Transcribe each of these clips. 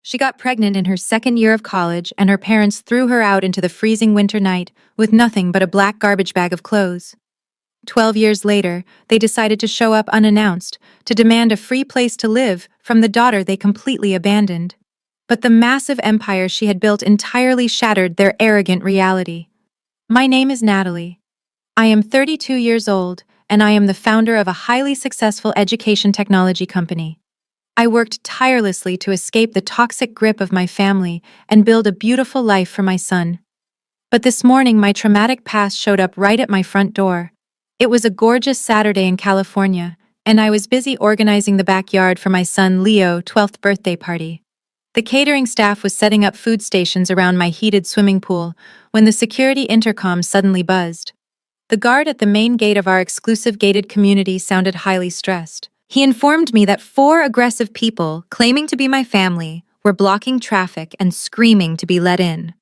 She got pregnant in her second year of college, and her parents threw her out into the freezing winter night with nothing but a black garbage bag of clothes. 12 years later, they decided to show up unannounced to demand a free place to live from the daughter they completely abandoned. But the massive empire she had built entirely shattered their arrogant reality. My name is Natalie. I am 32 years old, and I am the founder of a highly successful education technology company. I worked tirelessly to escape the toxic grip of my family and build a beautiful life for my son. But this morning, my traumatic past showed up right at my front door. It was a gorgeous Saturday in California, and I was busy organizing the backyard for my son Leo's 12th birthday party. The catering staff was setting up food stations around my heated swimming pool when the security intercom suddenly buzzed. The guard at the main gate of our exclusive gated community sounded highly stressed. He informed me that 4 aggressive people, claiming to be my family, were blocking traffic and screaming to be let in.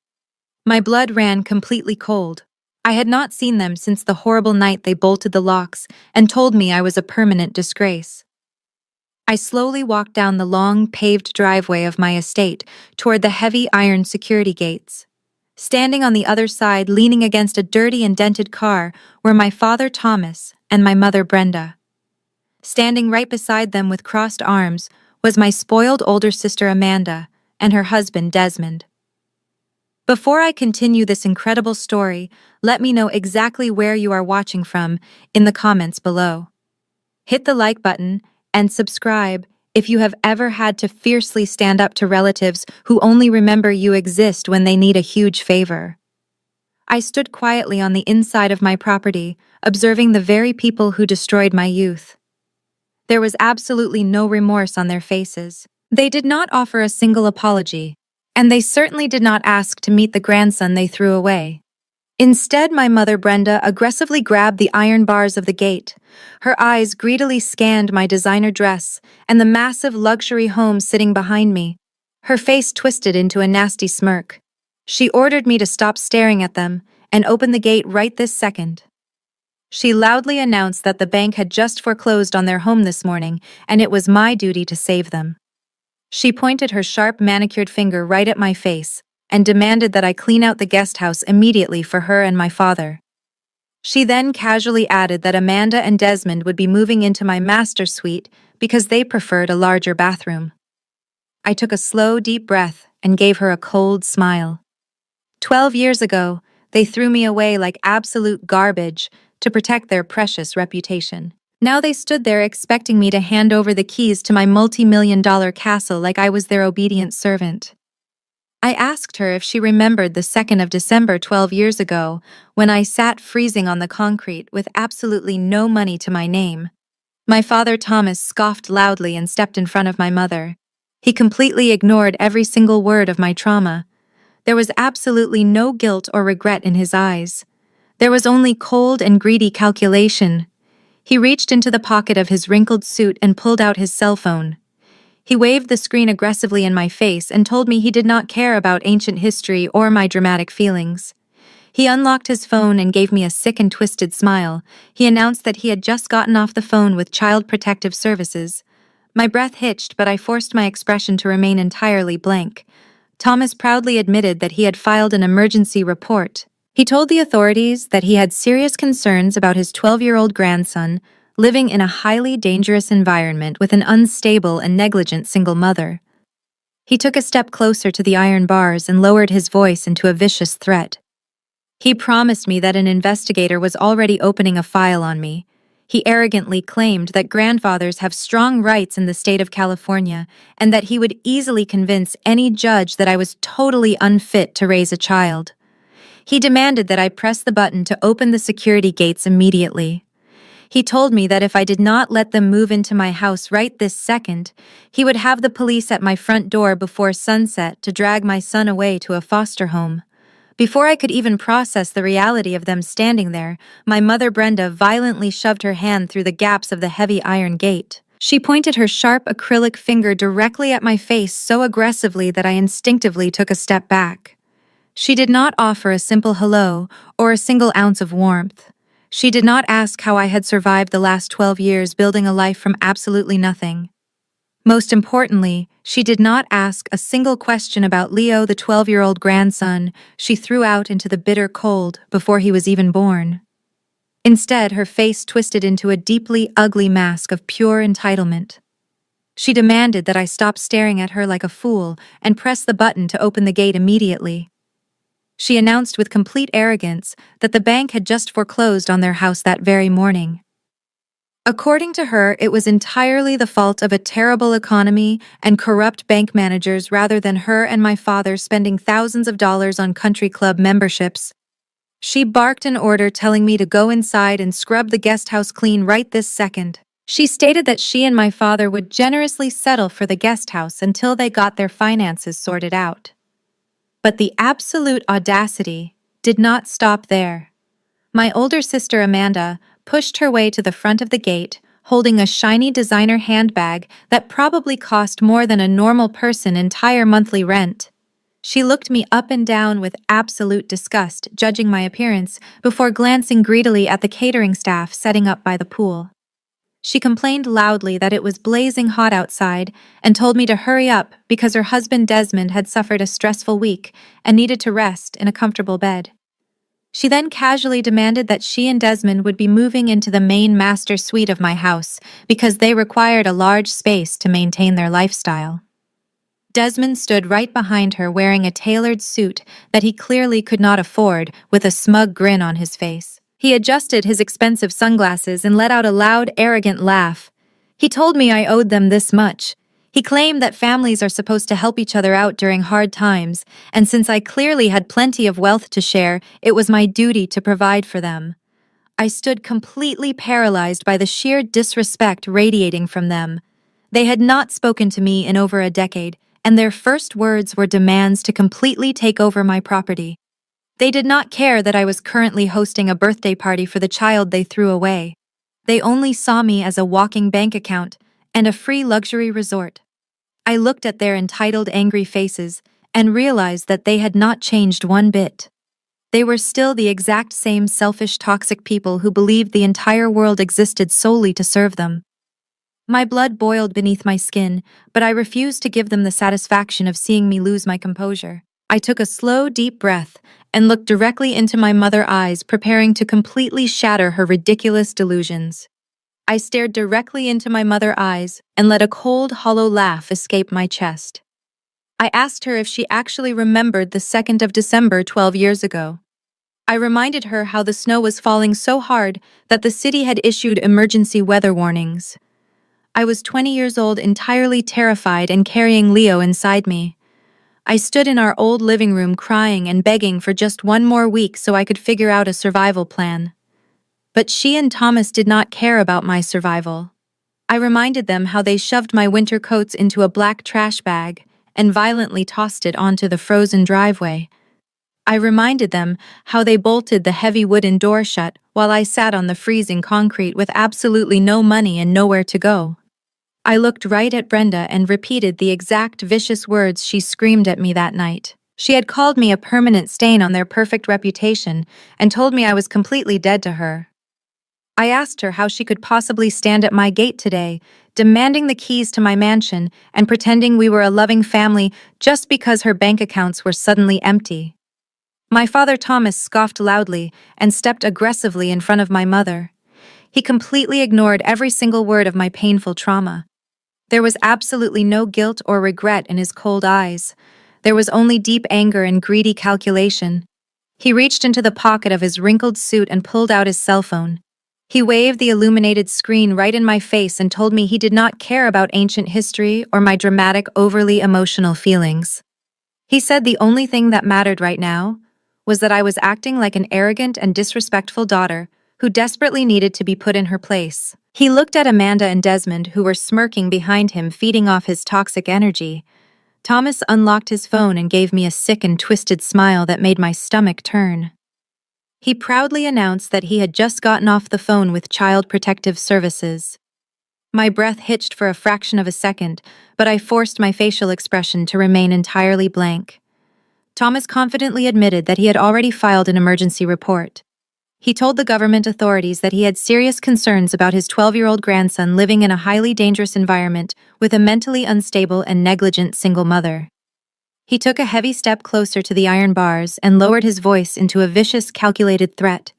My blood ran completely cold. I had not seen them since the horrible night they bolted the locks and told me I was a permanent disgrace. I slowly walked down the long, paved driveway of my estate toward the heavy iron security gates. Standing on the other side, leaning against a dirty and dented car, were my father Thomas and my mother Brenda. Standing right beside them with crossed arms was my spoiled older sister Amanda and her husband Desmond. Before I continue this incredible story, let me know exactly where you are watching from in the comments below. Hit the like button and subscribe if you have ever had to fiercely stand up to relatives who only remember you exist when they need a huge favor. I stood quietly on the inside of my property, observing the very people who destroyed my youth. There was absolutely no remorse on their faces. They did not offer a single apology, and they certainly did not ask to meet the grandson they threw away. Instead, my mother Brenda aggressively grabbed the iron bars of the gate. Her eyes greedily scanned my designer dress and the massive luxury home sitting behind me. Her face twisted into a nasty smirk. She ordered me to stop staring at them and open the gate right this second. She loudly announced that the bank had just foreclosed on their home this morning, and it was my duty to save them. She pointed her sharp manicured finger right at my face and demanded that I clean out the guest house immediately for her and my father. She then casually added that Amanda and Desmond would be moving into my master suite because they preferred a larger bathroom. I took a slow, deep breath and gave her a cold smile. 12 years ago, they threw me away like absolute garbage to protect their precious reputation. Now they stood there expecting me to hand over the keys to my multi-million-dollar castle like I was their obedient servant. I asked her if she remembered the 2nd of December 12 years ago when I sat freezing on the concrete with absolutely no money to my name. My father Thomas scoffed loudly and stepped in front of my mother. He completely ignored every single word of my trauma. There was absolutely no guilt or regret in his eyes. There was only cold and greedy calculation. He reached into the pocket of his wrinkled suit and pulled out his cell phone. He waved the screen aggressively in my face and told me he did not care about ancient history or my dramatic feelings. He unlocked his phone and gave me a sick and twisted smile. He announced that he had just gotten off the phone with Child Protective Services. My breath hitched, but I forced my expression to remain entirely blank. Thomas proudly admitted that he had filed an emergency report. He told the authorities that he had serious concerns about his 12-year-old grandson living in a highly dangerous environment with an unstable and negligent single mother. He took a step closer to the iron bars and lowered his voice into a vicious threat. He promised me that an investigator was already opening a file on me. He arrogantly claimed that grandfathers have strong rights in the state of California and that he would easily convince any judge that I was totally unfit to raise a child. He demanded that I press the button to open the security gates immediately. He told me that if I did not let them move into my house right this second, he would have the police at my front door before sunset to drag my son away to a foster home. Before I could even process the reality of them standing there, my mother Brenda violently shoved her hand through the gaps of the heavy iron gate. She pointed her sharp acrylic finger directly at my face so aggressively that I instinctively took a step back. She did not offer a simple hello or a single ounce of warmth. She did not ask how I had survived the last 12 years building a life from absolutely nothing. Most importantly, She did not ask a single question about Leo, the 12-year-old grandson she threw out into the bitter cold before he was even born. Instead, her face twisted into a deeply ugly mask of pure entitlement. She demanded that I stop staring at her like a fool and press the button to open the gate immediately. She announced with complete arrogance that the bank had just foreclosed on their house that very morning. According to her, it was entirely the fault of a terrible economy and corrupt bank managers rather than her and my father spending thousands of dollars on country club memberships. She barked an order telling me to go inside and scrub the guest house clean right this second. She stated that she and my father would generously settle for the guest house until they got their finances sorted out. But the absolute audacity did not stop there. My older sister Amanda pushed her way to the front of the gate, holding a shiny designer handbag that probably cost more than a normal person's entire monthly rent. She looked me up and down with absolute disgust, judging my appearance, before glancing greedily at the catering staff setting up by the pool. She complained loudly that it was blazing hot outside and told me to hurry up because her husband Desmond had suffered a stressful week and needed to rest in a comfortable bed. She then casually demanded that she and Desmond would be moving into the main master suite of my house because they required a large space to maintain their lifestyle. Desmond stood right behind her wearing a tailored suit that he clearly could not afford, with a smug grin on his face. He adjusted his expensive sunglasses and let out a loud, arrogant laugh. He told me I owed them this much. He claimed that families are supposed to help each other out during hard times, and since I clearly had plenty of wealth to share, it was my duty to provide for them. I stood completely paralyzed by the sheer disrespect radiating from them. They had not spoken to me in over a decade, and their first words were demands to completely take over my property. They did not care that I was currently hosting a birthday party for the child they threw away. They only saw me as a walking bank account and a free luxury resort. I looked at their entitled, angry faces and realized that they had not changed one bit. They were still the exact same selfish, toxic people who believed the entire world existed solely to serve them. My blood boiled beneath my skin, but I refused to give them the satisfaction of seeing me lose my composure. I took a slow, deep breath and looked directly into my mother's eyes, preparing to completely shatter her ridiculous delusions. I stared directly into my mother's eyes and let a cold, hollow laugh escape my chest. I asked her if she actually remembered the 2nd of December 12 years ago. I reminded her how the snow was falling so hard that the city had issued emergency weather warnings. I was 20 years old, entirely terrified and carrying Leo inside me. I stood in our old living room crying and begging for just one more week so I could figure out a survival plan. But she and Thomas did not care about my survival. I reminded them how they shoved my winter coats into a black trash bag and violently tossed it onto the frozen driveway. I reminded them how they bolted the heavy wooden door shut while I sat on the freezing concrete with absolutely no money and nowhere to go. I looked right at Brenda and repeated the exact vicious words she screamed at me that night. She had called me a permanent stain on their perfect reputation and told me I was completely dead to her. I asked her how she could possibly stand at my gate today, demanding the keys to my mansion and pretending we were a loving family just because her bank accounts were suddenly empty. My father Thomas scoffed loudly and stepped aggressively in front of my mother. He completely ignored every single word of my painful trauma. There was absolutely no guilt or regret in his cold eyes. There was only deep anger and greedy calculation. He reached into the pocket of his wrinkled suit and pulled out his cell phone. He waved the illuminated screen right in my face and told me he did not care about ancient history or my dramatic, overly emotional feelings. He said the only thing that mattered right now was that I was acting like an arrogant and disrespectful daughter who desperately needed to be put in her place. He looked at Amanda and Desmond, who were smirking behind him, feeding off his toxic energy. Thomas unlocked his phone and gave me a sick and twisted smile that made my stomach turn. He proudly announced that he had just gotten off the phone with Child Protective Services. My breath hitched for a fraction of a second, but I forced my facial expression to remain entirely blank. Thomas confidently admitted that he had already filed an emergency report. He told the government authorities that he had serious concerns about his 12-year-old grandson living in a highly dangerous environment with a mentally unstable and negligent single mother. He took a heavy step closer to the iron bars and lowered his voice into a vicious, calculated threat.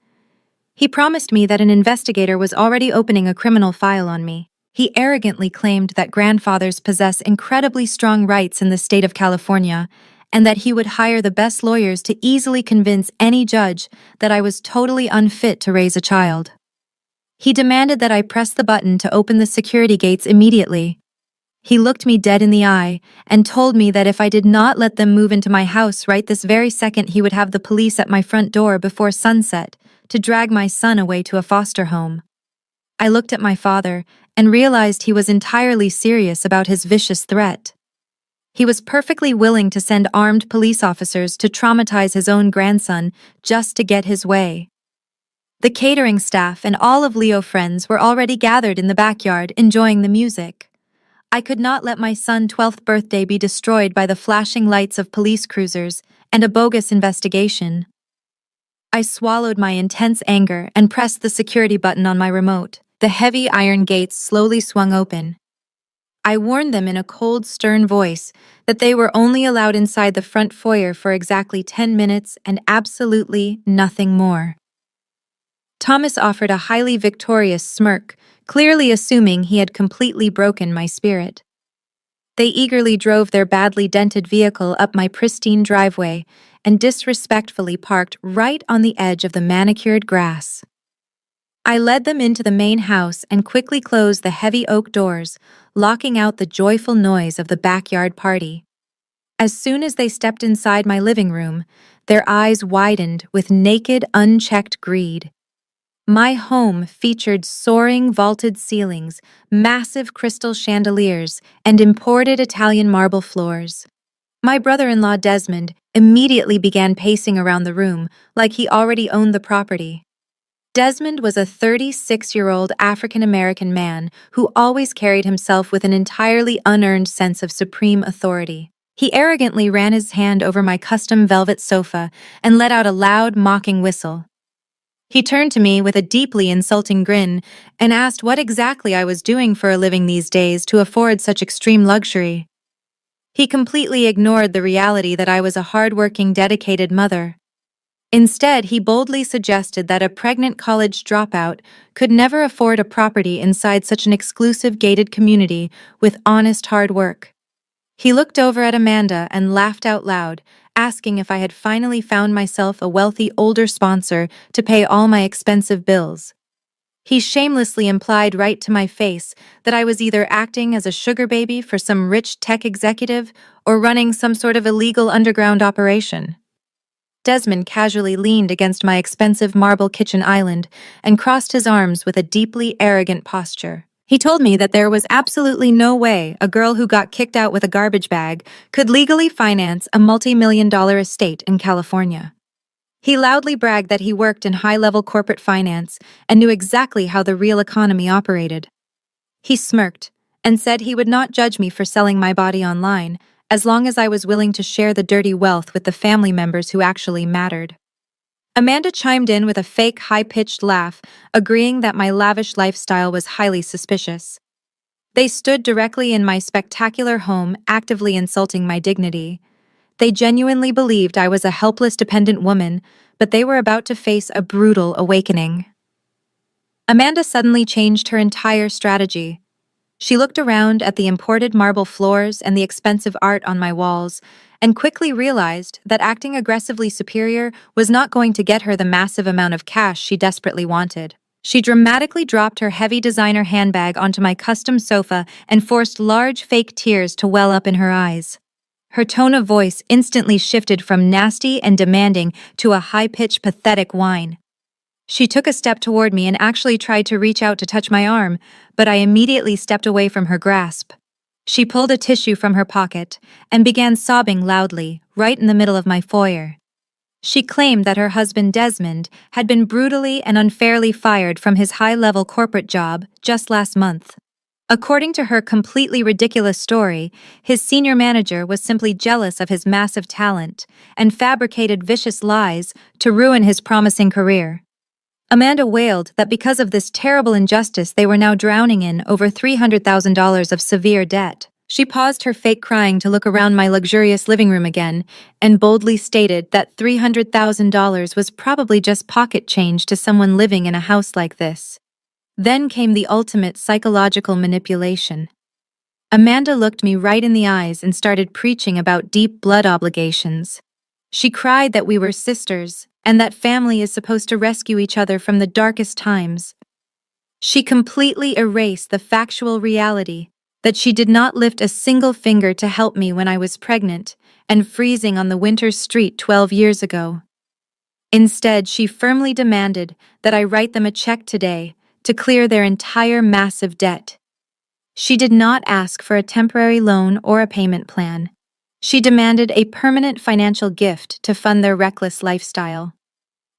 He promised me that an investigator was already opening a criminal file on me. He arrogantly claimed that grandfathers possess incredibly strong rights in the state of California, and that he would hire the best lawyers to easily convince any judge that I was totally unfit to raise a child. He demanded that I press the button to open the security gates immediately. He looked me dead in the eye and told me that if I did not let them move into my house right this very second, he would have the police at my front door before sunset to drag my son away to a foster home. I looked at my father and realized he was entirely serious about his vicious threat. He was perfectly willing to send armed police officers to traumatize his own grandson just to get his way. The catering staff and all of Leo's friends were already gathered in the backyard enjoying the music. I could not let my son's 12th birthday be destroyed by the flashing lights of police cruisers and a bogus investigation. I swallowed my intense anger and pressed the security button on my remote. The heavy iron gates slowly swung open. I warned them in a cold, stern voice that they were only allowed inside the front foyer for exactly 10 minutes and absolutely nothing more. Thomas offered a highly victorious smirk, clearly assuming he had completely broken my spirit. They eagerly drove their badly dented vehicle up my pristine driveway and disrespectfully parked right on the edge of the manicured grass. I led them into the main house and quickly closed the heavy oak doors, locking out the joyful noise of the backyard party. As soon as they stepped inside my living room, their eyes widened with naked, unchecked greed. My home featured soaring vaulted ceilings, massive crystal chandeliers, and imported Italian marble floors. My brother-in-law Desmond immediately began pacing around the room like he already owned the property. Desmond was a 36-year-old African-American man who always carried himself with an entirely unearned sense of supreme authority. He arrogantly ran his hand over my custom velvet sofa and let out a loud, mocking whistle. He turned to me with a deeply insulting grin and asked what exactly I was doing for a living these days to afford such extreme luxury. He completely ignored the reality that I was a hard-working, dedicated mother. Instead, he boldly suggested that a pregnant college dropout could never afford a property inside such an exclusive gated community with honest hard work. He looked over at Amanda and laughed out loud, asking if I had finally found myself a wealthy older sponsor to pay all my expensive bills. He shamelessly implied right to my face that I was either acting as a sugar baby for some rich tech executive or running some sort of illegal underground operation. Desmond casually leaned against my expensive marble kitchen island and crossed his arms with a deeply arrogant posture. He told me that there was absolutely no way a girl who got kicked out with a garbage bag could legally finance a multi-million-dollar estate in California. He loudly bragged that he worked in high-level corporate finance and knew exactly how the real economy operated. He smirked and said he would not judge me for selling my body online, as long as I was willing to share the dirty wealth with the family members who actually mattered. Amanda chimed in with a fake, high-pitched laugh, agreeing that my lavish lifestyle was highly suspicious. They stood directly in my spectacular home, actively insulting my dignity. They genuinely believed I was a helpless, dependent woman, but they were about to face a brutal awakening. Amanda suddenly changed her entire strategy. She looked around at the imported marble floors and the expensive art on my walls, and quickly realized that acting aggressively superior was not going to get her the massive amount of cash she desperately wanted. She dramatically dropped her heavy designer handbag onto my custom sofa and forced large fake tears to well up in her eyes. Her tone of voice instantly shifted from nasty and demanding to a high-pitched, pathetic whine. She took a step toward me and actually tried to reach out to touch my arm, but I immediately stepped away from her grasp. She pulled a tissue from her pocket and began sobbing loudly, right in the middle of my foyer. She claimed that her husband Desmond had been brutally and unfairly fired from his high-level corporate job just last month. According to her completely ridiculous story, his senior manager was simply jealous of his massive talent and fabricated vicious lies to ruin his promising career. Amanda wailed that because of this terrible injustice, they were now drowning in over $300,000 of severe debt. She paused her fake crying to look around my luxurious living room again and boldly stated that $300,000 was probably just pocket change to someone living in a house like this. Then came the ultimate psychological manipulation. Amanda looked me right in the eyes and started preaching about deep blood obligations. She cried that we were sisters and that family is supposed to rescue each other from the darkest times. She completely erased the factual reality that she did not lift a single finger to help me when I was pregnant and freezing on the winter street 12 years ago. Instead, she firmly demanded that I write them a check today to clear their entire massive debt. She did not ask for a temporary loan or a payment plan. She demanded a permanent financial gift to fund their reckless lifestyle.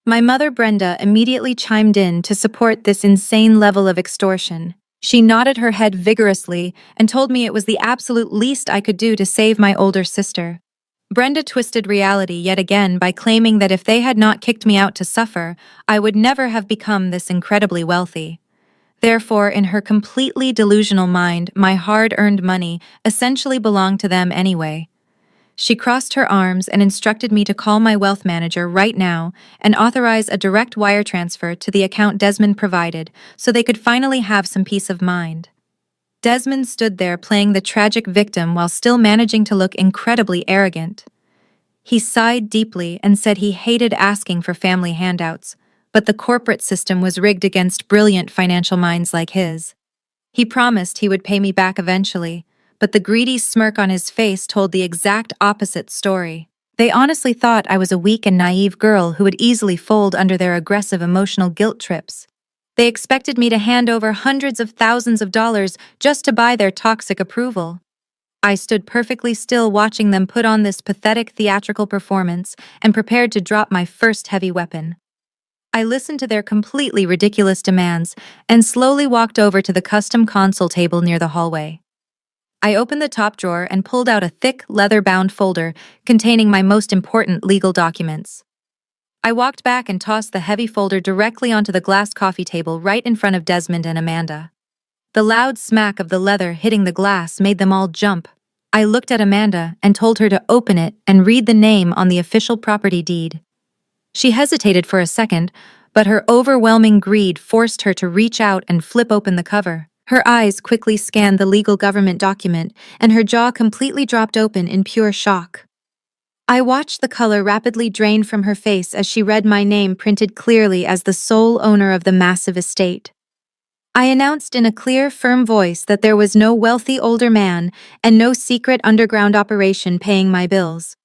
My mother, Brenda, immediately chimed in to support this insane level of extortion. She nodded her head vigorously and told me it was the absolute least I could do to save my older sister. Brenda twisted reality yet again by claiming that if they had not kicked me out to suffer, I would never have become this incredibly wealthy. Therefore, in her completely delusional mind, my hard-earned money essentially belonged to them anyway. She crossed her arms and instructed me to call my wealth manager right now and authorize a direct wire transfer to the account Desmond provided so they could finally have some peace of mind. Desmond stood there playing the tragic victim while still managing to look incredibly arrogant. He sighed deeply and said he hated asking for family handouts, but the corporate system was rigged against brilliant financial minds like his. He promised he would pay me back eventually, but the greedy smirk on his face told the exact opposite story. They honestly thought I was a weak and naive girl who would easily fold under their aggressive emotional guilt trips. They expected me to hand over hundreds of thousands of dollars just to buy their toxic approval. I stood perfectly still watching them put on this pathetic theatrical performance and prepared to drop my first heavy weapon. I listened to their completely ridiculous demands and slowly walked over to the custom console table near the hallway. I opened the top drawer and pulled out a thick, leather-bound folder containing my most important legal documents. I walked back and tossed the heavy folder directly onto the glass coffee table right in front of Desmond and Amanda. The loud smack of the leather hitting the glass made them all jump. I looked at Amanda and told her to open it and read the name on the official property deed. She hesitated for a second, but her overwhelming greed forced her to reach out and flip open the cover. Her eyes quickly scanned the legal government document, and her jaw completely dropped open in pure shock. I watched the color rapidly drain from her face as she read my name printed clearly as the sole owner of the massive estate. I announced in a clear, firm voice that there was no wealthy older man and no secret underground operation paying my bills.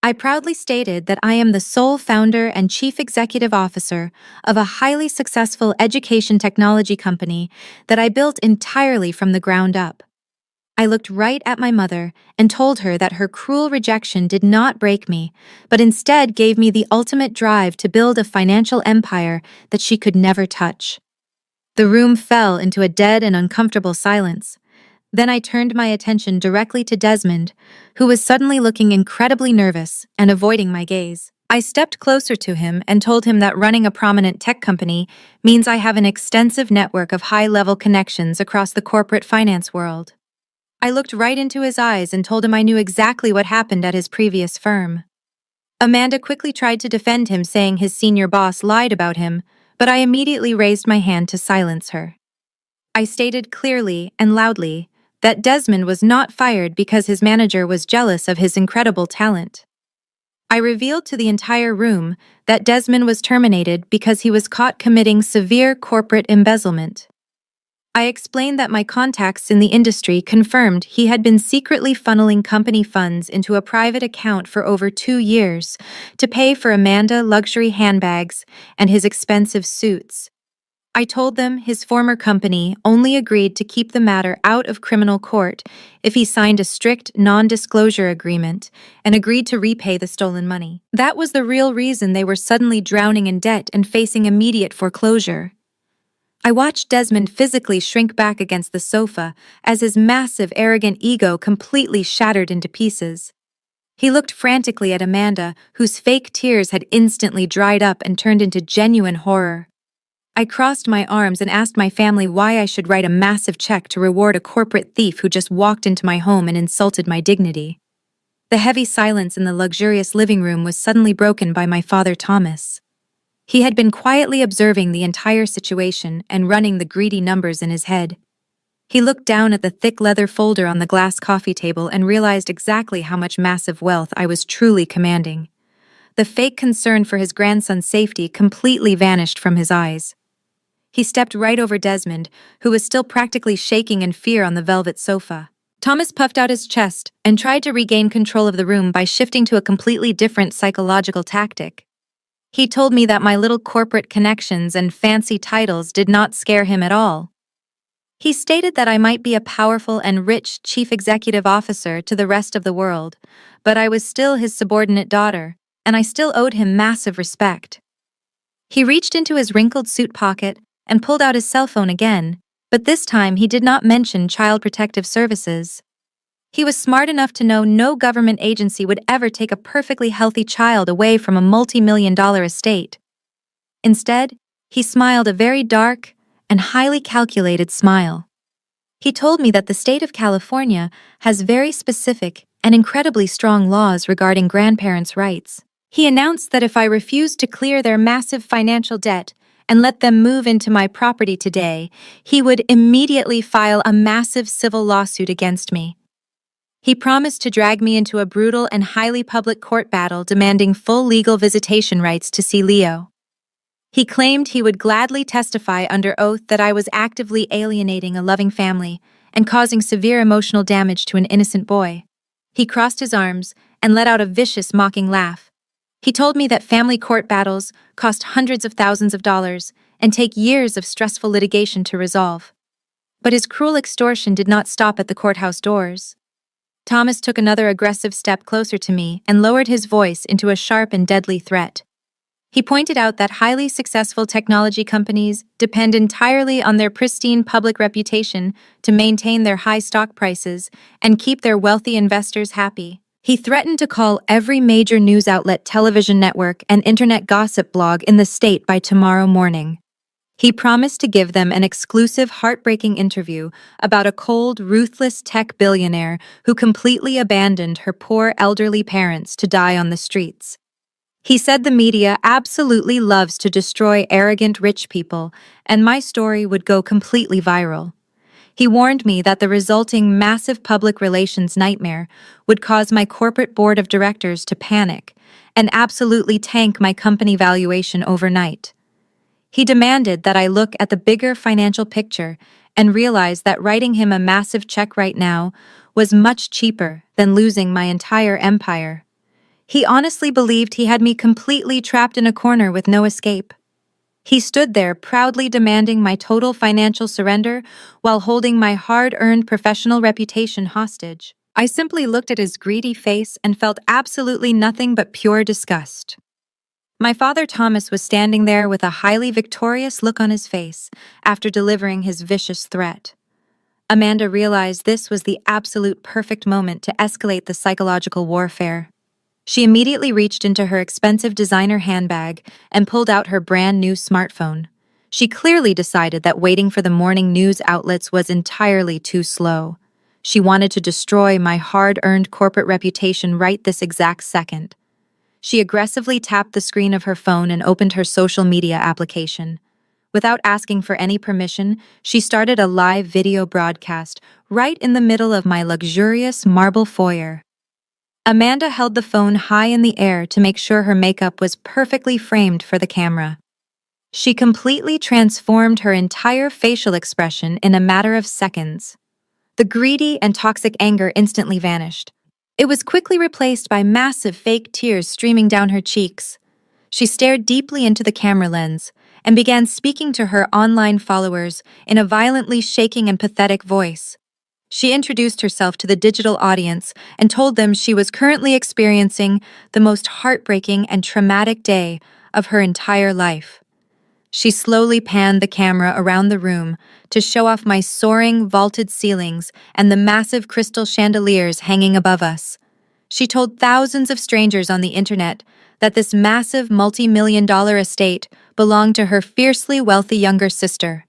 I proudly stated that I am the sole founder and chief executive officer of a highly successful education technology company that I built entirely from the ground up. I looked right at my mother and told her that her cruel rejection did not break me, but instead gave me the ultimate drive to build a financial empire that she could never touch. The room fell into a dead and uncomfortable silence. Then I turned my attention directly to Desmond, who was suddenly looking incredibly nervous and avoiding my gaze. I stepped closer to him and told him that running a prominent tech company means I have an extensive network of high-level connections across the corporate finance world. I looked right into his eyes and told him I knew exactly what happened at his previous firm. Amanda quickly tried to defend him, saying his senior boss lied about him, but I immediately raised my hand to silence her. I stated clearly and loudly that Desmond was not fired because his manager was jealous of his incredible talent. I revealed to the entire room that Desmond was terminated because he was caught committing severe corporate embezzlement. I explained that my contacts in the industry confirmed he had been secretly funneling company funds into a private account for over 2 years to pay for Amanda luxury handbags and his expensive suits. I told them his former company only agreed to keep the matter out of criminal court if he signed a strict non-disclosure agreement and agreed to repay the stolen money. That was the real reason they were suddenly drowning in debt and facing immediate foreclosure. I watched Desmond physically shrink back against the sofa as his massive, arrogant ego completely shattered into pieces. He looked frantically at Amanda, whose fake tears had instantly dried up and turned into genuine horror. I crossed my arms and asked my family why I should write a massive check to reward a corporate thief who just walked into my home and insulted my dignity. The heavy silence in the luxurious living room was suddenly broken by my father Thomas. He had been quietly observing the entire situation and running the greedy numbers in his head. He looked down at the thick leather folder on the glass coffee table and realized exactly how much massive wealth I was truly commanding. The fake concern for his grandson's safety completely vanished from his eyes. He stepped right over Desmond, who was still practically shaking in fear on the velvet sofa. Thomas puffed out his chest and tried to regain control of the room by shifting to a completely different psychological tactic. He told me that my little corporate connections and fancy titles did not scare him at all. He stated that I might be a powerful and rich chief executive officer to the rest of the world, but I was still his subordinate daughter, and I still owed him massive respect. He reached into his wrinkled suit pocket and pulled out his cell phone again, but this time he did not mention Child Protective Services. He was smart enough to know no government agency would ever take a perfectly healthy child away from a multi-million-dollar estate. Instead, he smiled a very dark and highly calculated smile. He told me that the state of California has very specific and incredibly strong laws regarding grandparents' rights. He announced that if I refused to clear their massive financial debt and let them move into my property today, he would immediately file a massive civil lawsuit against me. He promised to drag me into a brutal and highly public court battle demanding full legal visitation rights to see Leo. He claimed he would gladly testify under oath that I was actively alienating a loving family and causing severe emotional damage to an innocent boy. He crossed his arms and let out a vicious, mocking laugh. He told me that family court battles cost hundreds of thousands of dollars and take years of stressful litigation to resolve. But his cruel extortion did not stop at the courthouse doors. Thomas took another aggressive step closer to me and lowered his voice into a sharp and deadly threat. He pointed out that highly successful technology companies depend entirely on their pristine public reputation to maintain their high stock prices and keep their wealthy investors happy. He threatened to call every major news outlet, television network, and internet gossip blog in the state by tomorrow morning. He promised to give them an exclusive, heartbreaking interview about a cold, ruthless tech billionaire who completely abandoned her poor elderly parents to die on the streets. He said the media absolutely loves to destroy arrogant rich people, and my story would go completely viral. He warned me that the resulting massive public relations nightmare would cause my corporate board of directors to panic and absolutely tank my company valuation overnight. He demanded that I look at the bigger financial picture and realize that writing him a massive check right now was much cheaper than losing my entire empire. He honestly believed he had me completely trapped in a corner with no escape. He stood there proudly demanding my total financial surrender while holding my hard-earned professional reputation hostage. I simply looked at his greedy face and felt absolutely nothing but pure disgust. My father Thomas was standing there with a highly victorious look on his face after delivering his vicious threat. Amanda realized this was the absolute perfect moment to escalate the psychological warfare. She immediately reached into her expensive designer handbag and pulled out her brand new smartphone. She clearly decided that waiting for the morning news outlets was entirely too slow. She wanted to destroy my hard-earned corporate reputation right this exact second. She aggressively tapped the screen of her phone and opened her social media application. Without asking for any permission, she started a live video broadcast right in the middle of my luxurious marble foyer. Amanda held the phone high in the air to make sure her makeup was perfectly framed for the camera. She completely transformed her entire facial expression in a matter of seconds. The greedy and toxic anger instantly vanished. It was quickly replaced by massive fake tears streaming down her cheeks. She stared deeply into the camera lens and began speaking to her online followers in a violently shaking and pathetic voice. She introduced herself to the digital audience and told them she was currently experiencing the most heartbreaking and traumatic day of her entire life. She slowly panned the camera around the room to show off my soaring, vaulted ceilings and the massive crystal chandeliers hanging above us. She told thousands of strangers on the internet that this massive multi-million-dollar estate belonged to her fiercely wealthy younger sister.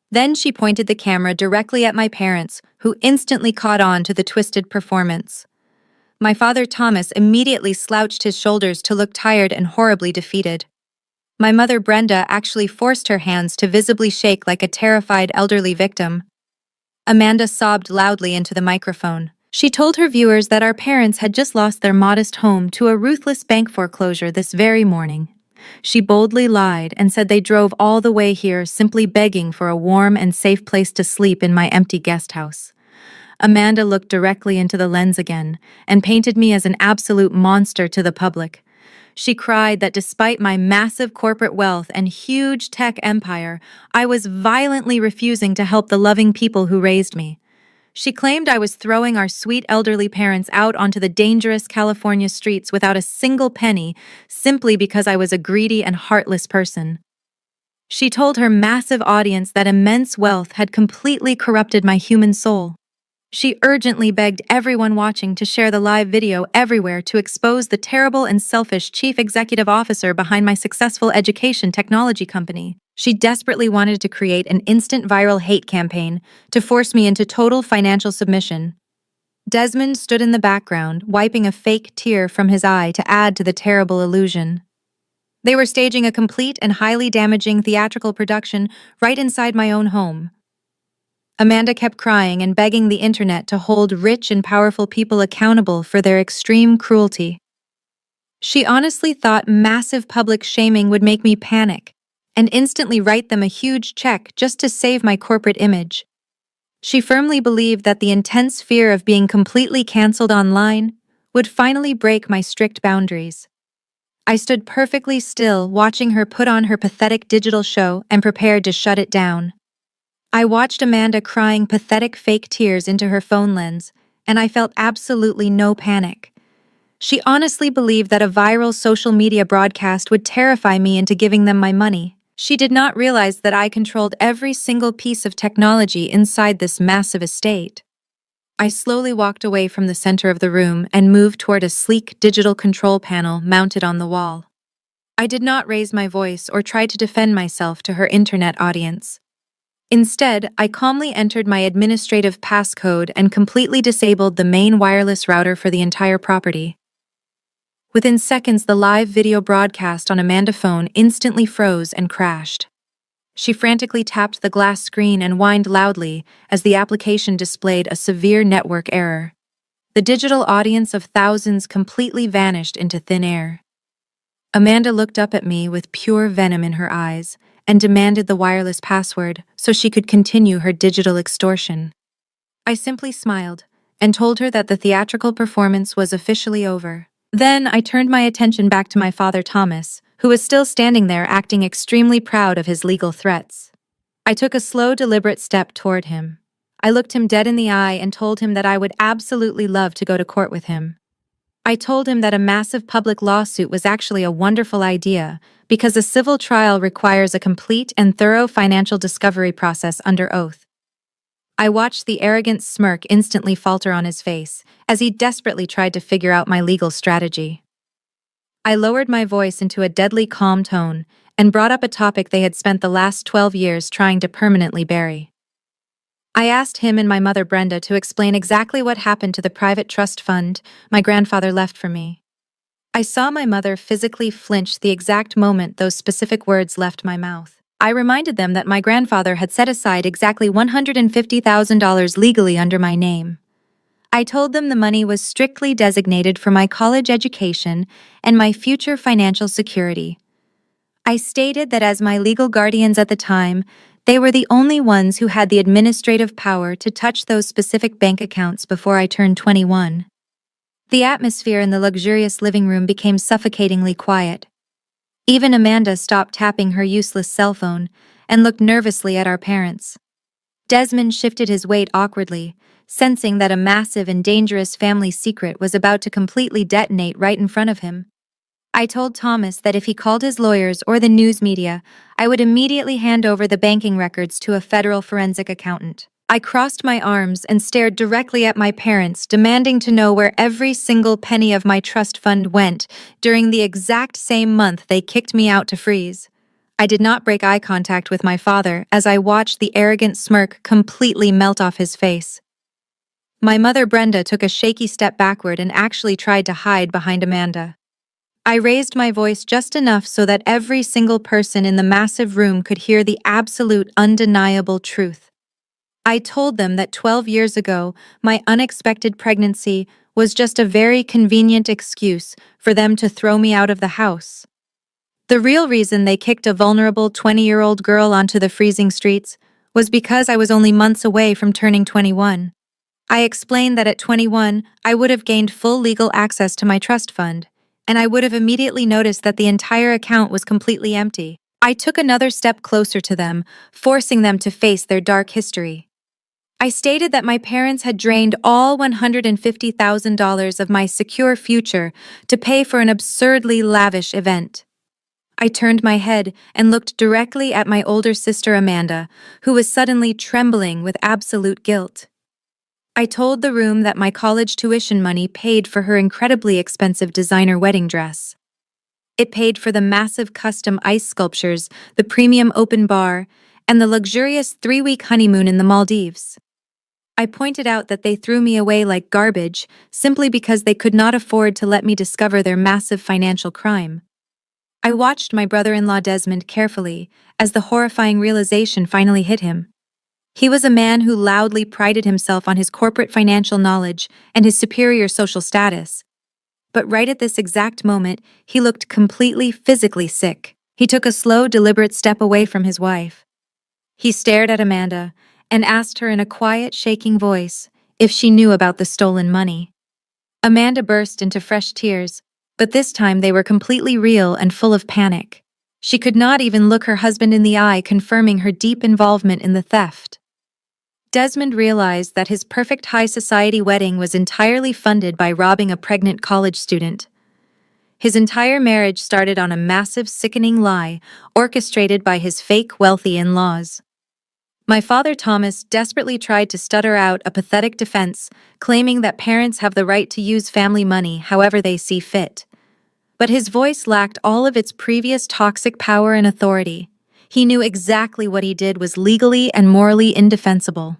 Then she pointed the camera directly at my parents, who instantly caught on to the twisted performance. My father Thomas immediately slouched his shoulders to look tired and horribly defeated. My mother Brenda actually forced her hands to visibly shake like a terrified elderly victim. Amanda sobbed loudly into the microphone. She told her viewers that our parents had just lost their modest home to a ruthless bank foreclosure this very morning. She boldly lied and said they drove all the way here simply begging for a warm and safe place to sleep in my empty guest house. Amanda looked directly into the lens again and painted me as an absolute monster to the public. She cried that despite my massive corporate wealth and huge tech empire, I was violently refusing to help the loving people who raised me. She claimed I was throwing our sweet elderly parents out onto the dangerous California streets without a single penny, simply because I was a greedy and heartless person. She told her massive audience that immense wealth had completely corrupted my human soul. She urgently begged everyone watching to share the live video everywhere to expose the terrible and selfish chief executive officer behind my successful education technology company. She desperately wanted to create an instant viral hate campaign to force me into total financial submission. Desmond stood in the background, wiping a fake tear from his eye to add to the terrible illusion. They were staging a complete and highly damaging theatrical production right inside my own home. Amanda kept crying and begging the internet to hold rich and powerful people accountable for their extreme cruelty. She honestly thought massive public shaming would make me panic and instantly write them a huge check just to save my corporate image. She firmly believed that the intense fear of being completely canceled online would finally break my strict boundaries. I stood perfectly still, watching her put on her pathetic digital show and prepared to shut it down. I watched Amanda crying pathetic fake tears into her phone lens, and I felt absolutely no panic. She honestly believed that a viral social media broadcast would terrify me into giving them my money. She did not realize that I controlled every single piece of technology inside this massive estate. I slowly walked away from the center of the room and moved toward a sleek digital control panel mounted on the wall. I did not raise my voice or try to defend myself to her internet audience. Instead, I calmly entered my administrative passcode and completely disabled the main wireless router for the entire property. Within seconds, the live video broadcast on Amanda's phone instantly froze and crashed. She frantically tapped the glass screen and whined loudly as the application displayed a severe network error. The digital audience of thousands completely vanished into thin air. Amanda looked up at me with pure venom in her eyes and demanded the wireless password so she could continue her digital extortion. I simply smiled and told her that the theatrical performance was officially over. Then I turned my attention back to my father Thomas, who was still standing there acting extremely proud of his legal threats. I took a slow, deliberate step toward him. I looked him dead in the eye and told him that I would absolutely love to go to court with him. I told him that a massive public lawsuit was actually a wonderful idea because a civil trial requires a complete and thorough financial discovery process under oath. I watched the arrogant smirk instantly falter on his face as he desperately tried to figure out my legal strategy. I lowered my voice into a deadly calm tone and brought up a topic they had spent the last 12 years trying to permanently bury. I asked him and my mother Brenda to explain exactly what happened to the private trust fund my grandfather left for me. I saw my mother physically flinch the exact moment those specific words left my mouth. I reminded them that my grandfather had set aside exactly $150,000 legally under my name. I told them the money was strictly designated for my college education and my future financial security. I stated that as my legal guardians at the time, they were the only ones who had the administrative power to touch those specific bank accounts before I turned 21. The atmosphere in the luxurious living room became suffocatingly quiet. Even Amanda stopped tapping her useless cell phone and looked nervously at our parents. Desmond shifted his weight awkwardly, sensing that a massive and dangerous family secret was about to completely detonate right in front of him. I told Thomas that if he called his lawyers or the news media, I would immediately hand over the banking records to a federal forensic accountant. I crossed my arms and stared directly at my parents, demanding to know where every single penny of my trust fund went during the exact same month they kicked me out to freeze. I did not break eye contact with my father as I watched the arrogant smirk completely melt off his face. My mother Brenda took a shaky step backward and actually tried to hide behind Amanda. I raised my voice just enough so that every single person in the massive room could hear the absolute, undeniable truth. I told them that 12 years ago, my unexpected pregnancy was just a very convenient excuse for them to throw me out of the house. The real reason they kicked a vulnerable 20-year-old girl onto the freezing streets was because I was only months away from turning 21. I explained that at 21, I would have gained full legal access to my trust fund, and I would have immediately noticed that the entire account was completely empty. I took another step closer to them, forcing them to face their dark history. I stated that my parents had drained all $150,000 of my secure future to pay for an absurdly lavish event. I turned my head and looked directly at my older sister Amanda, who was suddenly trembling with absolute guilt. I told the room that my college tuition money paid for her incredibly expensive designer wedding dress. It paid for the massive custom ice sculptures, the premium open bar, and the luxurious 3-week honeymoon in the Maldives. I pointed out that they threw me away like garbage simply because they could not afford to let me discover their massive financial crime. I watched my brother-in-law Desmond carefully as the horrifying realization finally hit him. He was a man who loudly prided himself on his corporate financial knowledge and his superior social status. But right at this exact moment, he looked completely physically sick. He took a slow, deliberate step away from his wife. He stared at Amanda and asked her in a quiet, shaking voice if she knew about the stolen money. Amanda burst into fresh tears, but this time they were completely real and full of panic. She could not even look her husband in the eye, confirming her deep involvement in the theft. Desmond realized that his perfect high society wedding was entirely funded by robbing a pregnant college student. His entire marriage started on a massive, sickening lie orchestrated by his fake wealthy in-laws. My father Thomas desperately tried to stutter out a pathetic defense, claiming that parents have the right to use family money however they see fit. But his voice lacked all of its previous toxic power and authority. He knew exactly what he did was legally and morally indefensible.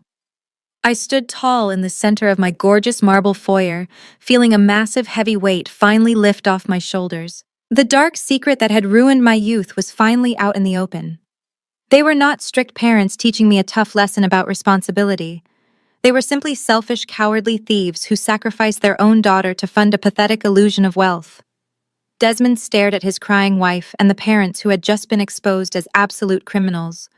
I stood tall in the center of my gorgeous marble foyer, feeling a massive heavy weight finally lift off my shoulders. The dark secret that had ruined my youth was finally out in the open. They were not strict parents teaching me a tough lesson about responsibility. They were simply selfish, cowardly thieves who sacrificed their own daughter to fund a pathetic illusion of wealth. Desmond stared at his crying wife and the parents who had just been exposed as absolute criminals.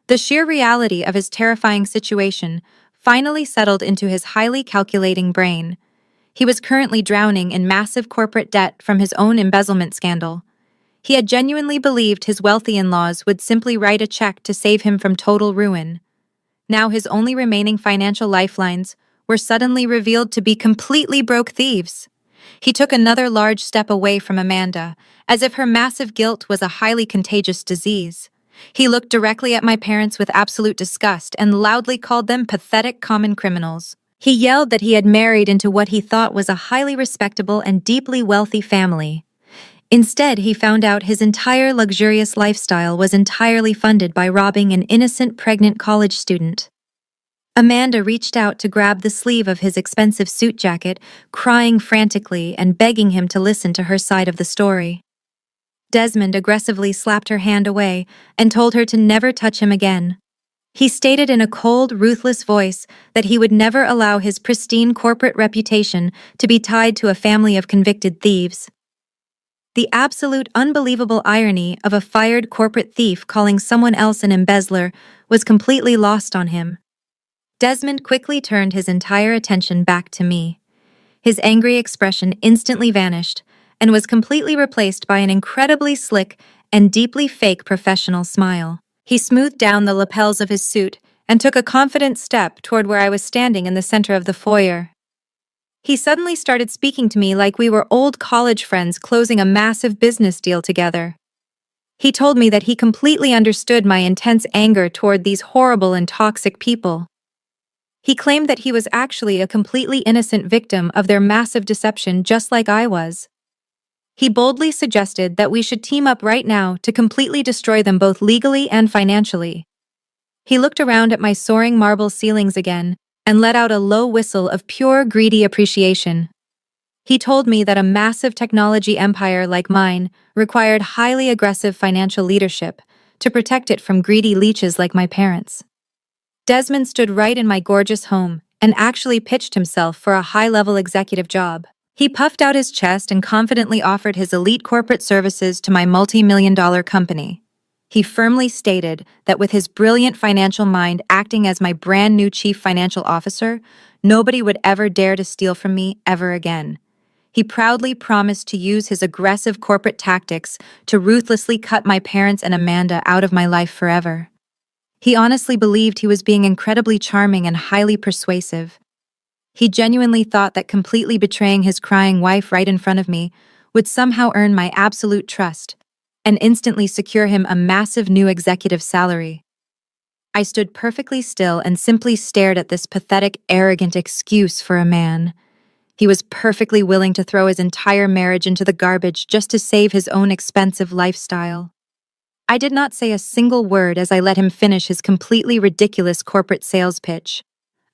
The sheer reality of his terrifying situation finally settled into his highly calculating brain. He was currently drowning in massive corporate debt from his own embezzlement scandal. He had genuinely believed his wealthy in-laws would simply write a check to save him from total ruin. Now his only remaining financial lifelines were suddenly revealed to be completely broke thieves. He took another large step away from Amanda, as if her massive guilt was a highly contagious disease. He looked directly at my parents with absolute disgust and loudly called them pathetic common criminals. He yelled that he had married into what he thought was a highly respectable and deeply wealthy family. Instead, he found out his entire luxurious lifestyle was entirely funded by robbing an innocent pregnant college student. Amanda reached out to grab the sleeve of his expensive suit jacket, crying frantically and begging him to listen to her side of the story. Desmond aggressively slapped her hand away and told her to never touch him again. He stated in a cold, ruthless voice that he would never allow his pristine corporate reputation to be tied to a family of convicted thieves. The absolute unbelievable irony of a fired corporate thief calling someone else an embezzler was completely lost on him. Desmond quickly turned his entire attention back to me. His angry expression instantly vanished and was completely replaced by an incredibly slick and deeply fake professional smile. He smoothed down the lapels of his suit and took a confident step toward where I was standing in the center of the foyer. He suddenly started speaking to me like we were old college friends closing a massive business deal together. He told me that he completely understood my intense anger toward these horrible and toxic people. He claimed that he was actually a completely innocent victim of their massive deception just like I was. He boldly suggested that we should team up right now to completely destroy them both legally and financially. He looked around at my soaring marble ceilings again and let out a low whistle of pure greedy appreciation. He told me that a massive technology empire like mine required highly aggressive financial leadership to protect it from greedy leeches like my parents. Desmond stood right in my gorgeous home and actually pitched himself for a high-level executive job. He puffed out his chest and confidently offered his elite corporate services to my multi-million-dollar company. He firmly stated that with his brilliant financial mind acting as my brand new chief financial officer, nobody would ever dare to steal from me ever again. He proudly promised to use his aggressive corporate tactics to ruthlessly cut my parents and Amanda out of my life forever. He honestly believed he was being incredibly charming and highly persuasive. He genuinely thought that completely betraying his crying wife right in front of me would somehow earn my absolute trust and instantly secure him a massive new executive salary. I stood perfectly still and simply stared at this pathetic, arrogant excuse for a man. He was perfectly willing to throw his entire marriage into the garbage just to save his own expensive lifestyle. I did not say a single word as I let him finish his completely ridiculous corporate sales pitch.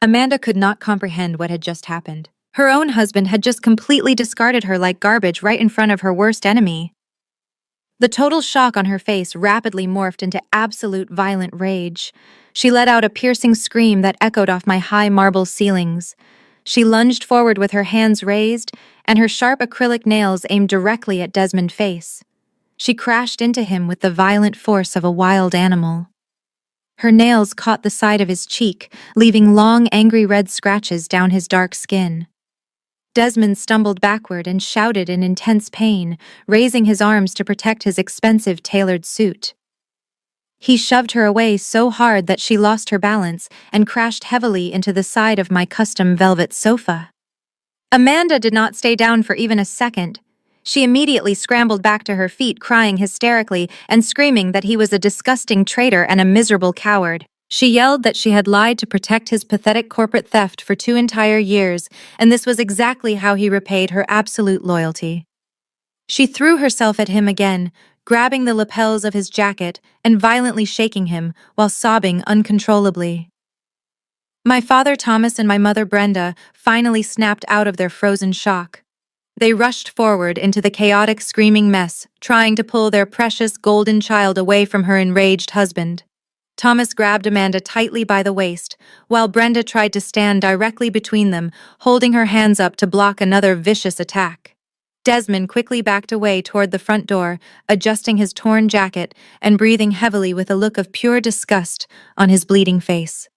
Amanda could not comprehend what had just happened. Her own husband had just completely discarded her like garbage right in front of her worst enemy. The total shock on her face rapidly morphed into absolute violent rage. She let out a piercing scream that echoed off my high marble ceilings. She lunged forward with her hands raised and her sharp acrylic nails aimed directly at Desmond's face. She crashed into him with the violent force of a wild animal. Her nails caught the side of his cheek, leaving long, angry red scratches down his dark skin. Desmond stumbled backward and shouted in intense pain, raising his arms to protect his expensive tailored suit. He shoved her away so hard that she lost her balance and crashed heavily into the side of my custom velvet sofa. Amanda did not stay down for even a second. She immediately scrambled back to her feet, crying hysterically and screaming that he was a disgusting traitor and a miserable coward. She yelled that she had lied to protect his pathetic corporate theft for 2 entire years, and this was exactly how he repaid her absolute loyalty. She threw herself at him again, grabbing the lapels of his jacket and violently shaking him while sobbing uncontrollably. My father Thomas and my mother Brenda finally snapped out of their frozen shock. They rushed forward into the chaotic, screaming mess, trying to pull their precious golden child away from her enraged husband. Thomas grabbed Amanda tightly by the waist, while Brenda tried to stand directly between them, holding her hands up to block another vicious attack. Desmond quickly backed away toward the front door, adjusting his torn jacket and breathing heavily with a look of pure disgust on his bleeding face.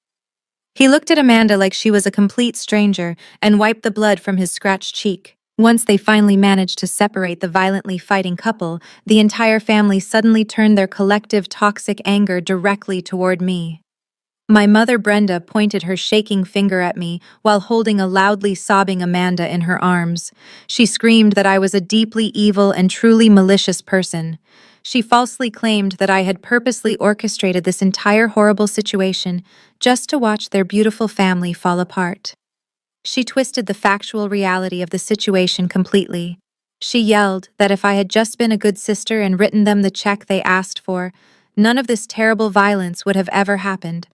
He looked at Amanda like she was a complete stranger and wiped the blood from his scratched cheek. Once they finally managed to separate the violently fighting couple, the entire family suddenly turned their collective toxic anger directly toward me. My mother Brenda pointed her shaking finger at me while holding a loudly sobbing Amanda in her arms. She screamed that I was a deeply evil and truly malicious person. She falsely claimed that I had purposely orchestrated this entire horrible situation just to watch their beautiful family fall apart. She twisted the factual reality of the situation completely. She yelled that if I had just been a good sister and written them the check they asked for, none of this terrible violence would have ever happened.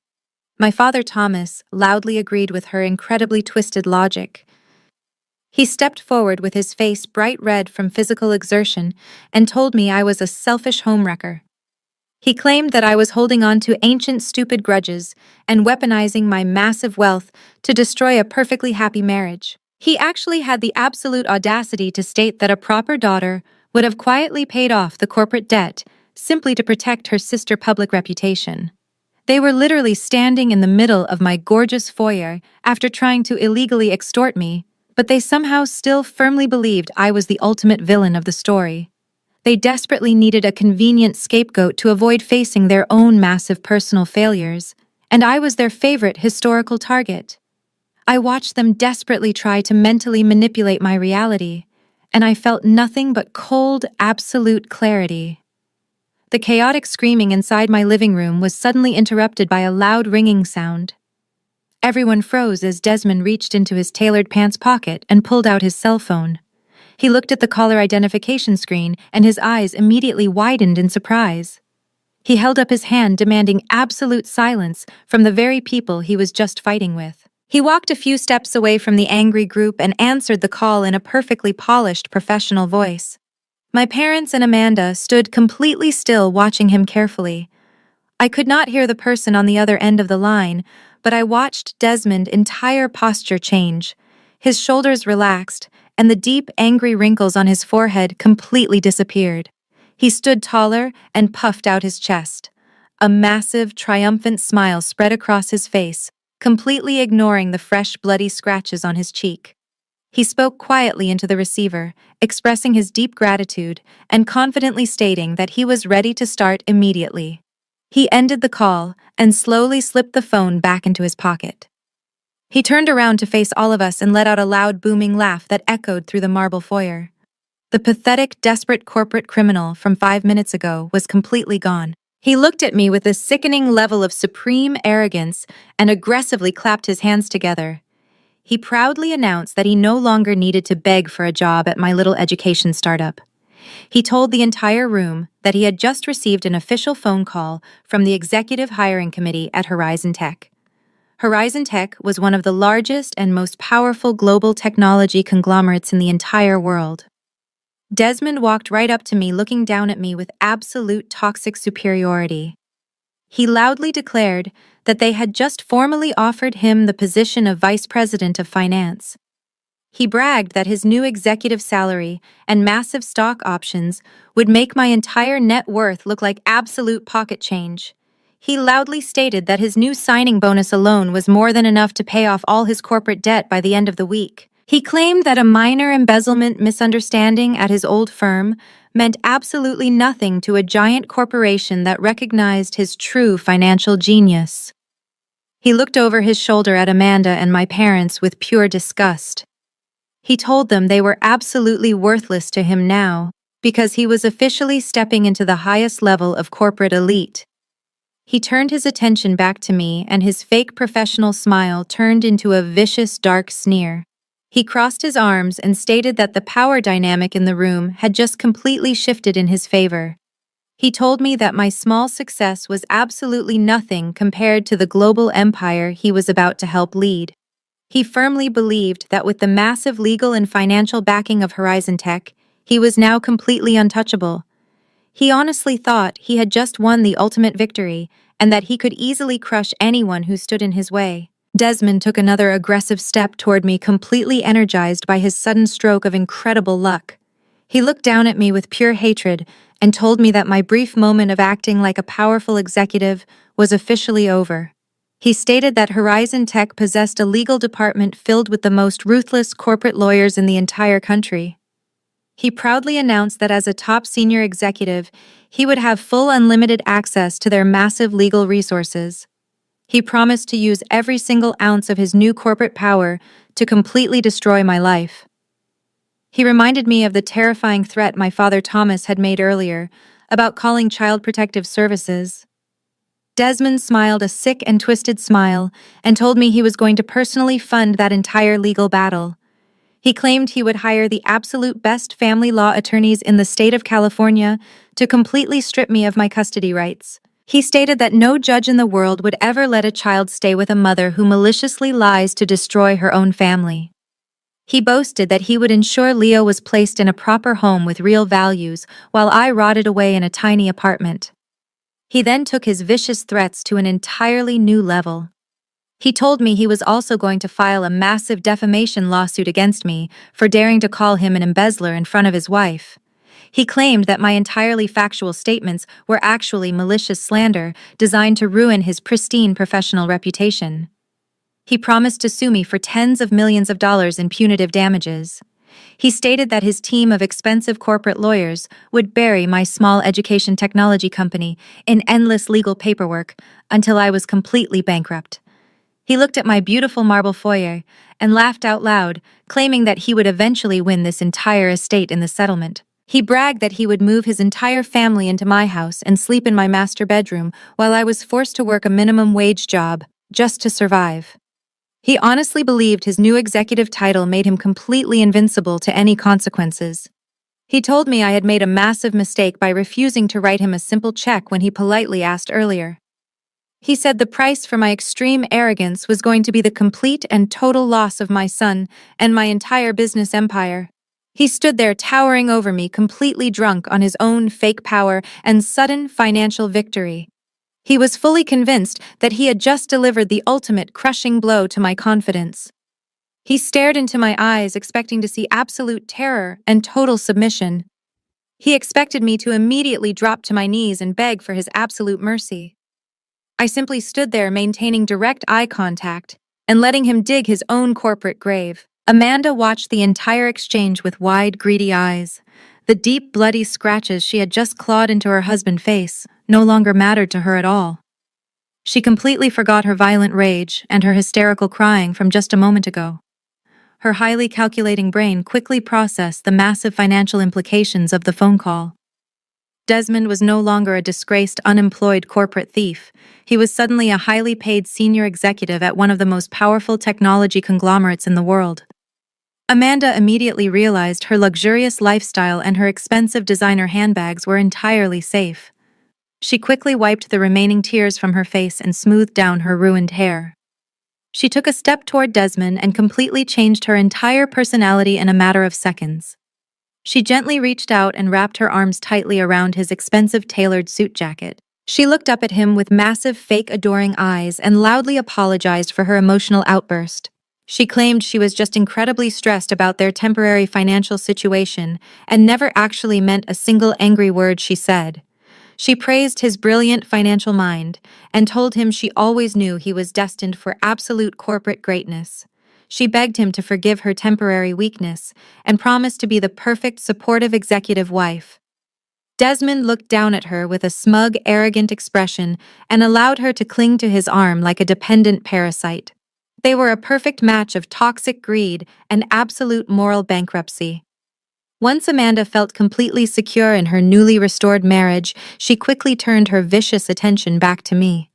My father Thomas loudly agreed with her incredibly twisted logic. He stepped forward with his face bright red from physical exertion and told me I was a selfish homewrecker. He claimed that I was holding on to ancient stupid grudges and weaponizing my massive wealth to destroy a perfectly happy marriage. He actually had the absolute audacity to state that a proper daughter would have quietly paid off the corporate debt simply to protect her sister's public reputation. They were literally standing in the middle of my gorgeous foyer after trying to illegally extort me, but they somehow still firmly believed I was the ultimate villain of the story. They desperately needed a convenient scapegoat to avoid facing their own massive personal failures, and I was their favorite historical target. I watched them desperately try to mentally manipulate my reality, and I felt nothing but cold, absolute clarity. The chaotic screaming inside my living room was suddenly interrupted by a loud ringing sound. Everyone froze as Desmond reached into his tailored pants pocket and pulled out his cell phone. He looked at the caller identification screen and his eyes immediately widened in surprise. He held up his hand demanding absolute silence from the very people he was just fighting with. He walked a few steps away from the angry group and answered the call in a perfectly polished professional voice. My parents and Amanda stood completely still watching him carefully. I could not hear the person on the other end of the line, but I watched Desmond's entire posture change. His shoulders relaxed, and the deep, angry wrinkles on his forehead completely disappeared. He stood taller and puffed out his chest. A massive, triumphant smile spread across his face, completely ignoring the fresh, bloody scratches on his cheek. He spoke quietly into the receiver, expressing his deep gratitude and confidently stating that he was ready to start immediately. He ended the call and slowly slipped the phone back into his pocket. He turned around to face all of us and let out a loud, booming laugh that echoed through the marble foyer. The pathetic, desperate corporate criminal from 5 minutes ago was completely gone. He looked at me with a sickening level of supreme arrogance and aggressively clapped his hands together. He proudly announced that he no longer needed to beg for a job at my little education startup. He told the entire room that he had just received an official phone call from the Executive Hiring Committee at Horizon Tech. Horizon Tech was one of the largest and most powerful global technology conglomerates in the entire world. Desmond walked right up to me, looking down at me with absolute toxic superiority. He loudly declared that they had just formally offered him the position of Vice President of Finance. He bragged that his new executive salary and massive stock options would make my entire net worth look like absolute pocket change. He loudly stated that his new signing bonus alone was more than enough to pay off all his corporate debt by the end of the week. He claimed that a minor embezzlement misunderstanding at his old firm meant absolutely nothing to a giant corporation that recognized his true financial genius. He looked over his shoulder at Amanda and my parents with pure disgust. He told them they were absolutely worthless to him now because he was officially stepping into the highest level of corporate elite. He turned his attention back to me and his fake professional smile turned into a vicious, dark sneer. He crossed his arms and stated that the power dynamic in the room had just completely shifted in his favor. He told me that my small success was absolutely nothing compared to the global empire he was about to help lead. He firmly believed that with the massive legal and financial backing of Horizon Tech, he was now completely untouchable. He honestly thought he had just won the ultimate victory and that he could easily crush anyone who stood in his way. Desmond took another aggressive step toward me, completely energized by his sudden stroke of incredible luck. He looked down at me with pure hatred and told me that my brief moment of acting like a powerful executive was officially over. He stated that Horizon Tech possessed a legal department filled with the most ruthless corporate lawyers in the entire country. He proudly announced that as a top senior executive, he would have full unlimited access to their massive legal resources. He promised to use every single ounce of his new corporate power to completely destroy my life. He reminded me of the terrifying threat my father Thomas had made earlier about calling Child Protective Services. Desmond smiled a sick and twisted smile and told me he was going to personally fund that entire legal battle. He claimed he would hire the absolute best family law attorneys in the state of California to completely strip me of my custody rights. He stated that no judge in the world would ever let a child stay with a mother who maliciously lies to destroy her own family. He boasted that he would ensure Leo was placed in a proper home with real values while I rotted away in a tiny apartment. He then took his vicious threats to an entirely new level. He told me he was also going to file a massive defamation lawsuit against me for daring to call him an embezzler in front of his wife. He claimed that my entirely factual statements were actually malicious slander designed to ruin his pristine professional reputation. He promised to sue me for tens of millions of dollars in punitive damages. He stated that his team of expensive corporate lawyers would bury my small education technology company in endless legal paperwork until I was completely bankrupt. He looked at my beautiful marble foyer and laughed out loud, claiming that he would eventually win this entire estate in the settlement. He bragged that he would move his entire family into my house and sleep in my master bedroom while I was forced to work a minimum wage job just to survive. He honestly believed his new executive title made him completely invincible to any consequences. He told me I had made a massive mistake by refusing to write him a simple check when he politely asked earlier. He said the price for my extreme arrogance was going to be the complete and total loss of my son and my entire business empire. He stood there towering over me, completely drunk on his own fake power and sudden financial victory. He was fully convinced that he had just delivered the ultimate crushing blow to my confidence. He stared into my eyes, expecting to see absolute terror and total submission. He expected me to immediately drop to my knees and beg for his absolute mercy. I simply stood there maintaining direct eye contact and letting him dig his own corporate grave. Amanda watched the entire exchange with wide, greedy eyes. The deep, bloody scratches she had just clawed into her husband's face no longer mattered to her at all. She completely forgot her violent rage and her hysterical crying from just a moment ago. Her highly calculating brain quickly processed the massive financial implications of the phone call. Desmond was no longer a disgraced, unemployed corporate thief. He was suddenly a highly paid senior executive at one of the most powerful technology conglomerates in the world. Amanda immediately realized her luxurious lifestyle and her expensive designer handbags were entirely safe. She quickly wiped the remaining tears from her face and smoothed down her ruined hair. She took a step toward Desmond and completely changed her entire personality in a matter of seconds. She gently reached out and wrapped her arms tightly around his expensive tailored suit jacket. She looked up at him with massive, fake, adoring eyes and loudly apologized for her emotional outburst. She claimed she was just incredibly stressed about their temporary financial situation and never actually meant a single angry word she said. She praised his brilliant financial mind and told him she always knew he was destined for absolute corporate greatness. She begged him to forgive her temporary weakness and promised to be the perfect, supportive executive wife. Desmond looked down at her with a smug, arrogant expression and allowed her to cling to his arm like a dependent parasite. They were a perfect match of toxic greed and absolute moral bankruptcy. Once Amanda felt completely secure in her newly restored marriage, she quickly turned her vicious attention back to me.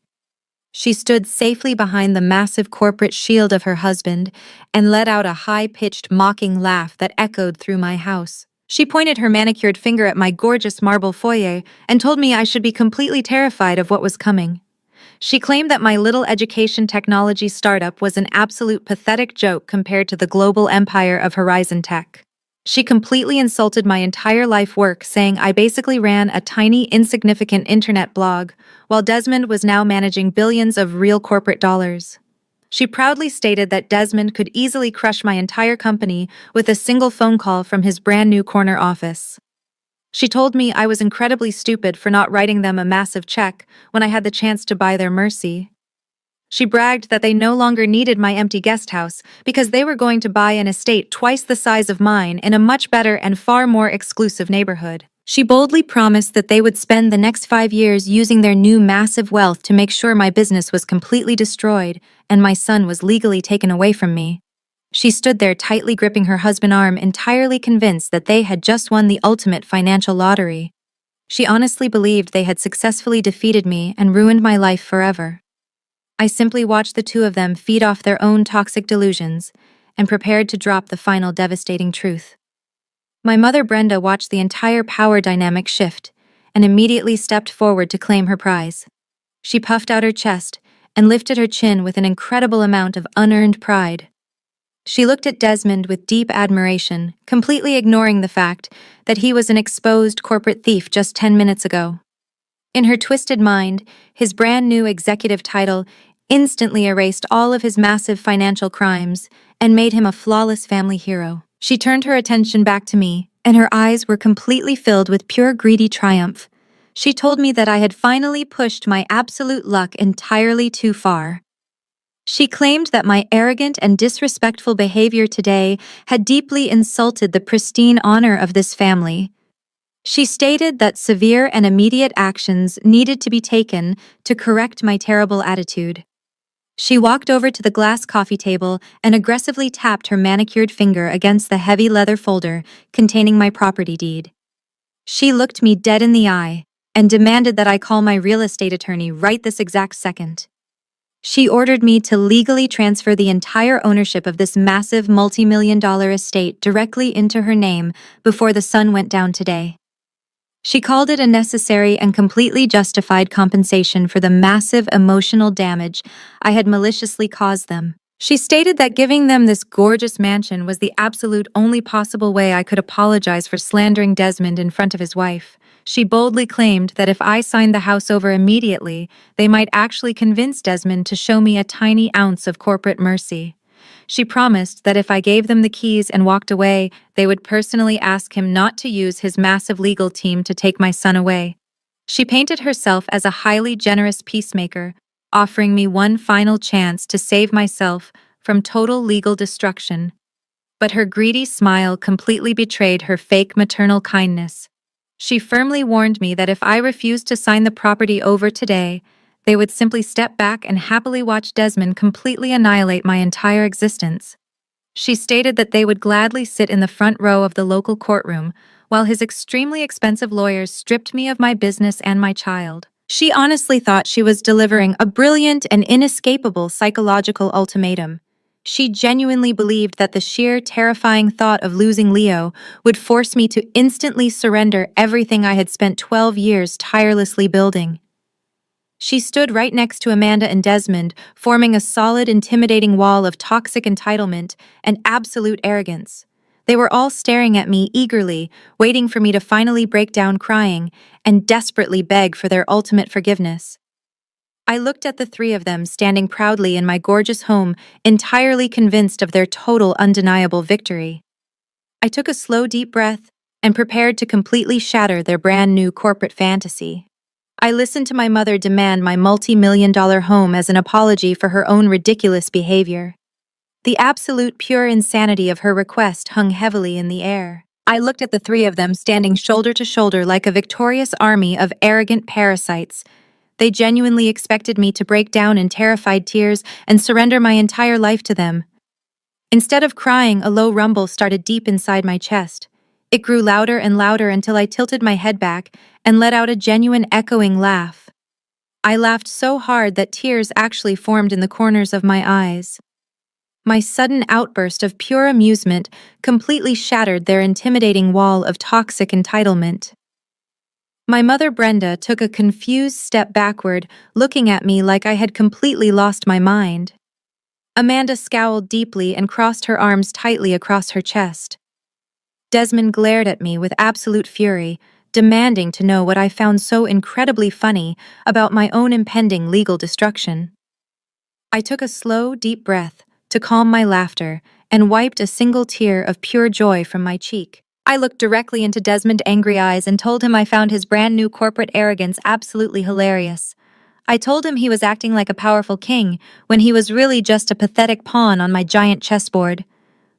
She stood safely behind the massive corporate shield of her husband and let out a high-pitched, mocking laugh that echoed through my house. She pointed her manicured finger at my gorgeous marble foyer and told me I should be completely terrified of what was coming. She claimed that my little education technology startup was an absolute pathetic joke compared to the global empire of Horizon Tech. She completely insulted my entire life work, saying I basically ran a tiny, insignificant internet blog, while Desmond was now managing billions of real corporate dollars. She proudly stated that Desmond could easily crush my entire company with a single phone call from his brand new corner office. She told me I was incredibly stupid for not writing them a massive check when I had the chance to buy their mercy. She bragged that they no longer needed my empty guest house because they were going to buy an estate twice the size of mine in a much better and far more exclusive neighborhood. She boldly promised that they would spend the next 5 years using their new massive wealth to make sure my business was completely destroyed and my son was legally taken away from me. She stood there tightly gripping her husband's arm, entirely convinced that they had just won the ultimate financial lottery. She honestly believed they had successfully defeated me and ruined my life forever. I simply watched the two of them feed off their own toxic delusions and prepared to drop the final devastating truth. My mother Brenda watched the entire power dynamic shift and immediately stepped forward to claim her prize. She puffed out her chest and lifted her chin with an incredible amount of unearned pride. She looked at Desmond with deep admiration, completely ignoring the fact that he was an exposed corporate thief just 10 minutes ago. In her twisted mind, his brand new executive title instantly erased all of his massive financial crimes and made him a flawless family hero. She turned her attention back to me, and her eyes were completely filled with pure greedy triumph. She told me that I had finally pushed my absolute luck entirely too far. She claimed that my arrogant and disrespectful behavior today had deeply insulted the pristine honor of this family. She stated that severe and immediate actions needed to be taken to correct my terrible attitude. She walked over to the glass coffee table and aggressively tapped her manicured finger against the heavy leather folder containing my property deed. She looked me dead in the eye and demanded that I call my real estate attorney right this exact second. She ordered me to legally transfer the entire ownership of this massive multi-million-dollar estate directly into her name before the sun went down today. She called it a necessary and completely justified compensation for the massive emotional damage I had maliciously caused them. She stated that giving them this gorgeous mansion was the absolute only possible way I could apologize for slandering Desmond in front of his wife. She boldly claimed that if I signed the house over immediately, they might actually convince Desmond to show me a tiny ounce of corporate mercy. She promised that if I gave them the keys and walked away, they would personally ask him not to use his massive legal team to take my son away. She painted herself as a highly generous peacemaker, offering me one final chance to save myself from total legal destruction. But her greedy smile completely betrayed her fake maternal kindness. She firmly warned me that if I refused to sign the property over today, they would simply step back and happily watch Desmond completely annihilate my entire existence. She stated that they would gladly sit in the front row of the local courtroom, while his extremely expensive lawyers stripped me of my business and my child. She honestly thought she was delivering a brilliant and inescapable psychological ultimatum. She genuinely believed that the sheer terrifying thought of losing Leo would force me to instantly surrender everything I had spent 12 years tirelessly building. She stood right next to Amanda and Desmond, forming a solid, intimidating wall of toxic entitlement and absolute arrogance. They were all staring at me eagerly, waiting for me to finally break down crying and desperately beg for their ultimate forgiveness. I looked at the three of them standing proudly in my gorgeous home, entirely convinced of their total, undeniable victory. I took a slow, deep breath and prepared to completely shatter their brand new corporate fantasy. I listened to my mother demand my multi-million-dollar home as an apology for her own ridiculous behavior. The absolute pure insanity of her request hung heavily in the air. I looked at the three of them standing shoulder to shoulder like a victorious army of arrogant parasites. They genuinely expected me to break down in terrified tears and surrender my entire life to them. Instead of crying, a low rumble started deep inside my chest. It grew louder and louder until I tilted my head back and let out a genuine echoing laugh. I laughed so hard that tears actually formed in the corners of my eyes. My sudden outburst of pure amusement completely shattered their intimidating wall of toxic entitlement. My mother Brenda took a confused step backward, looking at me like I had completely lost my mind. Amanda scowled deeply and crossed her arms tightly across her chest. Desmond glared at me with absolute fury, demanding to know what I found so incredibly funny about my own impending legal destruction. I took a slow, deep breath to calm my laughter and wiped a single tear of pure joy from my cheek. I looked directly into Desmond's angry eyes and told him I found his brand new corporate arrogance absolutely hilarious. I told him he was acting like a powerful king when he was really just a pathetic pawn on my giant chessboard.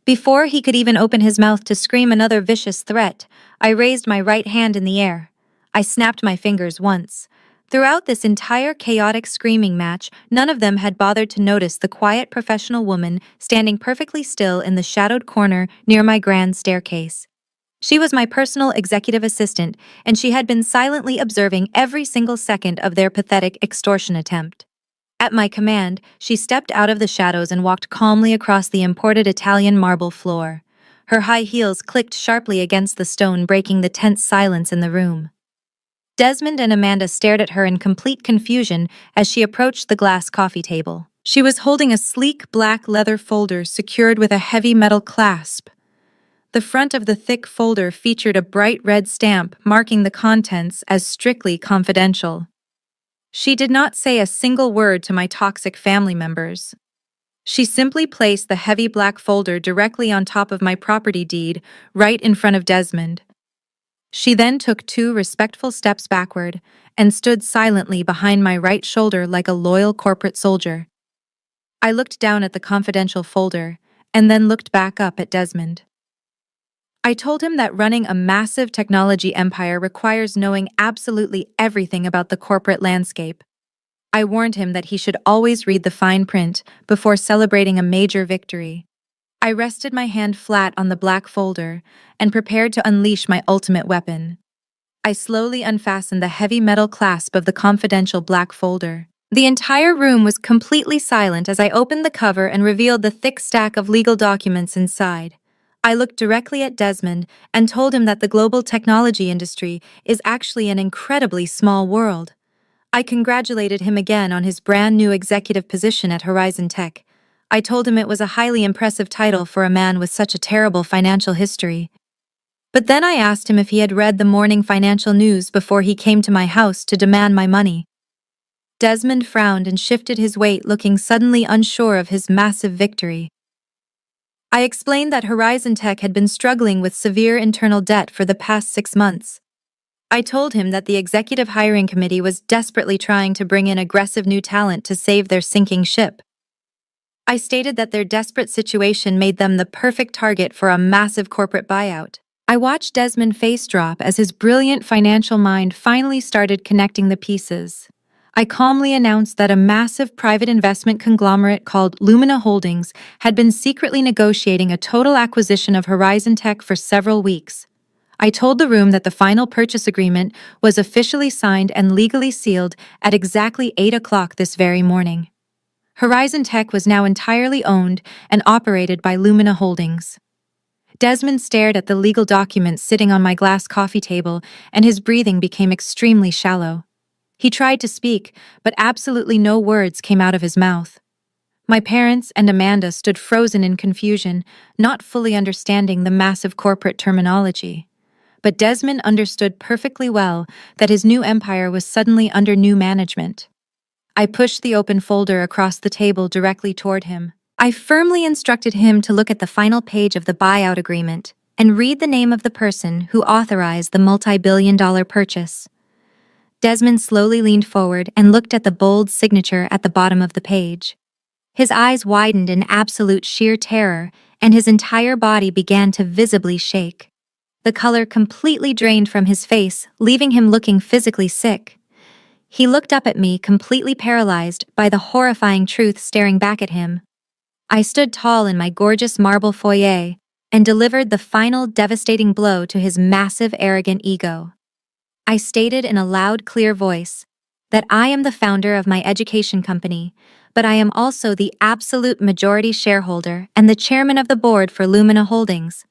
Before he could even open his mouth to scream another vicious threat, I raised my right hand in the air. I snapped my fingers once. Throughout this entire chaotic screaming match, none of them had bothered to notice the quiet professional woman standing perfectly still in the shadowed corner near my grand staircase. She was my personal executive assistant, and she had been silently observing every single second of their pathetic extortion attempt. At my command, she stepped out of the shadows and walked calmly across the imported Italian marble floor. Her high heels clicked sharply against the stone, breaking the tense silence in the room. Desmond and Amanda stared at her in complete confusion as she approached the glass coffee table. She was holding a sleek black leather folder secured with a heavy metal clasp. The front of the thick folder featured a bright red stamp marking the contents as strictly confidential. She did not say a single word to my toxic family members. She simply placed the heavy black folder directly on top of my property deed, right in front of Desmond. She then took 2 respectful steps backward and stood silently behind my right shoulder like a loyal corporate soldier. I looked down at the confidential folder and then looked back up at Desmond. I told him that running a massive technology empire requires knowing absolutely everything about the corporate landscape. I warned him that he should always read the fine print before celebrating a major victory. I rested my hand flat on the black folder and prepared to unleash my ultimate weapon. I slowly unfastened the heavy metal clasp of the confidential black folder. The entire room was completely silent as I opened the cover and revealed the thick stack of legal documents inside. I looked directly at Desmond and told him that the global technology industry is actually an incredibly small world. I congratulated him again on his brand new executive position at Horizon Tech. I told him it was a highly impressive title for a man with such a terrible financial history. But then I asked him if he had read the morning financial news before he came to my house to demand my money. Desmond frowned and shifted his weight, looking suddenly unsure of his massive victory. I explained that Horizon Tech had been struggling with severe internal debt for the past 6 months. I told him that the executive hiring committee was desperately trying to bring in aggressive new talent to save their sinking ship. I stated that their desperate situation made them the perfect target for a massive corporate buyout. I watched Desmond's face drop as his brilliant financial mind finally started connecting the pieces. I calmly announced that a massive private investment conglomerate called Lumina Holdings had been secretly negotiating a total acquisition of Horizon Tech for several weeks. I told the room that the final purchase agreement was officially signed and legally sealed at exactly 8 o'clock this very morning. Horizon Tech was now entirely owned and operated by Lumina Holdings. Desmond stared at the legal documents sitting on my glass coffee table, and his breathing became extremely shallow. He tried to speak, but absolutely no words came out of his mouth. My parents and Amanda stood frozen in confusion, not fully understanding the massive corporate terminology. But Desmond understood perfectly well that his new empire was suddenly under new management. I pushed the open folder across the table directly toward him. I firmly instructed him to look at the final page of the buyout agreement and read the name of the person who authorized the multi-billion-dollar purchase. Desmond slowly leaned forward and looked at the bold signature at the bottom of the page. His eyes widened in absolute sheer terror, and his entire body began to visibly shake. The color completely drained from his face, leaving him looking physically sick. He looked up at me, completely paralyzed by the horrifying truth staring back at him. I stood tall in my gorgeous marble foyer and delivered the final devastating blow to his massive, arrogant ego. I stated in a loud, clear voice that I am the founder of my education company, but I am also the absolute majority shareholder and the chairman of the board for Lumina Holdings.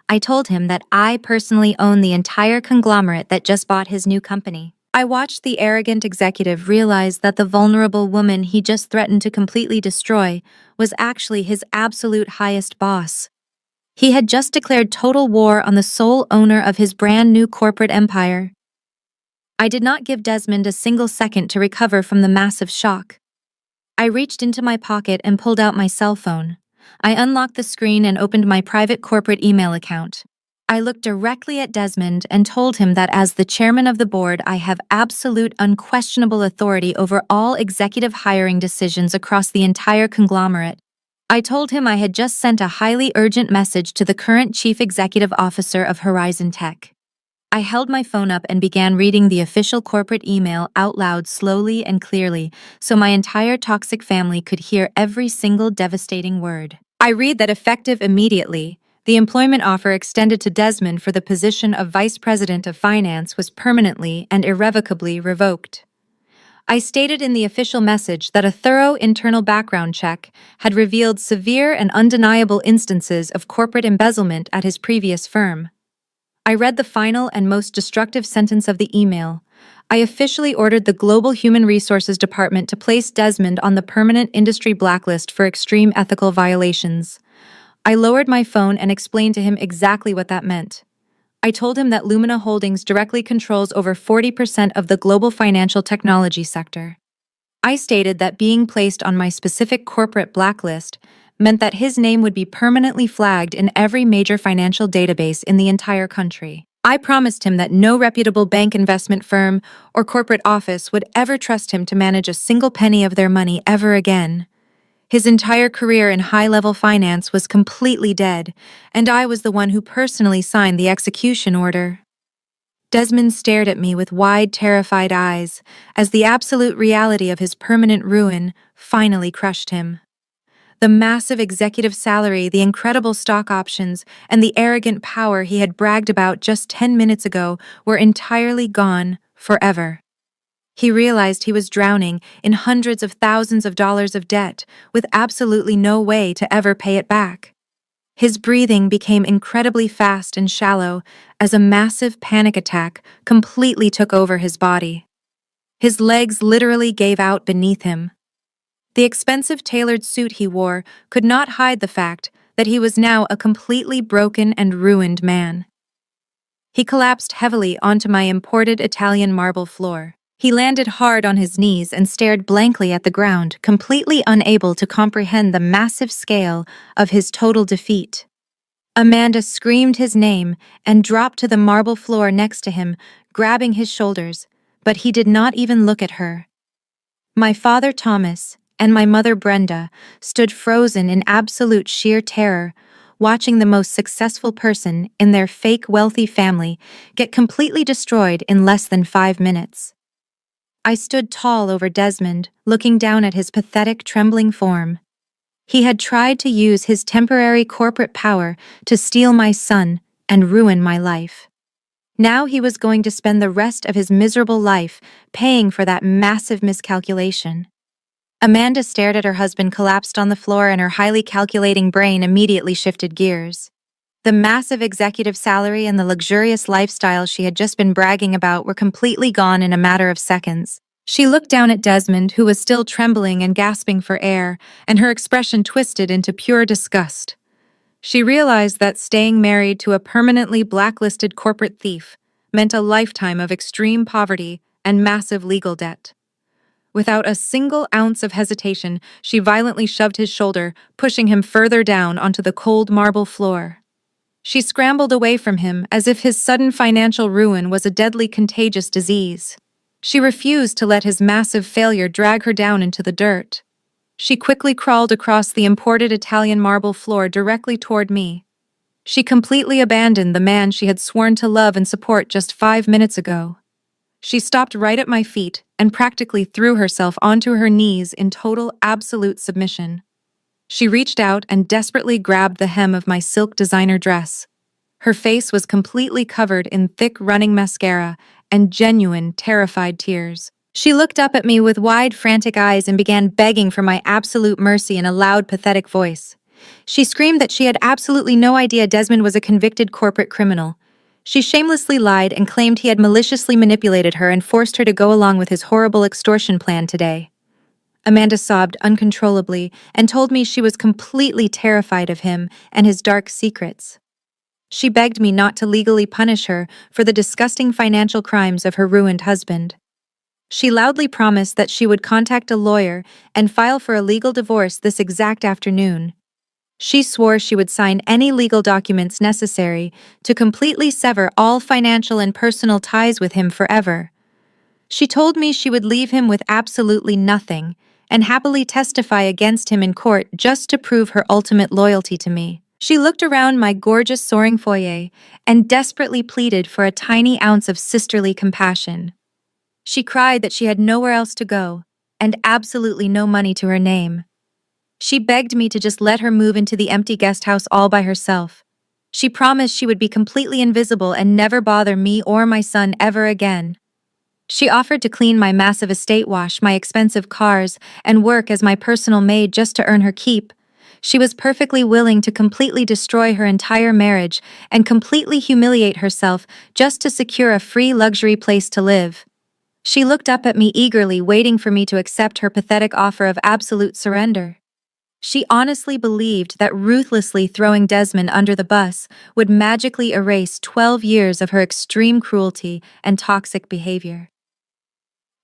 I told him that I personally own the entire conglomerate that just bought his new company. I watched the arrogant executive realize that the vulnerable woman he just threatened to completely destroy was actually his absolute highest boss. He had just declared total war on the sole owner of his brand new corporate empire. I did not give Desmond a single second to recover from the massive shock. I reached into my pocket and pulled out my cell phone. I unlocked the screen and opened my private corporate email account. I looked directly at Desmond and told him that as the chairman of the board, I have absolute, unquestionable authority over all executive hiring decisions across the entire conglomerate. I told him I had just sent a highly urgent message to the current chief executive officer of Horizon Tech. I held my phone up and began reading the official corporate email out loud, slowly and clearly, so my entire toxic family could hear every single devastating word. I read that effective immediately, the employment offer extended to Desmond for the position of Vice President of Finance was permanently and irrevocably revoked. I stated in the official message that a thorough internal background check had revealed severe and undeniable instances of corporate embezzlement at his previous firm. I read the final and most destructive sentence of the email. I officially ordered the Global Human Resources Department to place Desmond on the permanent industry blacklist for extreme ethical violations. I lowered my phone and explained to him exactly what that meant. I told him that Lumina Holdings directly controls over 40% of the global financial technology sector. I stated that being placed on my specific corporate blacklist meant that his name would be permanently flagged in every major financial database in the entire country. I promised him that no reputable bank, investment firm, or corporate office would ever trust him to manage a single penny of their money ever again. His entire career in high-level finance was completely dead, and I was the one who personally signed the execution order. Desmond stared at me with wide, terrified eyes as the absolute reality of his permanent ruin finally crushed him. The massive executive salary, the incredible stock options, and the arrogant power he had bragged about just 10 minutes ago were entirely gone forever. He realized he was drowning in hundreds of thousands of dollars of debt with absolutely no way to ever pay it back. His breathing became incredibly fast and shallow as a massive panic attack completely took over his body. His legs literally gave out beneath him. The expensive tailored suit he wore could not hide the fact that he was now a completely broken and ruined man. He collapsed heavily onto my imported Italian marble floor. He landed hard on his knees and stared blankly at the ground, completely unable to comprehend the massive scale of his total defeat. Amanda screamed his name and dropped to the marble floor next to him, grabbing his shoulders, but he did not even look at her. My father Thomas and my mother Brenda stood frozen in absolute sheer terror, watching the most successful person in their fake wealthy family get completely destroyed in less than 5 minutes. I stood tall over Desmond, looking down at his pathetic, trembling form. He had tried to use his temporary corporate power to steal my son and ruin my life. Now he was going to spend the rest of his miserable life paying for that massive miscalculation. Amanda stared at her husband collapsed on the floor, and her highly calculating brain immediately shifted gears. The massive executive salary and the luxurious lifestyle she had just been bragging about were completely gone in a matter of seconds. She looked down at Desmond, who was still trembling and gasping for air, and her expression twisted into pure disgust. She realized that staying married to a permanently blacklisted corporate thief meant a lifetime of extreme poverty and massive legal debt. Without a single ounce of hesitation, she violently shoved his shoulder, pushing him further down onto the cold marble floor. She scrambled away from him as if his sudden financial ruin was a deadly contagious disease. She refused to let his massive failure drag her down into the dirt. She quickly crawled across the imported Italian marble floor directly toward me. She completely abandoned the man she had sworn to love and support just 5 minutes ago. She stopped right at my feet and practically threw herself onto her knees in total, absolute submission. She reached out and desperately grabbed the hem of my silk designer dress. Her face was completely covered in thick running mascara and genuine, terrified tears. She looked up at me with wide, frantic eyes and began begging for my absolute mercy in a loud, pathetic voice. She screamed that she had absolutely no idea Desmond was a convicted corporate criminal. She shamelessly lied and claimed he had maliciously manipulated her and forced her to go along with his horrible extortion plan today. Amanda sobbed uncontrollably and told me she was completely terrified of him and his dark secrets. She begged me not to legally punish her for the disgusting financial crimes of her ruined husband. She loudly promised that she would contact a lawyer and file for a legal divorce this exact afternoon. She swore she would sign any legal documents necessary to completely sever all financial and personal ties with him forever. She told me she would leave him with absolutely nothing and happily testify against him in court just to prove her ultimate loyalty to me. She looked around my gorgeous soaring foyer and desperately pleaded for a tiny ounce of sisterly compassion. She cried that she had nowhere else to go and absolutely no money to her name. She begged me to just let her move into the empty guest house all by herself. She promised she would be completely invisible and never bother me or my son ever again. She offered to clean my massive estate, wash my expensive cars, and work as my personal maid just to earn her keep. She was perfectly willing to completely destroy her entire marriage and completely humiliate herself just to secure a free luxury place to live. She looked up at me eagerly, waiting for me to accept her pathetic offer of absolute surrender. She honestly believed that ruthlessly throwing Desmond under the bus would magically erase 12 years of her extreme cruelty and toxic behavior.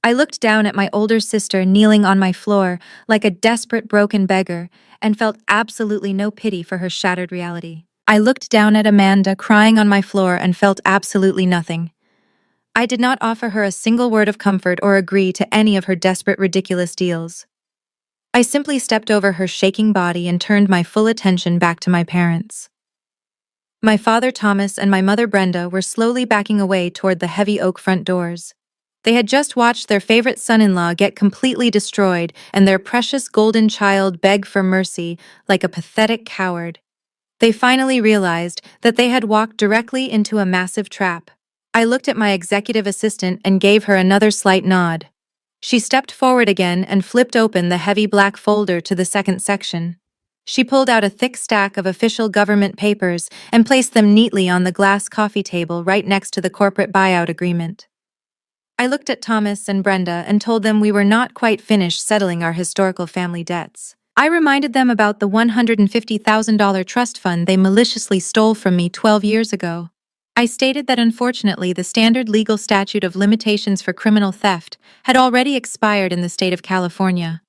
I looked down at my older sister kneeling on my floor like a desperate broken beggar and felt absolutely no pity for her shattered reality. I looked down at Amanda crying on my floor and felt absolutely nothing. I did not offer her a single word of comfort or agree to any of her desperate, ridiculous deals. I simply stepped over her shaking body and turned my full attention back to my parents. My father Thomas and my mother Brenda were slowly backing away toward the heavy oak front doors. They had just watched their favorite son-in-law get completely destroyed and their precious golden child beg for mercy like a pathetic coward. They finally realized that they had walked directly into a massive trap. I looked at my executive assistant and gave her another slight nod. She stepped forward again and flipped open the heavy black folder to the second section. She pulled out a thick stack of official government papers and placed them neatly on the glass coffee table right next to the corporate buyout agreement. I looked at Thomas and Brenda and told them we were not quite finished settling our historical family debts. I reminded them about the $150,000 trust fund they maliciously stole from me 12 years ago. I stated that unfortunately the standard legal statute of limitations for criminal theft had already expired in the state of California.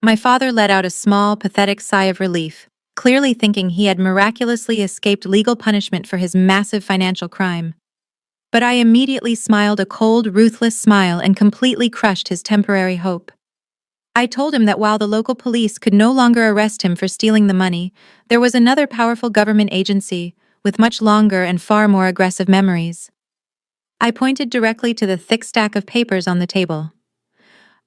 My father let out a small, pathetic sigh of relief, clearly thinking he had miraculously escaped legal punishment for his massive financial crime. But I immediately smiled a cold, ruthless smile and completely crushed his temporary hope. I told him that while the local police could no longer arrest him for stealing the money, there was another powerful government agency with much longer and far more aggressive memories. I pointed directly to the thick stack of papers on the table.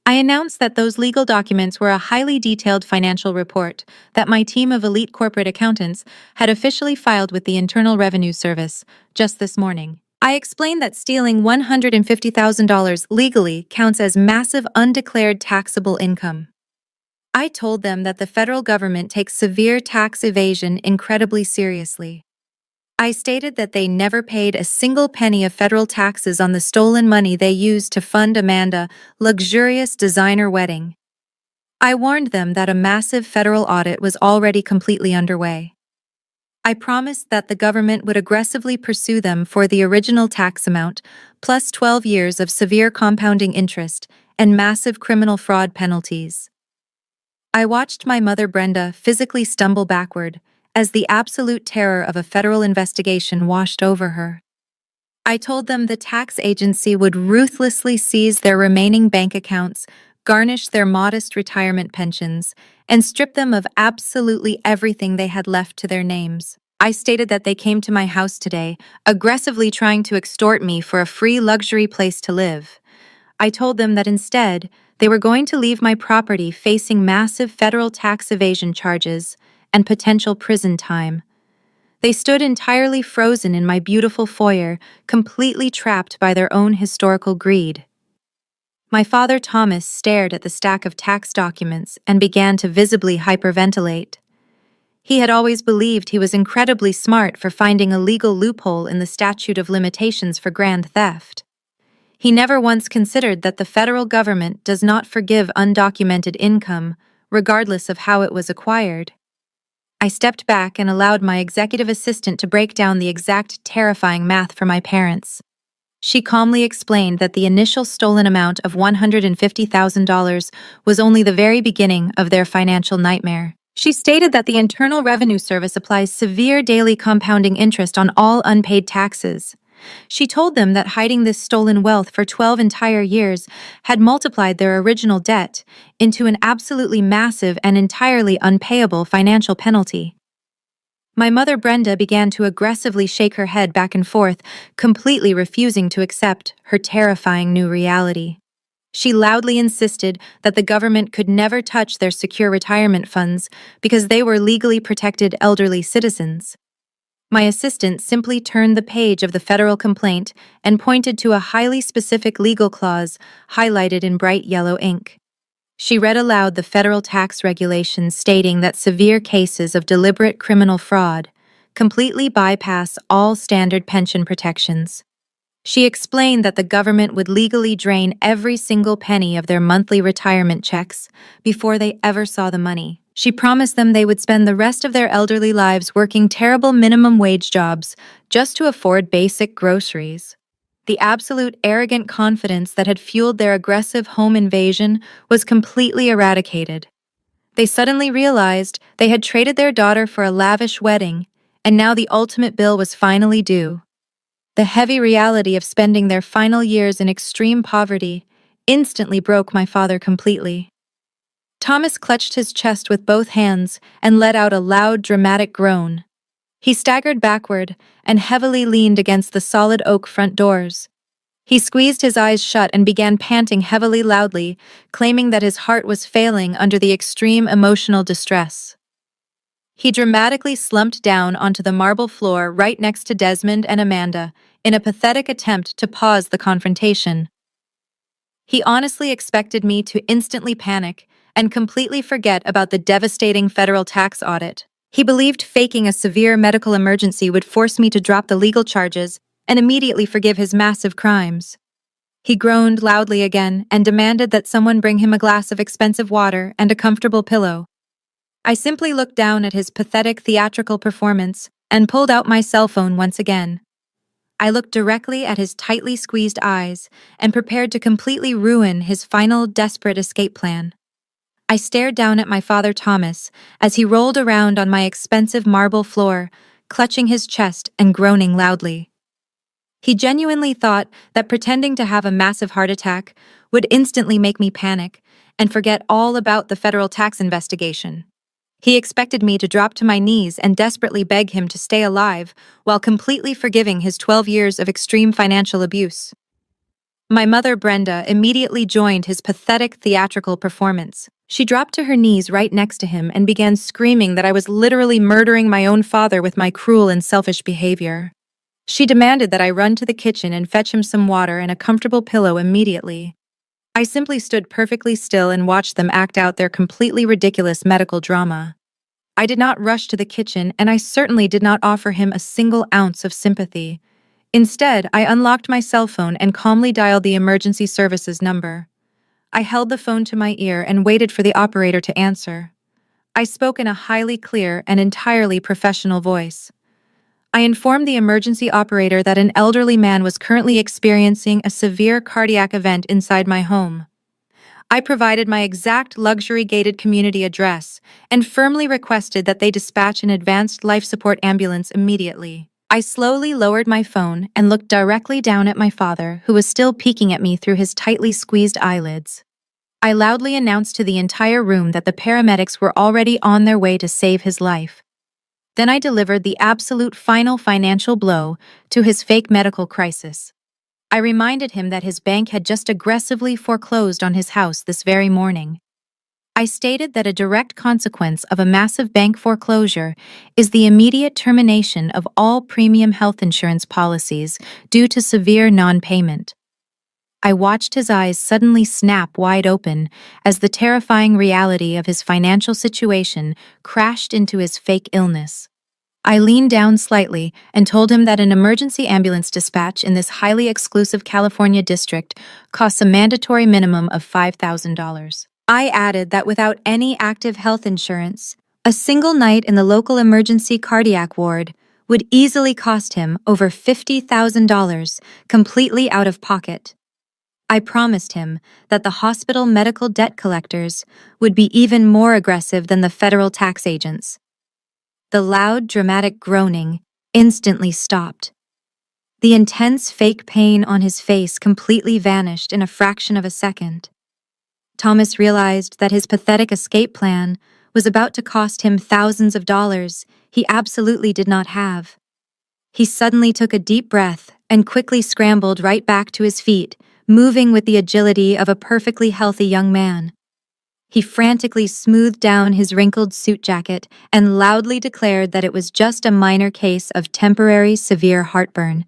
I announced that those legal documents were a highly detailed financial report that my team of elite corporate accountants had officially filed with the Internal Revenue Service just this morning. I explained that stealing $150,000 legally counts as massive undeclared taxable income. I told them that the federal government takes severe tax evasion incredibly seriously. I stated that they never paid a single penny of federal taxes on the stolen money they used to fund Amanda's luxurious designer wedding. I warned them that a massive federal audit was already completely underway. I promised that the government would aggressively pursue them for the original tax amount, plus 12 years of severe compounding interest and massive criminal fraud penalties. I watched my mother Brenda physically stumble backward as the absolute terror of a federal investigation washed over her. I told them the tax agency would ruthlessly seize their remaining bank accounts, garnish their modest retirement pensions, and strip them of absolutely everything they had left to their names. I stated that they came to my house today, aggressively trying to extort me for a free luxury place to live. I told them that instead, they were going to leave my property facing massive federal tax evasion charges and potential prison time. They stood entirely frozen in my beautiful foyer, completely trapped by their own historical greed. My father Thomas stared at the stack of tax documents and began to visibly hyperventilate. He had always believed he was incredibly smart for finding a legal loophole in the statute of limitations for grand theft. He never once considered that the federal government does not forgive undocumented income, regardless of how it was acquired. I stepped back and allowed my executive assistant to break down the exact terrifying math for my parents. She calmly explained that the initial stolen amount of $150,000 was only the very beginning of their financial nightmare. She stated that the Internal Revenue Service applies severe daily compounding interest on all unpaid taxes. She told them that hiding this stolen wealth for 12 entire years had multiplied their original debt into an absolutely massive and entirely unpayable financial penalty. My mother Brenda began to aggressively shake her head back and forth, completely refusing to accept her terrifying new reality. She loudly insisted that the government could never touch their secure retirement funds because they were legally protected elderly citizens. My assistant simply turned the page of the federal complaint and pointed to a highly specific legal clause highlighted in bright yellow ink. She read aloud the federal tax regulations stating that severe cases of deliberate criminal fraud completely bypass all standard pension protections. She explained that the government would legally drain every single penny of their monthly retirement checks before they ever saw the money. She promised them they would spend the rest of their elderly lives working terrible minimum wage jobs just to afford basic groceries. The absolute arrogant confidence that had fueled their aggressive home invasion was completely eradicated. They suddenly realized they had traded their daughter for a lavish wedding, and now the ultimate bill was finally due. The heavy reality of spending their final years in extreme poverty instantly broke my father completely. Thomas clutched his chest with both hands and let out a loud, dramatic groan. He staggered backward and heavily leaned against the solid oak front doors. He squeezed his eyes shut and began panting heavily loudly, claiming that his heart was failing under the extreme emotional distress. He dramatically slumped down onto the marble floor right next to Desmond and Amanda in a pathetic attempt to pause the confrontation. He honestly expected me to instantly panic and completely forget about the devastating federal tax audit. He believed faking a severe medical emergency would force me to drop the legal charges and immediately forgive his massive crimes. He groaned loudly again and demanded that someone bring him a glass of expensive water and a comfortable pillow. I simply looked down at his pathetic theatrical performance and pulled out my cell phone once again. I looked directly at his tightly squeezed eyes and prepared to completely ruin his final desperate escape plan. I stared down at my father Thomas as he rolled around on my expensive marble floor, clutching his chest and groaning loudly. He genuinely thought that pretending to have a massive heart attack would instantly make me panic and forget all about the federal tax investigation. He expected me to drop to my knees and desperately beg him to stay alive while completely forgiving his 12 years of extreme financial abuse. My mother, Brenda, immediately joined his pathetic theatrical performance. She dropped to her knees right next to him and began screaming that I was literally murdering my own father with my cruel and selfish behavior. She demanded that I run to the kitchen and fetch him some water and a comfortable pillow immediately. I simply stood perfectly still and watched them act out their completely ridiculous medical drama. I did not rush to the kitchen, and I certainly did not offer him a single ounce of sympathy. Instead, I unlocked my cell phone and calmly dialed the emergency services number. I held the phone to my ear and waited for the operator to answer. I spoke in a highly clear and entirely professional voice. I informed the emergency operator that an elderly man was currently experiencing a severe cardiac event inside my home. I provided my exact luxury-gated community address and firmly requested that they dispatch an advanced life support ambulance immediately. I slowly lowered my phone and looked directly down at my father, who was still peeking at me through his tightly squeezed eyelids. I loudly announced to the entire room that the paramedics were already on their way to save his life. Then I delivered the absolute final financial blow to his fake medical crisis. I reminded him that his bank had just aggressively foreclosed on his house this very morning. I stated that a direct consequence of a massive bank foreclosure is the immediate termination of all premium health insurance policies due to severe non-payment. I watched his eyes suddenly snap wide open as the terrifying reality of his financial situation crashed into his fake illness. I leaned down slightly and told him that an emergency ambulance dispatch in this highly exclusive California district costs a mandatory minimum of $5,000. I added that without any active health insurance, a single night in the local emergency cardiac ward would easily cost him over $50,000 completely out of pocket. I promised him that the hospital medical debt collectors would be even more aggressive than the federal tax agents. The loud, dramatic groaning instantly stopped. The intense fake pain on his face completely vanished in a fraction of a second. Thomas realized that his pathetic escape plan was about to cost him thousands of dollars he absolutely did not have. He suddenly took a deep breath and quickly scrambled right back to his feet, moving with the agility of a perfectly healthy young man. He frantically smoothed down his wrinkled suit jacket and loudly declared that it was just a minor case of temporary severe heartburn.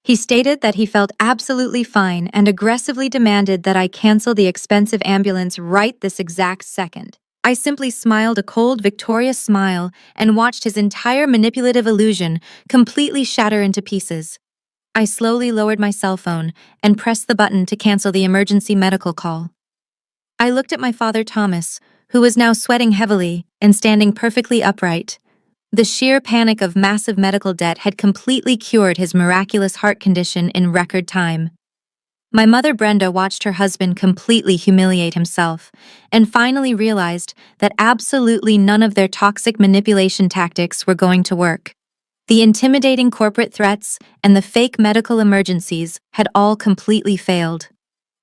He stated that he felt absolutely fine and aggressively demanded that I cancel the expensive ambulance right this exact second. I simply smiled a cold, victorious smile and watched his entire manipulative illusion completely shatter into pieces. I slowly lowered my cell phone and pressed the button to cancel the emergency medical call. I looked at my father Thomas, who was now sweating heavily and standing perfectly upright. The sheer panic of massive medical debt had completely cured his miraculous heart condition in record time. My mother Brenda watched her husband completely humiliate himself and finally realized that absolutely none of their toxic manipulation tactics were going to work. The intimidating corporate threats and the fake medical emergencies had all completely failed.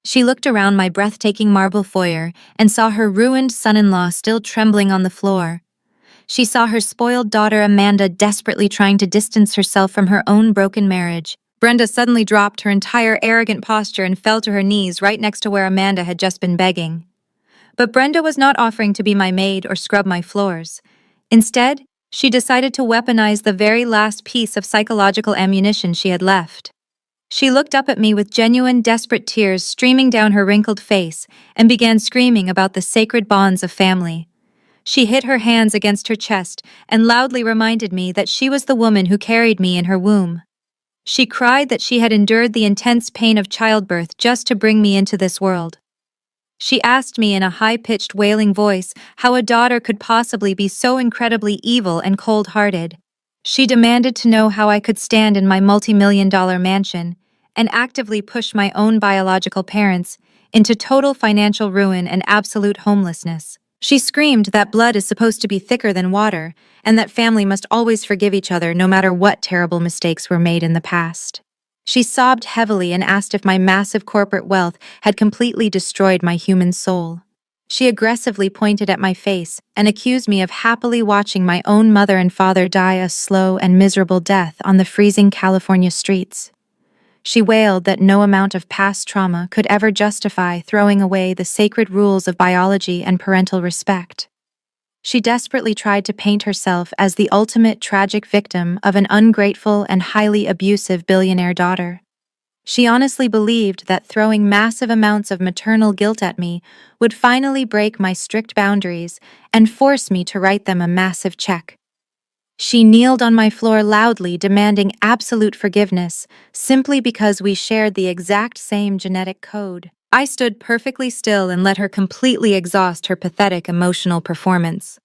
She looked around my breathtaking marble foyer and saw her ruined son-in-law still trembling on the floor. She saw her spoiled daughter Amanda desperately trying to distance herself from her own broken marriage. Brenda suddenly dropped her entire arrogant posture and fell to her knees right next to where Amanda had just been begging. But Brenda was not offering to be my maid or scrub my floors. Instead, she decided to weaponize the very last piece of psychological ammunition she had left. She looked up at me with genuine, desperate tears streaming down her wrinkled face and began screaming about the sacred bonds of family. She hit her hands against her chest and loudly reminded me that she was the woman who carried me in her womb. She cried that she had endured the intense pain of childbirth just to bring me into this world. She asked me in a high-pitched wailing voice how a daughter could possibly be so incredibly evil and cold-hearted. She demanded to know how I could stand in my multi-million-dollar mansion and actively push my own biological parents into total financial ruin and absolute homelessness. She screamed that blood is supposed to be thicker than water and that family must always forgive each other no matter what terrible mistakes were made in the past. She sobbed heavily and asked if my massive corporate wealth had completely destroyed my human soul. She aggressively pointed at my face and accused me of happily watching my own mother and father die a slow and miserable death on the freezing California streets. She wailed that no amount of past trauma could ever justify throwing away the sacred rules of biology and parental respect. She desperately tried to paint herself as the ultimate tragic victim of an ungrateful and highly abusive billionaire daughter. She honestly believed that throwing massive amounts of maternal guilt at me would finally break my strict boundaries and force me to write them a massive check. She kneeled on my floor loudly, demanding absolute forgiveness, simply because we shared the exact same genetic code. I stood perfectly still and let her completely exhaust her pathetic emotional performance.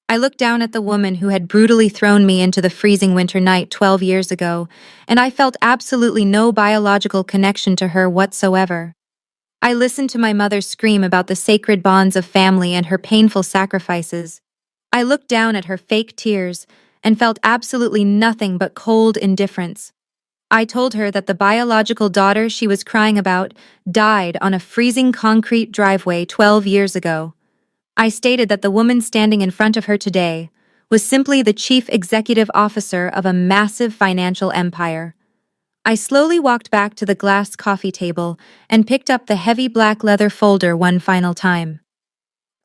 I looked down at the woman who had brutally thrown me into the freezing winter night 12 years ago, and I felt absolutely no biological connection to her whatsoever. I listened to my mother scream about the sacred bonds of family and her painful sacrifices. I looked down at her fake tears and felt absolutely nothing but cold indifference. I told her that the biological daughter she was crying about died on a freezing concrete driveway 12 years ago. I stated that the woman standing in front of her today was simply the chief executive officer of a massive financial empire. I slowly walked back to the glass coffee table and picked up the heavy black leather folder one final time.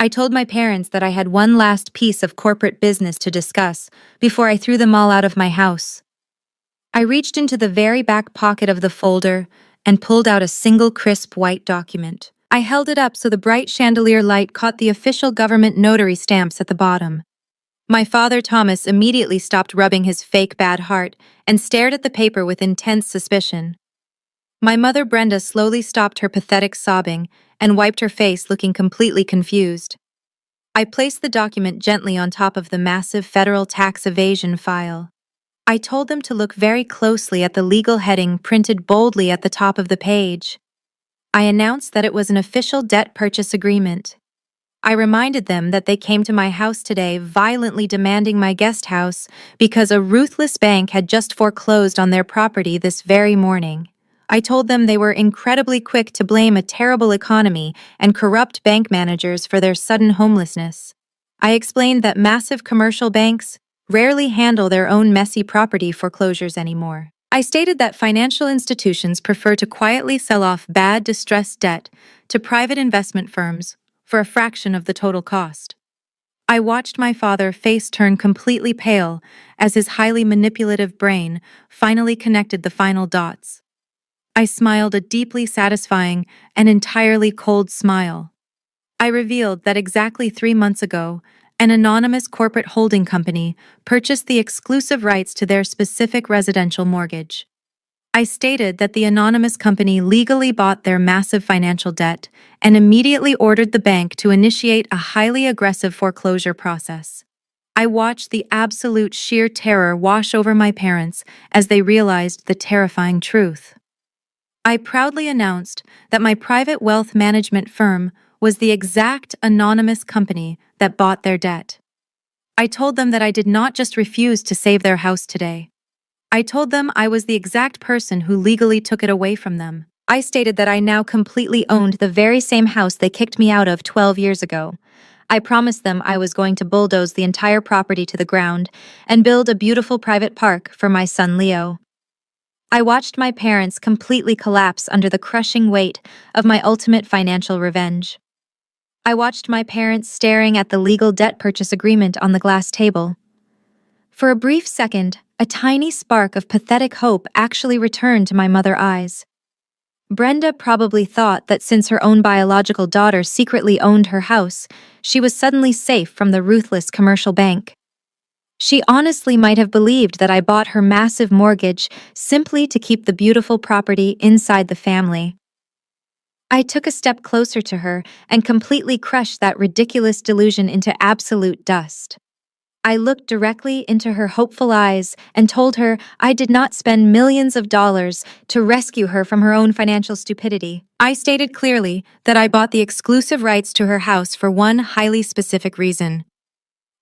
I told my parents that I had one last piece of corporate business to discuss before I threw them all out of my house. I reached into the very back pocket of the folder and pulled out a single crisp white document. I held it up so the bright chandelier light caught the official government notary stamps at the bottom. My father Thomas immediately stopped rubbing his fake bad heart and stared at the paper with intense suspicion. My mother Brenda slowly stopped her pathetic sobbing and wiped her face, looking completely confused. I placed the document gently on top of the massive federal tax evasion file. I told them to look very closely at the legal heading printed boldly at the top of the page. I announced that it was an official debt purchase agreement. I reminded them that they came to my house today violently demanding my guest house because a ruthless bank had just foreclosed on their property this very morning. I told them they were incredibly quick to blame a terrible economy and corrupt bank managers for their sudden homelessness. I explained that massive commercial banks rarely handle their own messy property foreclosures anymore. I stated that financial institutions prefer to quietly sell off bad, distressed debt to private investment firms for a fraction of the total cost. I watched my father's face turn completely pale as his highly manipulative brain finally connected the final dots. I smiled a deeply satisfying and entirely cold smile. I revealed that exactly 3 months ago, an anonymous corporate holding company purchased the exclusive rights to their specific residential mortgage. I stated that the anonymous company legally bought their massive financial debt and immediately ordered the bank to initiate a highly aggressive foreclosure process. I watched the absolute sheer terror wash over my parents as they realized the terrifying truth. I proudly announced that my private wealth management firm was the exact anonymous company that bought their debt. I told them that I did not just refuse to save their house today. I told them I was the exact person who legally took it away from them. I stated that I now completely owned the very same house they kicked me out of 12 years ago. I promised them I was going to bulldoze the entire property to the ground and build a beautiful private park for my son Leo. I watched my parents completely collapse under the crushing weight of my ultimate financial revenge. I watched my parents staring at the legal debt purchase agreement on the glass table. For a brief second, a tiny spark of pathetic hope actually returned to my mother's eyes. Brenda probably thought that since her own biological daughter secretly owned her house, she was suddenly safe from the ruthless commercial bank. She honestly might have believed that I bought her massive mortgage simply to keep the beautiful property inside the family. I took a step closer to her and completely crushed that ridiculous delusion into absolute dust. I looked directly into her hopeful eyes and told her I did not spend millions of dollars to rescue her from her own financial stupidity. I stated clearly that I bought the exclusive rights to her house for one highly specific reason.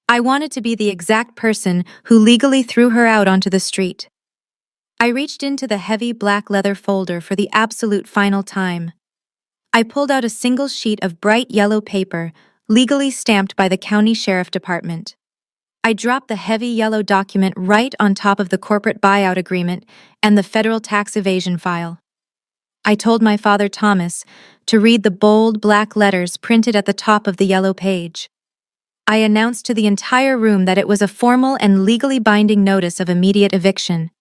I wanted to be the exact person who legally threw her out onto the street. I reached into the heavy black leather folder for the absolute final time. I pulled out a single sheet of bright yellow paper, legally stamped by the county sheriff department. I dropped the heavy yellow document right on top of the corporate buyout agreement and the federal tax evasion file. I told my father Thomas to read the bold black letters printed at the top of the yellow page. I announced to the entire room that it was a formal and legally binding notice of immediate eviction.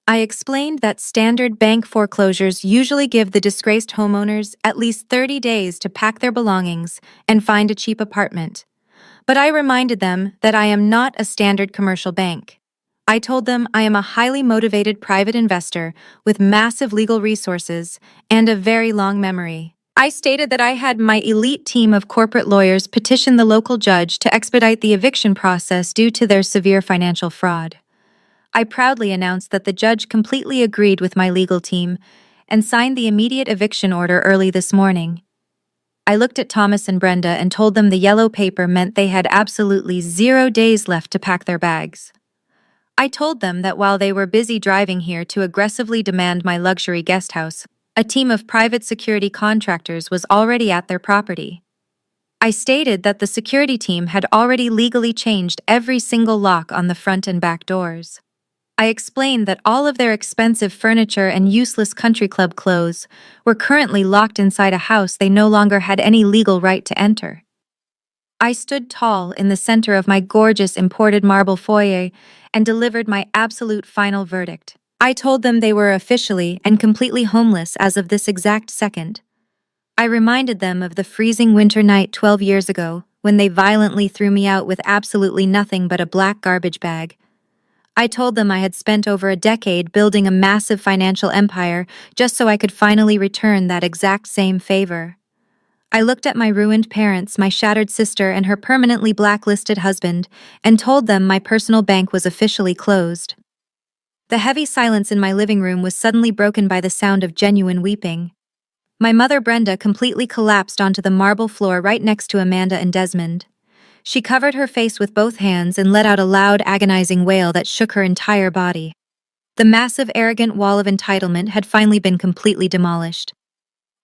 I explained that standard bank foreclosures usually give the disgraced homeowners at least 30 days to pack their belongings and find a cheap apartment. But I reminded them that I am not a standard commercial bank. I told them I am a highly motivated private investor with massive legal resources and a very long memory. I stated that I had my elite team of corporate lawyers petition the local judge to expedite the eviction process due to their severe financial fraud. I proudly announced that the judge completely agreed with my legal team and signed the immediate eviction order early this morning. I looked at Thomas and Brenda and told them the yellow paper meant they had absolutely 0 days left to pack their bags. I told them that while they were busy driving here to aggressively demand my luxury guest house, a team of private security contractors was already at their property. I stated that the security team had already legally changed every single lock on the front and back doors. I explained that all of their expensive furniture and useless country club clothes were currently locked inside a house they no longer had any legal right to enter. I stood tall in the center of my gorgeous imported marble foyer and delivered my absolute final verdict. I told them they were officially and completely homeless as of this exact second. I reminded them of the freezing winter night 12 years ago when they violently threw me out with absolutely nothing but a black garbage bag. I told them I had spent over a decade building a massive financial empire just so I could finally return that exact same favor. I looked at my ruined parents, my shattered sister, and her permanently blacklisted husband, and told them my personal bank was officially closed. The heavy silence in my living room was suddenly broken by the sound of genuine weeping. My mother Brenda completely collapsed onto the marble floor right next to Amanda and Desmond. She covered her face with both hands and let out a loud, agonizing wail that shook her entire body. The massive, arrogant wall of entitlement had finally been completely demolished.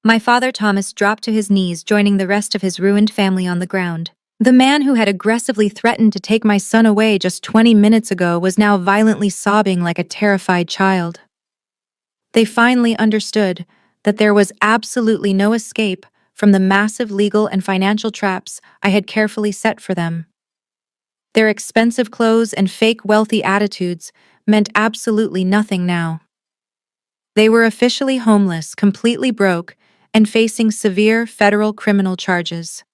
My father Thomas dropped to his knees, joining the rest of his ruined family on the ground. The man who had aggressively threatened to take my son away just 20 minutes ago was now violently sobbing like a terrified child. They finally understood that there was absolutely no escape from the massive legal and financial traps I had carefully set for them. Their expensive clothes and fake wealthy attitudes meant absolutely nothing now. They were officially homeless, completely broke, and facing severe federal criminal charges.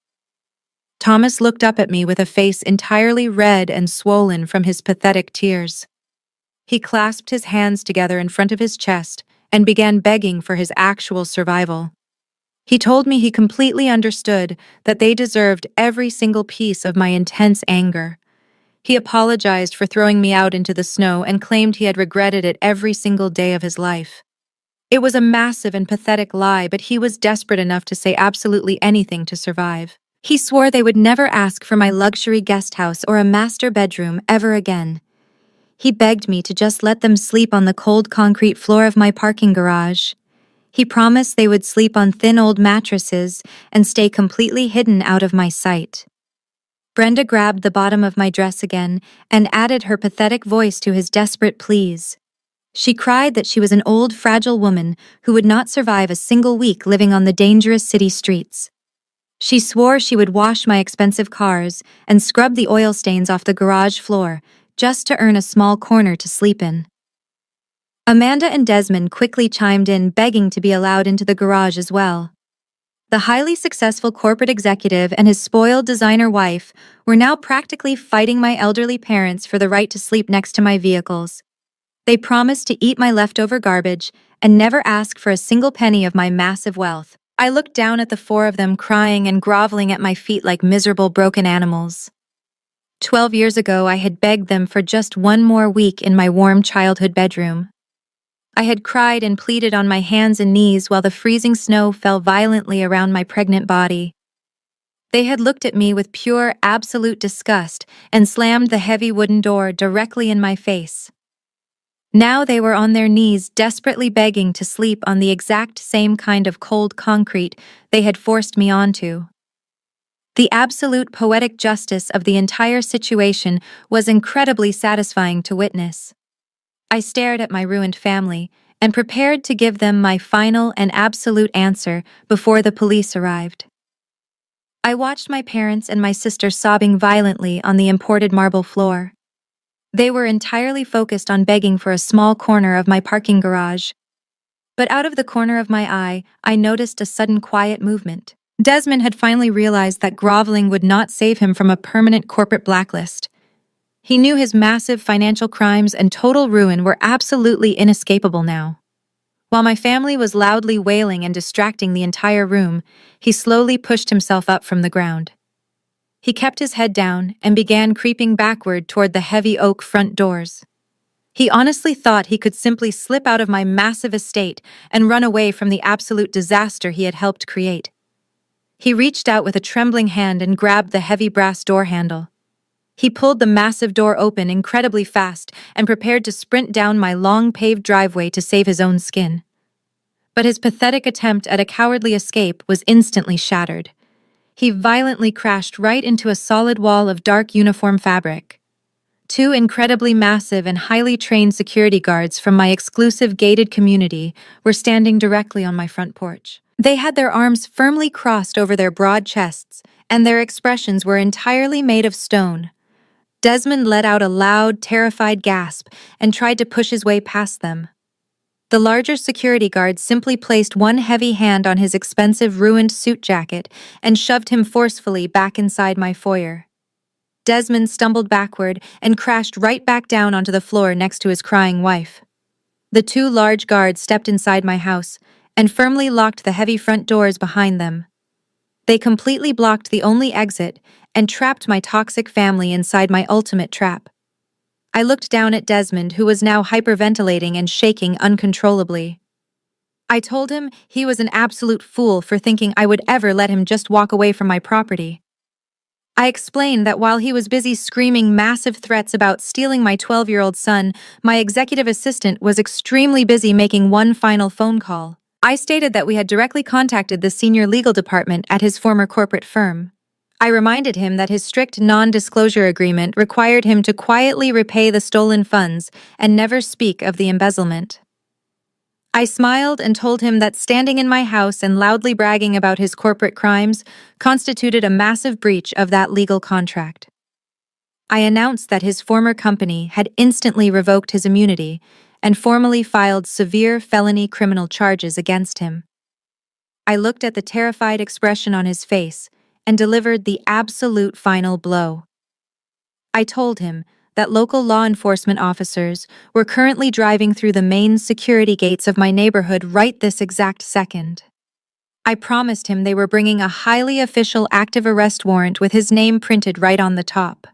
Thomas looked up at me with a face entirely red and swollen from his pathetic tears. He clasped his hands together in front of his chest and began begging for his actual survival. He told me he completely understood that they deserved every single piece of my intense anger. He apologized for throwing me out into the snow and claimed he had regretted it every single day of his life. It was a massive and pathetic lie, but he was desperate enough to say absolutely anything to survive. He swore they would never ask for my luxury guest house or a master bedroom ever again. He begged me to just let them sleep on the cold concrete floor of my parking garage. He promised they would sleep on thin old mattresses and stay completely hidden out of my sight. Brenda grabbed the bottom of my dress again and added her pathetic voice to his desperate pleas. She cried that she was an old, fragile woman who would not survive a single week living on the dangerous city streets. She swore she would wash my expensive cars and scrub the oil stains off the garage floor just to earn a small corner to sleep in. Amanda and Desmond quickly chimed in, begging to be allowed into the garage as well. The highly successful corporate executive and his spoiled designer wife were now practically fighting my elderly parents for the right to sleep next to my vehicles. They promised to eat my leftover garbage and never ask for a single penny of my massive wealth. I looked down at the four of them crying and groveling at my feet like miserable broken animals. 12 years ago, I had begged them for just one more week in my warm childhood bedroom. I had cried and pleaded on my hands and knees while the freezing snow fell violently around my pregnant body. They had looked at me with pure, absolute disgust and slammed the heavy wooden door directly in my face. Now they were on their knees, desperately begging to sleep on the exact same kind of cold concrete they had forced me onto. The absolute poetic justice of the entire situation was incredibly satisfying to witness. I stared at my ruined family and prepared to give them my final and absolute answer before the police arrived. I watched my parents and my sister sobbing violently on the imported marble floor. They were entirely focused on begging for a small corner of my parking garage. But out of the corner of my eye, I noticed a sudden quiet movement. Desmond had finally realized that groveling would not save him from a permanent corporate blacklist. He knew his massive financial crimes and total ruin were absolutely inescapable now. While my family was loudly wailing and distracting the entire room, he slowly pushed himself up from the ground. He kept his head down and began creeping backward toward the heavy oak front doors. He honestly thought he could simply slip out of my massive estate and run away from the absolute disaster he had helped create. He reached out with a trembling hand and grabbed the heavy brass door handle. He pulled the massive door open incredibly fast and prepared to sprint down my long paved driveway to save his own skin. But his pathetic attempt at a cowardly escape was instantly shattered. He violently crashed right into a solid wall of dark uniform fabric. Two incredibly massive and highly trained security guards from my exclusive gated community were standing directly on my front porch. They had their arms firmly crossed over their broad chests, and their expressions were entirely made of stone. Desmond let out a loud, terrified gasp and tried to push his way past them. The larger security guard simply placed one heavy hand on his expensive, ruined suit jacket and shoved him forcefully back inside my foyer. Desmond stumbled backward and crashed right back down onto the floor next to his crying wife. The two large guards stepped inside my house and firmly locked the heavy front doors behind them. They completely blocked the only exit and trapped my toxic family inside my ultimate trap. I looked down at Desmond, who was now hyperventilating and shaking uncontrollably. I told him he was an absolute fool for thinking I would ever let him just walk away from my property. I explained that while he was busy screaming massive threats about stealing my 12-year-old son, my executive assistant was extremely busy making one final phone call. I stated that we had directly contacted the senior legal department at his former corporate firm. I reminded him that his strict non-disclosure agreement required him to quietly repay the stolen funds and never speak of the embezzlement. I smiled and told him that standing in my house and loudly bragging about his corporate crimes constituted a massive breach of that legal contract. I announced that his former company had instantly revoked his immunity and formally filed severe felony criminal charges against him. I looked at the terrified expression on his face and delivered the absolute final blow. I told him that local law enforcement officers were currently driving through the main security gates of my neighborhood right this exact second. I promised him they were bringing a highly official active arrest warrant with his name printed right on the top.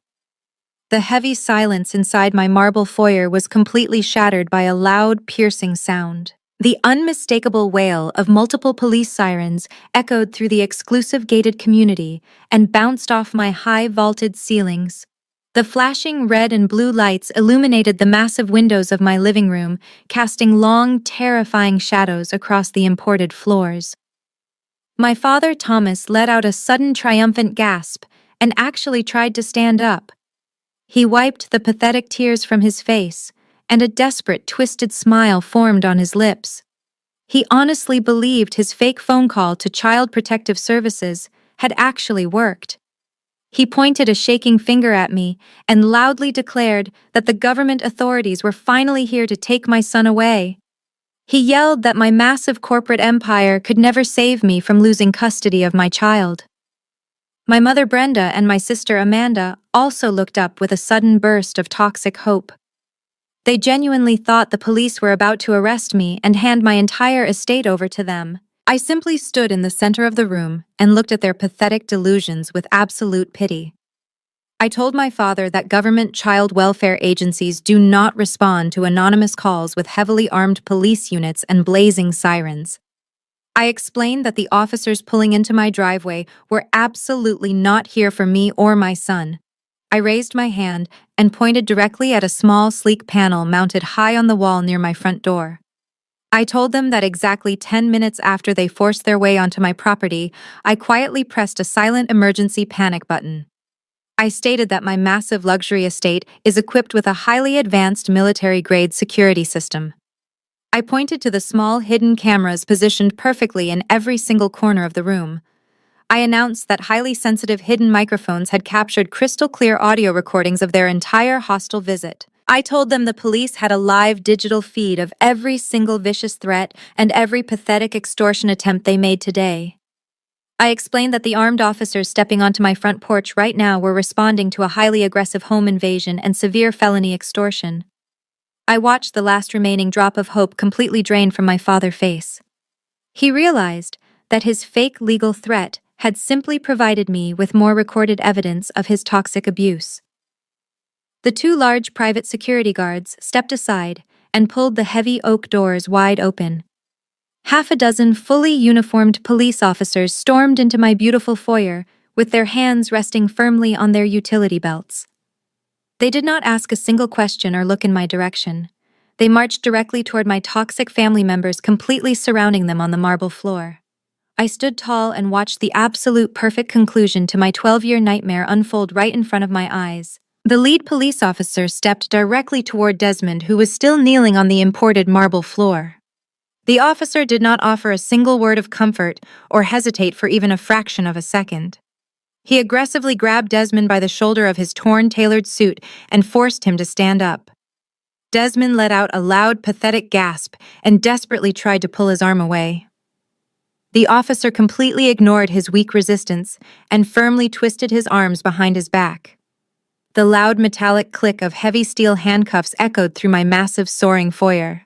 The heavy silence inside my marble foyer was completely shattered by a loud, piercing sound. The unmistakable wail of multiple police sirens echoed through the exclusive gated community and bounced off my high vaulted ceilings. The flashing red and blue lights illuminated the massive windows of my living room, casting long, terrifying shadows across the imported floors. My father, Thomas, let out a sudden triumphant gasp and actually tried to stand up. He wiped the pathetic tears from his face, and a desperate, twisted smile formed on his lips. He honestly believed his fake phone call to Child Protective Services had actually worked. He pointed a shaking finger at me and loudly declared that the government authorities were finally here to take my son away. He yelled that my massive corporate empire could never save me from losing custody of my child. My mother Brenda and my sister Amanda also looked up with a sudden burst of toxic hope. They genuinely thought the police were about to arrest me and hand my entire estate over to them. I simply stood in the center of the room and looked at their pathetic delusions with absolute pity. I told my father that government child welfare agencies do not respond to anonymous calls with heavily armed police units and blazing sirens. I explained that the officers pulling into my driveway were absolutely not here for me or my son. I raised my hand and pointed directly at a small, sleek panel mounted high on the wall near my front door. I told them that exactly 10 minutes after they forced their way onto my property, I quietly pressed a silent emergency panic button. I stated that my massive luxury estate is equipped with a highly advanced military-grade security system. I pointed to the small hidden cameras positioned perfectly in every single corner of the room. I announced that highly sensitive hidden microphones had captured crystal-clear audio recordings of their entire hostile visit. I told them the police had a live digital feed of every single vicious threat and every pathetic extortion attempt they made today. I explained that the armed officers stepping onto my front porch right now were responding to a highly aggressive home invasion and severe felony extortion. I watched the last remaining drop of hope completely drain from my father's face. He realized that his fake legal threat had simply provided me with more recorded evidence of his toxic abuse. The two large private security guards stepped aside and pulled the heavy oak doors wide open. Half a dozen fully uniformed police officers stormed into my beautiful foyer with their hands resting firmly on their utility belts. They did not ask a single question or look in my direction. They marched directly toward my toxic family members, completely surrounding them on the marble floor. I stood tall and watched the absolute perfect conclusion to my 12-year nightmare unfold right in front of my eyes. The lead police officer stepped directly toward Desmond, who was still kneeling on the imported marble floor. The officer did not offer a single word of comfort or hesitate for even a fraction of a second. He aggressively grabbed Desmond by the shoulder of his torn, tailored suit and forced him to stand up. Desmond let out a loud, pathetic gasp and desperately tried to pull his arm away. The officer completely ignored his weak resistance and firmly twisted his arms behind his back. The loud metallic click of heavy steel handcuffs echoed through my massive, soaring foyer.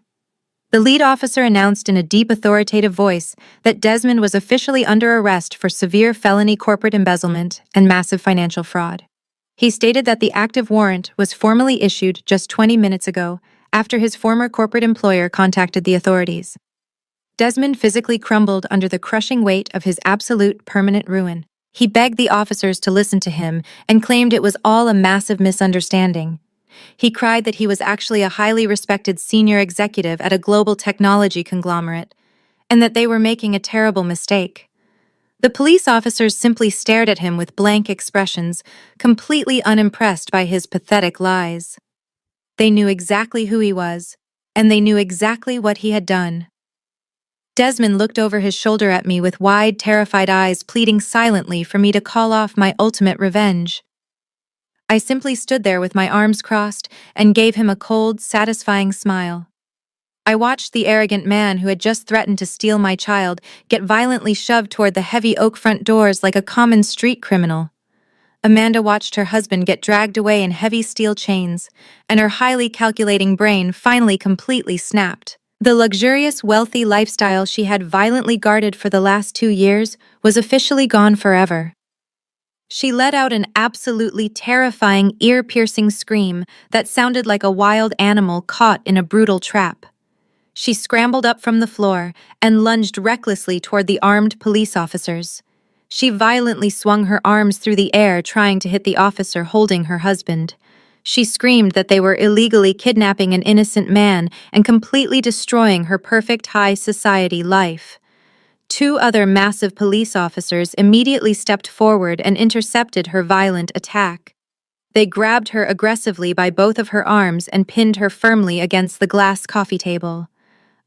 The lead officer announced in a deep, authoritative voice that Desmond was officially under arrest for severe felony corporate embezzlement and massive financial fraud. He stated that the active warrant was formally issued just 20 minutes ago after his former corporate employer contacted the authorities. Desmond physically crumbled under the crushing weight of his absolute permanent ruin. He begged the officers to listen to him and claimed it was all a massive misunderstanding. He cried that he was actually a highly respected senior executive at a global technology conglomerate, and that they were making a terrible mistake. The police officers simply stared at him with blank expressions, completely unimpressed by his pathetic lies. They knew exactly who he was, and they knew exactly what he had done. Desmond looked over his shoulder at me with wide, terrified eyes, pleading silently for me to call off my ultimate revenge. I simply stood there with my arms crossed and gave him a cold, satisfying smile. I watched the arrogant man who had just threatened to steal my child get violently shoved toward the heavy oak front doors like a common street criminal. Amanda watched her husband get dragged away in heavy steel chains, and her highly calculating brain finally completely snapped. The luxurious, wealthy lifestyle she had violently guarded for the last 2 years was officially gone forever. She let out an absolutely terrifying, ear-piercing scream that sounded like a wild animal caught in a brutal trap. She scrambled up from the floor and lunged recklessly toward the armed police officers. She violently swung her arms through the air, trying to hit the officer holding her husband. She screamed that they were illegally kidnapping an innocent man and completely destroying her perfect high society life. 2 other massive police officers immediately stepped forward and intercepted her violent attack. They grabbed her aggressively by both of her arms and pinned her firmly against the glass coffee table.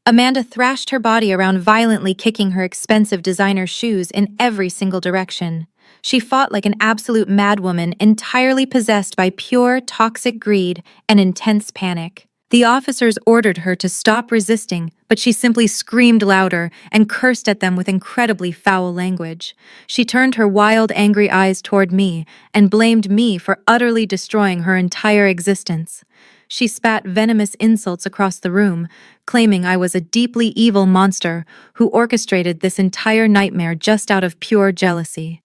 Amanda thrashed her body around, violently kicking her expensive designer shoes in every single direction. She fought like an absolute madwoman, entirely possessed by pure, toxic greed and intense panic. The officers ordered her to stop resisting, but she simply screamed louder and cursed at them with incredibly foul language. She turned her wild, angry eyes toward me and blamed me for utterly destroying her entire existence. She spat venomous insults across the room, claiming I was a deeply evil monster who orchestrated this entire nightmare just out of pure jealousy.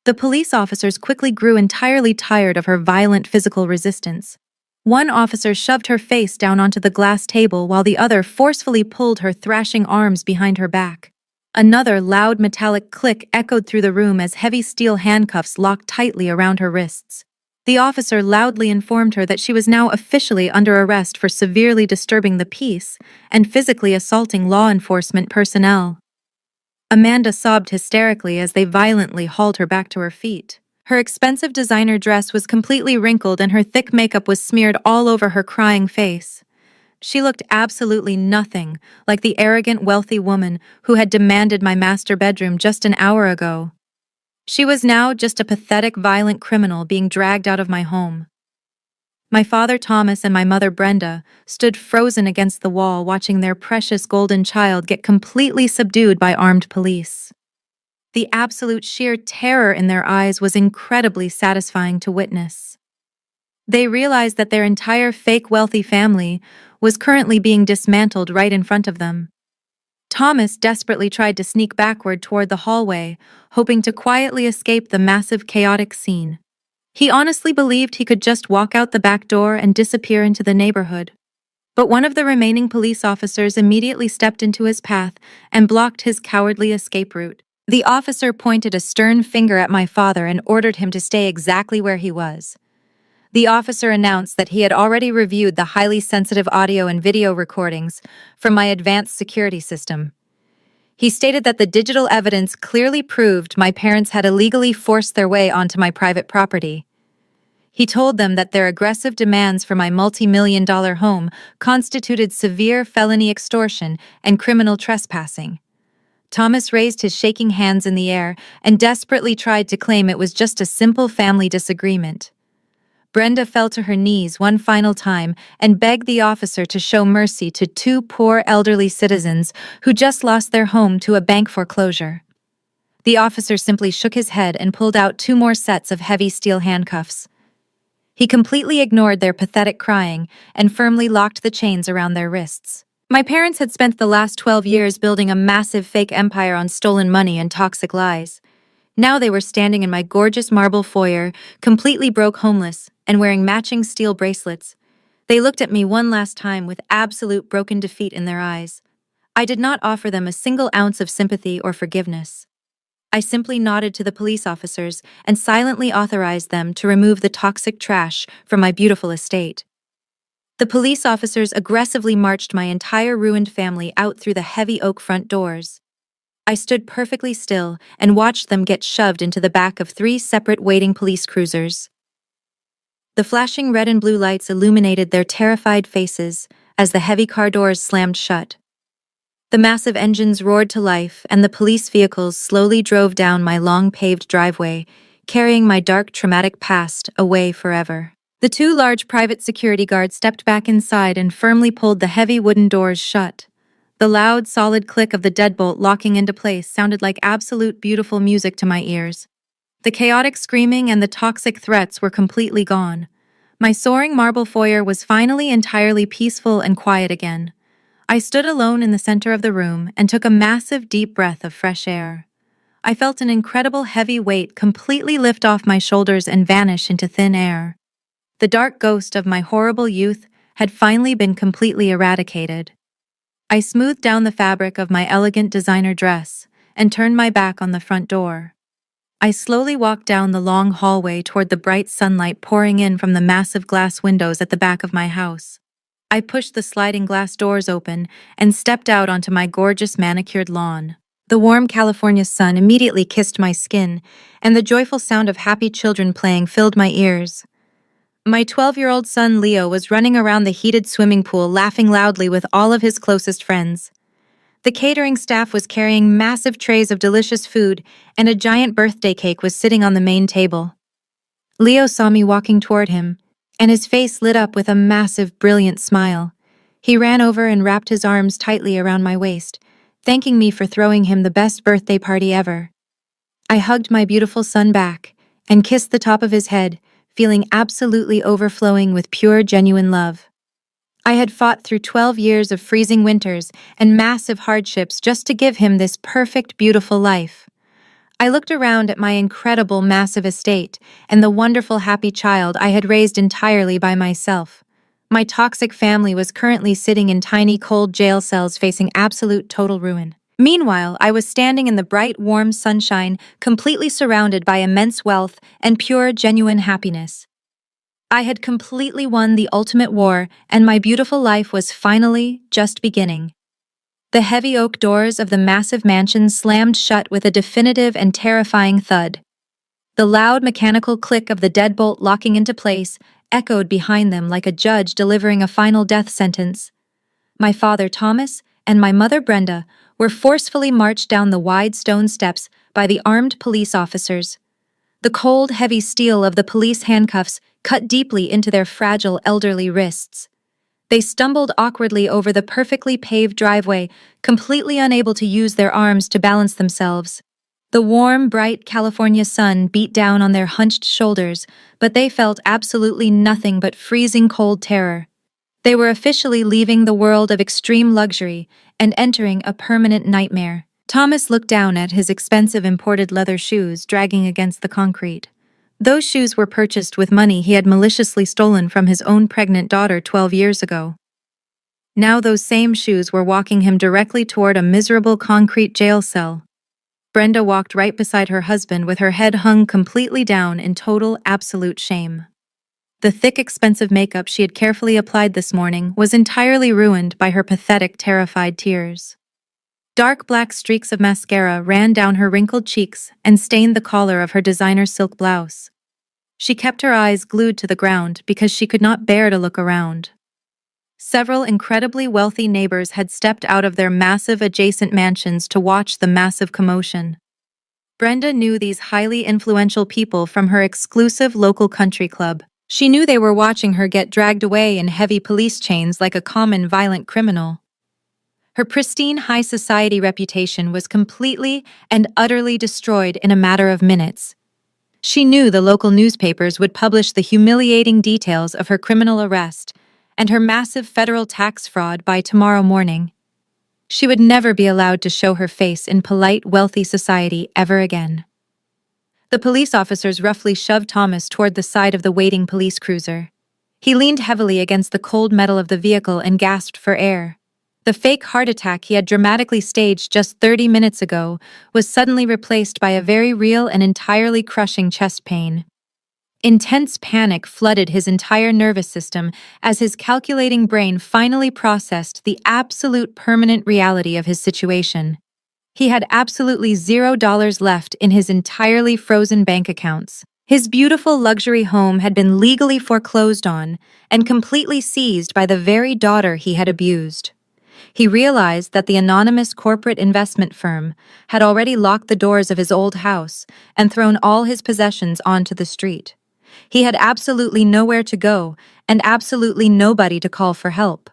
The police officers quickly grew entirely tired of her violent physical resistance. One officer shoved her face down onto the glass table while the other forcefully pulled her thrashing arms behind her back. Another loud metallic click echoed through the room as heavy steel handcuffs locked tightly around her wrists. The officer loudly informed her that she was now officially under arrest for severely disturbing the peace and physically assaulting law enforcement personnel. Amanda sobbed hysterically as they violently hauled her back to her feet. Her expensive designer dress was completely wrinkled and her thick makeup was smeared all over her crying face. She looked absolutely nothing like the arrogant, wealthy woman who had demanded my master bedroom just an hour ago. She was now just a pathetic, violent criminal being dragged out of my home. My father Thomas and my mother Brenda stood frozen against the wall watching their precious golden child get completely subdued by armed police. The absolute sheer terror in their eyes was incredibly satisfying to witness. They realized that their entire fake wealthy family was currently being dismantled right in front of them. Thomas desperately tried to sneak backward toward the hallway, hoping to quietly escape the massive chaotic scene. He honestly believed he could just walk out the back door and disappear into the neighborhood. But one of the remaining police officers immediately stepped into his path and blocked his cowardly escape route. The officer pointed a stern finger at my father and ordered him to stay exactly where he was. The officer announced that he had already reviewed the highly sensitive audio and video recordings from my advanced security system. He stated that the digital evidence clearly proved my parents had illegally forced their way onto my private property. He told them that their aggressive demands for my multi-million-dollar home constituted severe felony extortion and criminal trespassing. Thomas raised his shaking hands in the air and desperately tried to claim it was just a simple family disagreement. Brenda fell to her knees one final time and begged the officer to show mercy to two poor elderly citizens who just lost their home to a bank foreclosure. The officer simply shook his head and pulled out two more sets of heavy steel handcuffs. He completely ignored their pathetic crying and firmly locked the chains around their wrists. My parents had spent the last 12 years building a massive fake empire on stolen money and toxic lies. Now they were standing in my gorgeous marble foyer, completely broke homeless, and wearing matching steel bracelets. They looked at me one last time with absolute broken defeat in their eyes. I did not offer them a single ounce of sympathy or forgiveness. I simply nodded to the police officers and silently authorized them to remove the toxic trash from my beautiful estate. The police officers aggressively marched my entire ruined family out through the heavy oak front doors. I stood perfectly still and watched them get shoved into the back of 3 separate waiting police cruisers. The flashing red and blue lights illuminated their terrified faces as the heavy car doors slammed shut. The massive engines roared to life and the police vehicles slowly drove down my long paved driveway, carrying my dark, traumatic past away forever. The 2 large private security guards stepped back inside and firmly pulled the heavy wooden doors shut. The loud, solid click of the deadbolt locking into place sounded like absolute beautiful music to my ears. The chaotic screaming and the toxic threats were completely gone. My soaring marble foyer was finally entirely peaceful and quiet again. I stood alone in the center of the room and took a massive, deep breath of fresh air. I felt an incredible heavy weight completely lift off my shoulders and vanish into thin air. The dark ghost of my horrible youth had finally been completely eradicated. I smoothed down the fabric of my elegant designer dress and turned my back on the front door. I slowly walked down the long hallway toward the bright sunlight pouring in from the massive glass windows at the back of my house. I pushed the sliding glass doors open and stepped out onto my gorgeous manicured lawn. The warm California sun immediately kissed my skin, and the joyful sound of happy children playing filled my ears. My 12-year-old son Leo was running around the heated swimming pool laughing loudly with all of his closest friends. The catering staff was carrying massive trays of delicious food, and a giant birthday cake was sitting on the main table. Leo saw me walking toward him, and his face lit up with a massive, brilliant smile. He ran over and wrapped his arms tightly around my waist, thanking me for throwing him the best birthday party ever. I hugged my beautiful son back and kissed the top of his head, feeling absolutely overflowing with pure, genuine love. I had fought through 12 years of freezing winters and massive hardships just to give him this perfect, beautiful life. I looked around at my incredible, massive estate and the wonderful, happy child I had raised entirely by myself. My toxic family was currently sitting in tiny, cold jail cells facing absolute total ruin. Meanwhile, I was standing in the bright, warm sunshine, completely surrounded by immense wealth and pure, genuine happiness. I had completely won the ultimate war, and my beautiful life was finally just beginning. The heavy oak doors of the massive mansion slammed shut with a definitive and terrifying thud. The loud mechanical click of the deadbolt locking into place echoed behind them like a judge delivering a final death sentence. My father Thomas and my mother Brenda were forcefully marched down the wide stone steps by the armed police officers. The cold, heavy steel of the police handcuffs cut deeply into their fragile, elderly wrists. They stumbled awkwardly over the perfectly paved driveway, completely unable to use their arms to balance themselves. The warm, bright California sun beat down on their hunched shoulders, but they felt absolutely nothing but freezing cold terror. They were officially leaving the world of extreme luxury and entering a permanent nightmare. Thomas looked down at his expensive imported leather shoes dragging against the concrete. Those shoes were purchased with money he had maliciously stolen from his own pregnant daughter 12 years ago. Now those same shoes were walking him directly toward a miserable concrete jail cell. Brenda walked right beside her husband with her head hung completely down in total, absolute shame. The thick, expensive makeup she had carefully applied this morning was entirely ruined by her pathetic, terrified tears. Dark black streaks of mascara ran down her wrinkled cheeks and stained the collar of her designer silk blouse. She kept her eyes glued to the ground because she could not bear to look around. Several incredibly wealthy neighbors had stepped out of their massive adjacent mansions to watch the massive commotion. Brenda knew these highly influential people from her exclusive local country club. She knew they were watching her get dragged away in heavy police chains like a common violent criminal. Her pristine high society reputation was completely and utterly destroyed in a matter of minutes. She knew the local newspapers would publish the humiliating details of her criminal arrest and her massive federal tax fraud by tomorrow morning. She would never be allowed to show her face in polite, wealthy society ever again. The police officers roughly shoved Thomas toward the side of the waiting police cruiser. He leaned heavily against the cold metal of the vehicle and gasped for air. The fake heart attack he had dramatically staged just 30 minutes ago was suddenly replaced by a very real and entirely crushing chest pain. Intense panic flooded his entire nervous system as his calculating brain finally processed the absolute permanent reality of his situation. He had absolutely $0 left in his entirely frozen bank accounts. His beautiful luxury home had been legally foreclosed on and completely seized by the very daughter he had abused. He realized that the anonymous corporate investment firm had already locked the doors of his old house and thrown all his possessions onto the street. He had absolutely nowhere to go and absolutely nobody to call for help.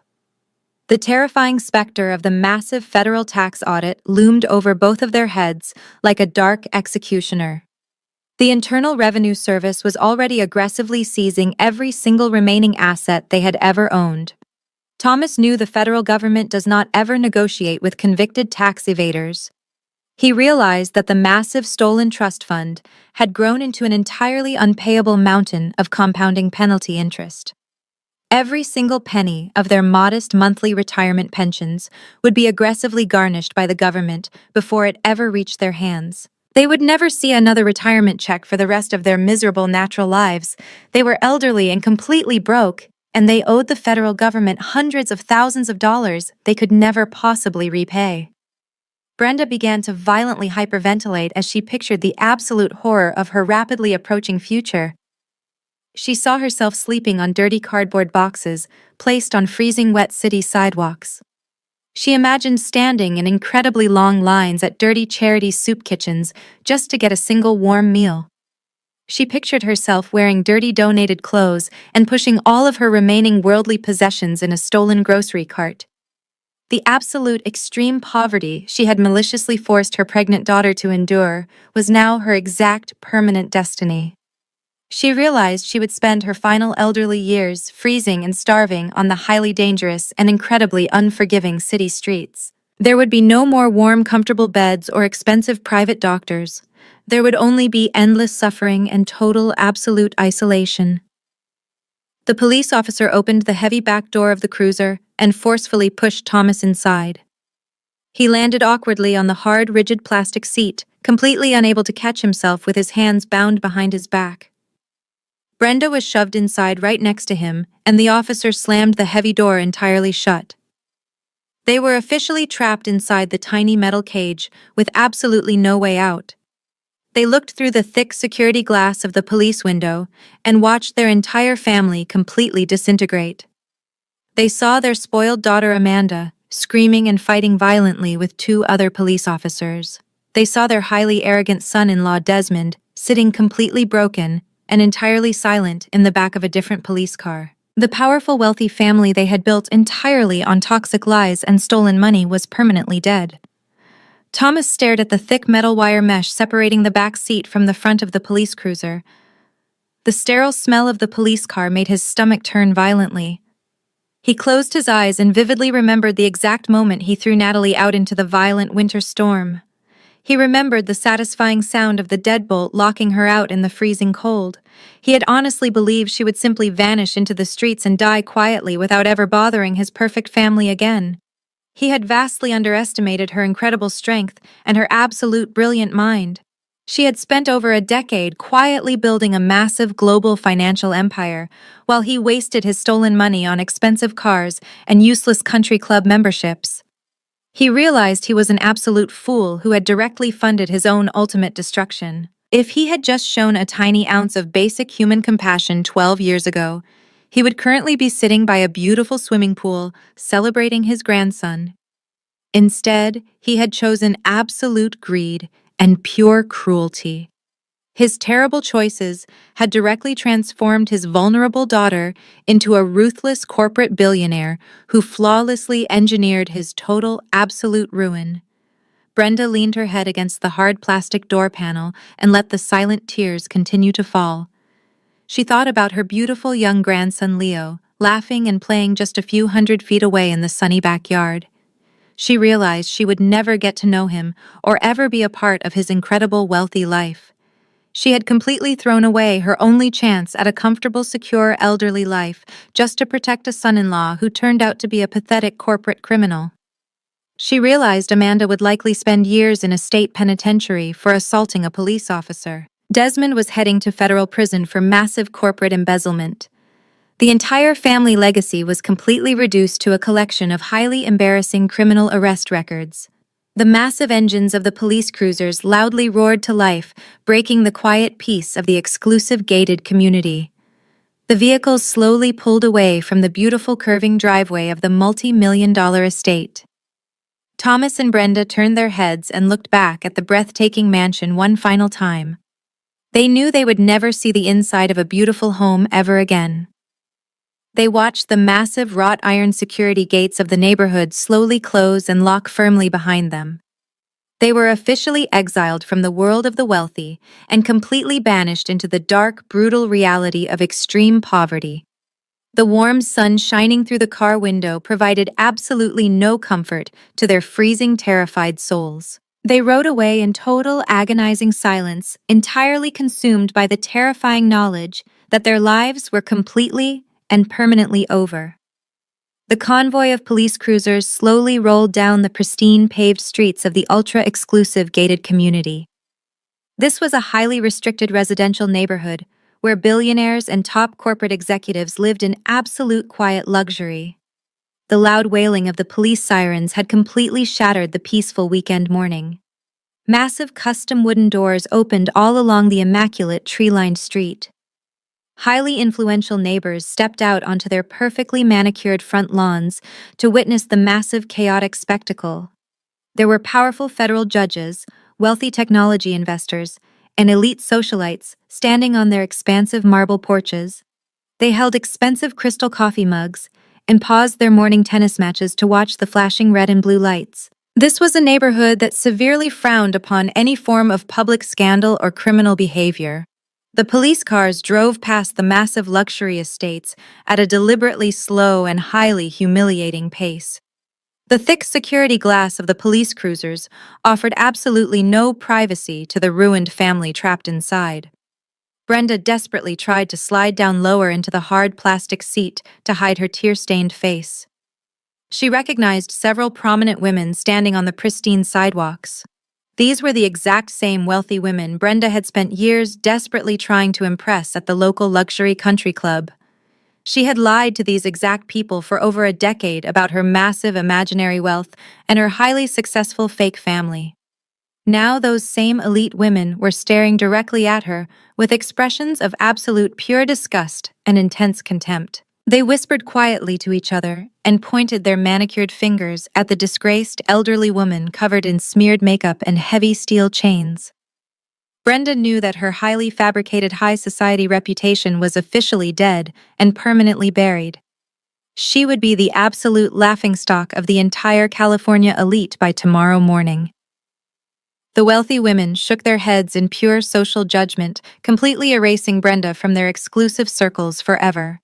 The terrifying specter of the massive federal tax audit loomed over both of their heads like a dark executioner. The Internal Revenue Service was already aggressively seizing every single remaining asset they had ever owned. Thomas knew the federal government does not ever negotiate with convicted tax evaders. He realized that the massive stolen trust fund had grown into an entirely unpayable mountain of compounding penalty interest. Every single penny of their modest monthly retirement pensions would be aggressively garnished by the government before it ever reached their hands. They would never see another retirement check for the rest of their miserable natural lives. They were elderly and completely broke, and they owed the federal government hundreds of thousands of dollars they could never possibly repay. Brenda began to violently hyperventilate as she pictured the absolute horror of her rapidly approaching future. She saw herself sleeping on dirty cardboard boxes placed on freezing wet city sidewalks. She imagined standing in incredibly long lines at dirty charity soup kitchens just to get a single warm meal. She pictured herself wearing dirty donated clothes and pushing all of her remaining worldly possessions in a stolen grocery cart. The absolute extreme poverty she had maliciously forced her pregnant daughter to endure was now her exact permanent destiny. She realized she would spend her final elderly years freezing and starving on the highly dangerous and incredibly unforgiving city streets. There would be no more warm, comfortable beds or expensive private doctors. There would only be endless suffering and total, absolute isolation. The police officer opened the heavy back door of the cruiser and forcefully pushed Thomas inside. He landed awkwardly on the hard, rigid plastic seat, completely unable to catch himself with his hands bound behind his back. Brenda was shoved inside right next to him, and the officer slammed the heavy door entirely shut. They were officially trapped inside the tiny metal cage, with absolutely no way out. They looked through the thick security glass of the police window and watched their entire family completely disintegrate. They saw their spoiled daughter Amanda, screaming and fighting violently with two other police officers. They saw their highly arrogant son-in-law Desmond, sitting completely broken and entirely silent in the back of a different police car. The powerful, wealthy family they had built entirely on toxic lies and stolen money was permanently dead. Thomas stared at the thick metal wire mesh separating the back seat from the front of the police cruiser. The sterile smell of the police car made his stomach turn violently. He closed his eyes and vividly remembered the exact moment he threw Natalie out into the violent winter storm. He remembered the satisfying sound of the deadbolt locking her out in the freezing cold. He had honestly believed she would simply vanish into the streets and die quietly without ever bothering his perfect family again. He had vastly underestimated her incredible strength and her absolute brilliant mind. She had spent over a decade quietly building a massive global financial empire, while he wasted his stolen money on expensive cars and useless country club memberships. He realized he was an absolute fool who had directly funded his own ultimate destruction. If he had just shown a tiny ounce of basic human compassion 12 years ago, he would currently be sitting by a beautiful swimming pool, celebrating his grandson. Instead, he had chosen absolute greed and pure cruelty. His terrible choices had directly transformed his vulnerable daughter into a ruthless corporate billionaire who flawlessly engineered his total, absolute ruin. Brenda leaned her head against the hard plastic door panel and let the silent tears continue to fall. She thought about her beautiful young grandson Leo, laughing and playing just a few 100 feet away in the sunny backyard. She realized she would never get to know him or ever be a part of his incredible, wealthy life. She had completely thrown away her only chance at a comfortable, secure, elderly life just to protect a son-in-law who turned out to be a pathetic corporate criminal. She realized Amanda would likely spend years in a state penitentiary for assaulting a police officer. Desmond was heading to federal prison for massive corporate embezzlement. The entire family legacy was completely reduced to a collection of highly embarrassing criminal arrest records. The massive engines of the police cruisers loudly roared to life, breaking the quiet peace of the exclusive gated community. The vehicles slowly pulled away from the beautiful curving driveway of the multi-million-dollar estate. Thomas and Brenda turned their heads and looked back at the breathtaking mansion one final time. They knew they would never see the inside of a beautiful home ever again. They watched the massive wrought iron security gates of the neighborhood slowly close and lock firmly behind them. They were officially exiled from the world of the wealthy and completely banished into the dark, brutal reality of extreme poverty. The warm sun shining through the car window provided absolutely no comfort to their freezing, terrified souls. They rode away in total, agonizing silence, entirely consumed by the terrifying knowledge that their lives were completely and permanently over. The convoy of police cruisers slowly rolled down the pristine paved streets of the ultra-exclusive gated community. This was a highly restricted residential neighborhood where billionaires and top corporate executives lived in absolute quiet luxury. The loud wailing of the police sirens had completely shattered the peaceful weekend morning. Massive custom wooden doors opened all along the immaculate tree-lined street. Highly influential neighbors stepped out onto their perfectly manicured front lawns to witness the massive chaotic spectacle. There were powerful federal judges, wealthy technology investors, and elite socialites standing on their expansive marble porches. They held expensive crystal coffee mugs and paused their morning tennis matches to watch the flashing red and blue lights. This was a neighborhood that severely frowned upon any form of public scandal or criminal behavior. The police cars drove past the massive luxury estates at a deliberately slow and highly humiliating pace. The thick security glass of the police cruisers offered absolutely no privacy to the ruined family trapped inside. Brenda desperately tried to slide down lower into the hard plastic seat to hide her tear-stained face. She recognized several prominent women standing on the pristine sidewalks. These were the exact same wealthy women Brenda had spent years desperately trying to impress at the local luxury country club. She had lied to these exact people for over a decade about her massive imaginary wealth and her highly successful fake family. Now those same elite women were staring directly at her with expressions of absolute pure disgust and intense contempt. They whispered quietly to each other and pointed their manicured fingers at the disgraced elderly woman covered in smeared makeup and heavy steel chains. Brenda knew that her highly fabricated high society reputation was officially dead and permanently buried. She would be the absolute laughingstock of the entire California elite by tomorrow morning. The wealthy women shook their heads in pure social judgment, completely erasing Brenda from their exclusive circles forever.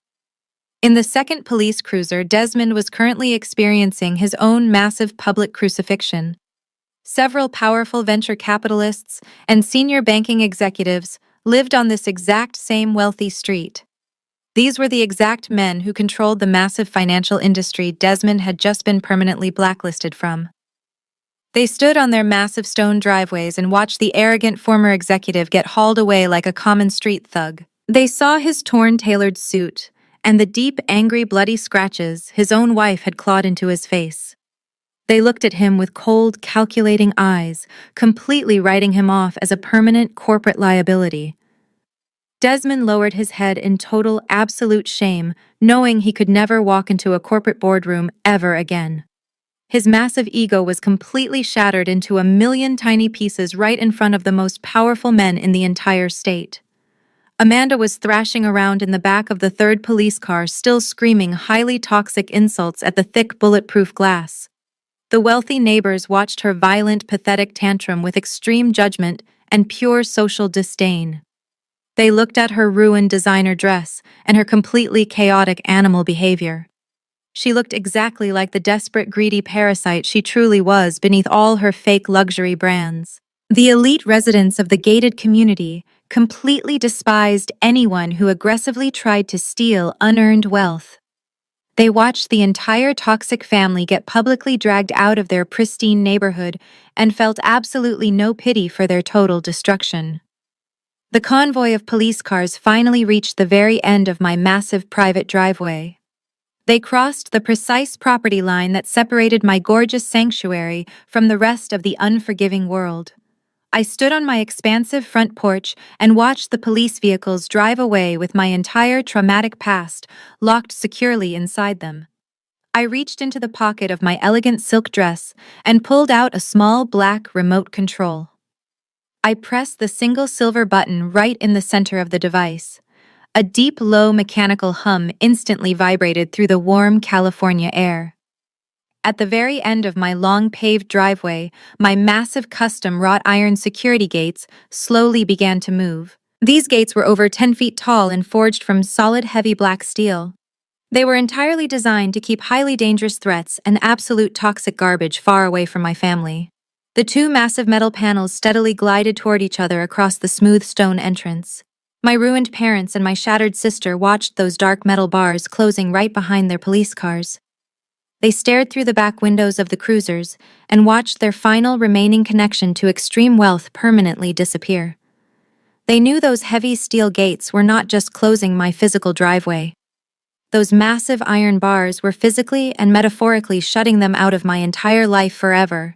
In the second police cruiser, Desmond was currently experiencing his own massive public crucifixion. Several powerful venture capitalists and senior banking executives lived on this exact same wealthy street. These were the exact men who controlled the massive financial industry Desmond had just been permanently blacklisted from. They stood on their massive stone driveways and watched the arrogant former executive get hauled away like a common street thug. They saw his torn tailored suit and the deep, angry, bloody scratches his own wife had clawed into his face. They looked at him with cold, calculating eyes, completely writing him off as a permanent corporate liability. Desmond lowered his head in total, absolute shame, knowing he could never walk into a corporate boardroom ever again. His massive ego was completely shattered into a million tiny pieces right in front of the most powerful men in the entire state. Amanda was thrashing around in the back of the third police car, still screaming highly toxic insults at the thick, bulletproof glass. The wealthy neighbors watched her violent, pathetic tantrum with extreme judgment and pure social disdain. They looked at her ruined designer dress and her completely chaotic animal behavior. She looked exactly like the desperate, greedy parasite she truly was beneath all her fake luxury brands. The elite residents of the gated community completely despised anyone who aggressively tried to steal unearned wealth. They watched the entire toxic family get publicly dragged out of their pristine neighborhood and felt absolutely no pity for their total destruction. The convoy of police cars finally reached the very end of my massive private driveway. They crossed the precise property line that separated my gorgeous sanctuary from the rest of the unforgiving world. I stood on my expansive front porch and watched the police vehicles drive away with my entire traumatic past locked securely inside them. I reached into the pocket of my elegant silk dress and pulled out a small black remote control. I pressed the single silver button right in the center of the device. A deep, low mechanical hum instantly vibrated through the warm California air. At the very end of my long paved driveway, my massive custom wrought iron security gates slowly began to move. These gates were over 10 feet tall and forged from solid, heavy black steel. They were entirely designed to keep highly dangerous threats and absolute toxic garbage far away from my family. The two massive metal panels steadily glided toward each other across the smooth stone entrance. My ruined parents and my shattered sister watched those dark metal bars closing right behind their police cars. They stared through the back windows of the cruisers and watched their final remaining connection to extreme wealth permanently disappear. They knew those heavy steel gates were not just closing my physical driveway. Those massive iron bars were physically and metaphorically shutting them out of my entire life forever.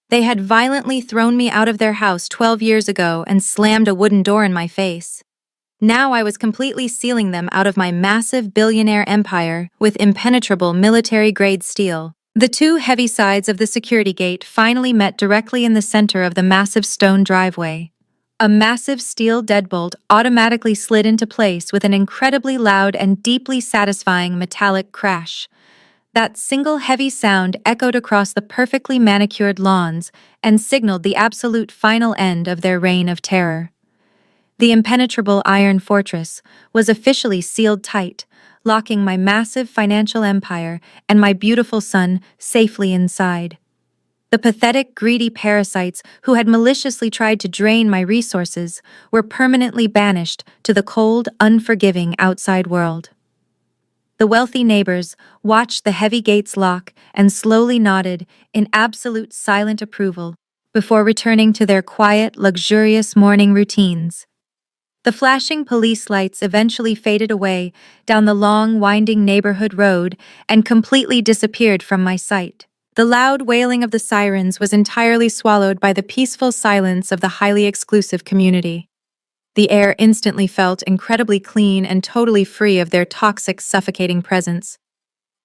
They had violently thrown me out of their house 12 years ago and slammed a wooden door in my face. Now I was completely sealing them out of my massive billionaire empire with impenetrable military-grade steel. The two heavy sides of the security gate finally met directly in the center of the massive stone driveway. A massive steel deadbolt automatically slid into place with an incredibly loud and deeply satisfying metallic crash. That single heavy sound echoed across the perfectly manicured lawns and signaled the absolute final end of their reign of terror. The impenetrable iron fortress was officially sealed tight, locking my massive financial empire and my beautiful son safely inside. The pathetic, greedy parasites who had maliciously tried to drain my resources were permanently banished to the cold, unforgiving outside world. The wealthy neighbors watched the heavy gates lock and slowly nodded in absolute silent approval before returning to their quiet, luxurious morning routines. The flashing police lights eventually faded away down the long, winding neighborhood road and completely disappeared from my sight. The loud wailing of the sirens was entirely swallowed by the peaceful silence of the highly exclusive community. The air instantly felt incredibly clean and totally free of their toxic, suffocating presence.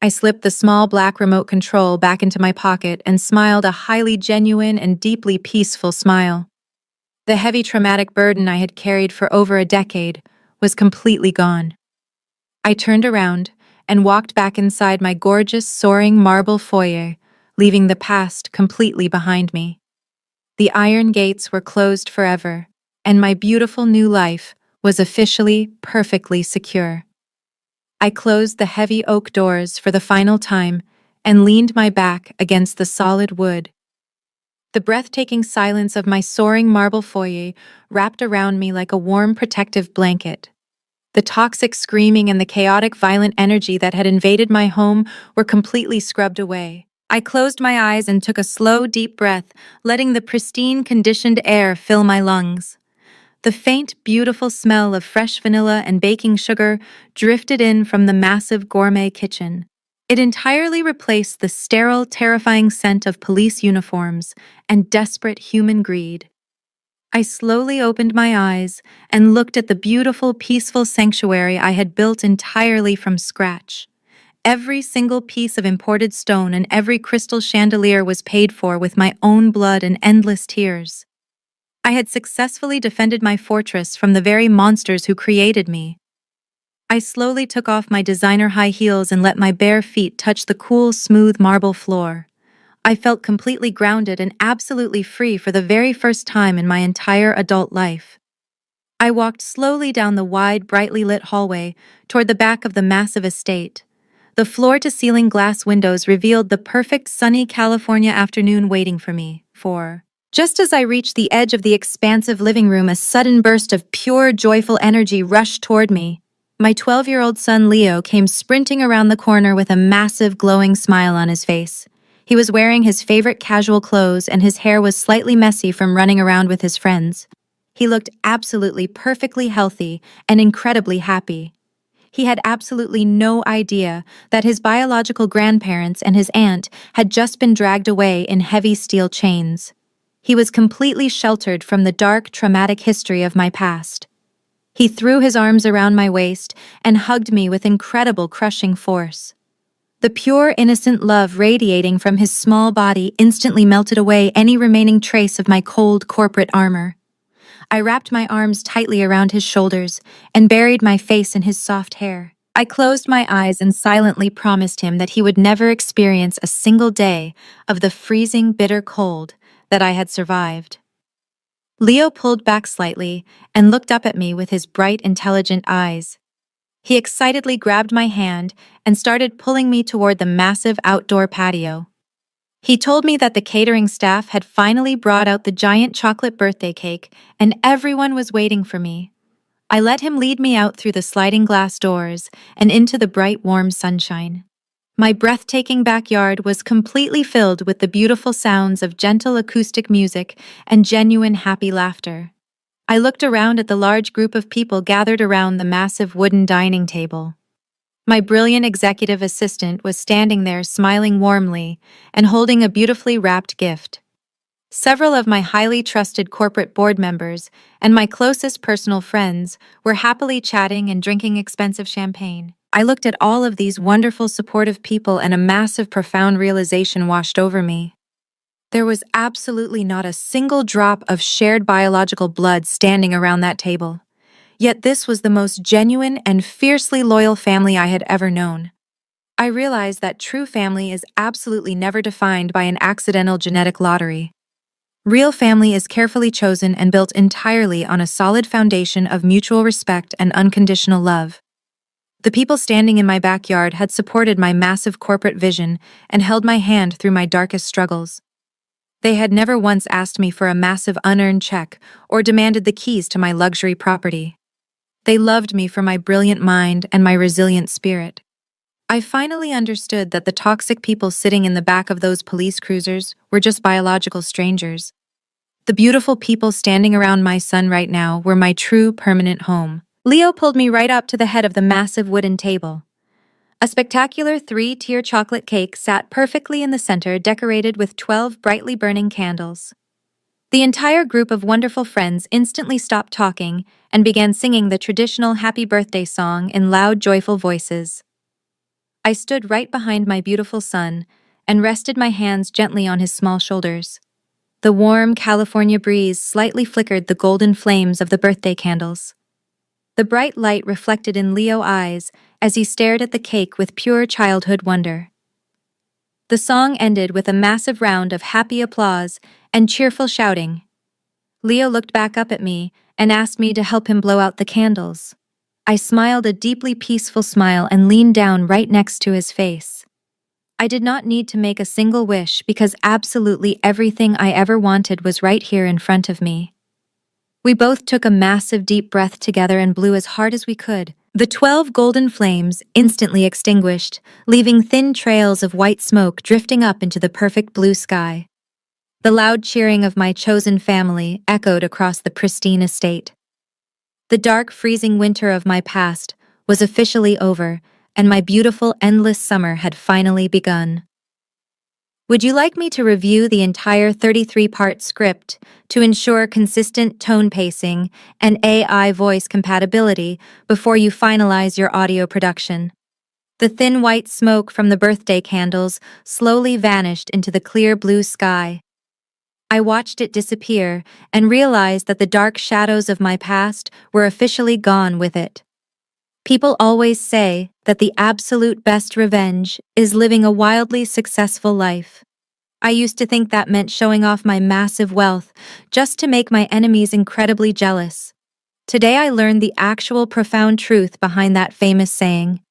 I slipped the small black remote control back into my pocket and smiled a highly genuine and deeply peaceful smile. The heavy traumatic burden I had carried for over a decade was completely gone. I turned around and walked back inside my gorgeous, soaring marble foyer, leaving the past completely behind me. The iron gates were closed forever, and my beautiful new life was officially perfectly secure. I closed the heavy oak doors for the final time and leaned my back against the solid wood. The breathtaking silence of my soaring marble foyer wrapped around me like a warm, protective blanket. The toxic screaming and the chaotic, violent energy that had invaded my home were completely scrubbed away. I closed my eyes and took a slow, deep breath, letting the pristine, conditioned air fill my lungs. The faint, beautiful smell of fresh vanilla and baking sugar drifted in from the massive gourmet kitchen. It entirely replaced the sterile, terrifying scent of police uniforms and desperate human greed. I slowly opened my eyes and looked at the beautiful, peaceful sanctuary I had built entirely from scratch. Every single piece of imported stone and every crystal chandelier was paid for with my own blood and endless tears. I had successfully defended my fortress from the very monsters who created me. I slowly took off my designer high heels and let my bare feet touch the cool, smooth marble floor. I felt completely grounded and absolutely free for the very first time in my entire adult life. I walked slowly down the wide, brightly lit hallway toward the back of the massive estate. The floor-to-ceiling glass windows revealed the perfect sunny California afternoon waiting for me. Just as I reached the edge of the expansive living room, a sudden burst of pure, joyful energy rushed toward me. My 12-year-old son Leo came sprinting around the corner with a massive, glowing smile on his face. He was wearing his favorite casual clothes and his hair was slightly messy from running around with his friends. He looked absolutely perfectly healthy and incredibly happy. He had absolutely no idea that his biological grandparents and his aunt had just been dragged away in heavy steel chains. He was completely sheltered from the dark, traumatic history of my past. He threw his arms around my waist and hugged me with incredible, crushing force. The pure, innocent love radiating from his small body instantly melted away any remaining trace of my cold, corporate armor. I wrapped my arms tightly around his shoulders and buried my face in his soft hair. I closed my eyes and silently promised him that he would never experience a single day of the freezing, bitter cold that I had survived. Leo pulled back slightly and looked up at me with his bright, intelligent eyes. He excitedly grabbed my hand and started pulling me toward the massive outdoor patio. He told me that the catering staff had finally brought out the giant chocolate birthday cake and everyone was waiting for me. I let him lead me out through the sliding glass doors and into the bright, warm sunshine. My breathtaking backyard was completely filled with the beautiful sounds of gentle acoustic music and genuine happy laughter. I looked around at the large group of people gathered around the massive wooden dining table. My brilliant executive assistant was standing there smiling warmly and holding a beautifully wrapped gift. Several of my highly trusted corporate board members and my closest personal friends were happily chatting and drinking expensive champagne. I looked at all of these wonderful, supportive people, and a massive, profound realization washed over me. There was absolutely not a single drop of shared biological blood standing around that table. Yet this was the most genuine and fiercely loyal family I had ever known. I realized that true family is absolutely never defined by an accidental genetic lottery. Real family is carefully chosen and built entirely on a solid foundation of mutual respect and unconditional love. The people standing in my backyard had supported my massive corporate vision and held my hand through my darkest struggles. They had never once asked me for a massive unearned check or demanded the keys to my luxury property. They loved me for my brilliant mind and my resilient spirit. I finally understood that the toxic people sitting in the back of those police cruisers were just biological strangers. The beautiful people standing around my son right now were my true permanent home. Leo pulled me right up to the head of the massive wooden table. A spectacular three-tier chocolate cake sat perfectly in the center, decorated with 12 brightly burning candles. The entire group of wonderful friends instantly stopped talking and began singing the traditional happy birthday song in loud, joyful voices. I stood right behind my beautiful son and rested my hands gently on his small shoulders. The warm California breeze slightly flickered the golden flames of the birthday candles. The bright light reflected in Leo's eyes as he stared at the cake with pure childhood wonder. The song ended with a massive round of happy applause and cheerful shouting. Leo looked back up at me and asked me to help him blow out the candles. I smiled a deeply peaceful smile and leaned down right next to his face. I did not need to make a single wish because absolutely everything I ever wanted was right here in front of me. We both took a massive deep breath together and blew as hard as we could. The 12 golden flames instantly extinguished, leaving thin trails of white smoke drifting up into the perfect blue sky. The loud cheering of my chosen family echoed across the pristine estate. The dark, freezing winter of my past was officially over, and my beautiful, endless summer had finally begun. Would you like me to review the entire 33-part script to ensure consistent tone pacing and AI voice compatibility before you finalize your audio production? The thin white smoke from the birthday candles slowly vanished into the clear blue sky. I watched it disappear and realized that the dark shadows of my past were officially gone with it. People always say that the absolute best revenge is living a wildly successful life. I used to think that meant showing off my massive wealth just to make my enemies incredibly jealous. Today I learned the actual profound truth behind that famous saying.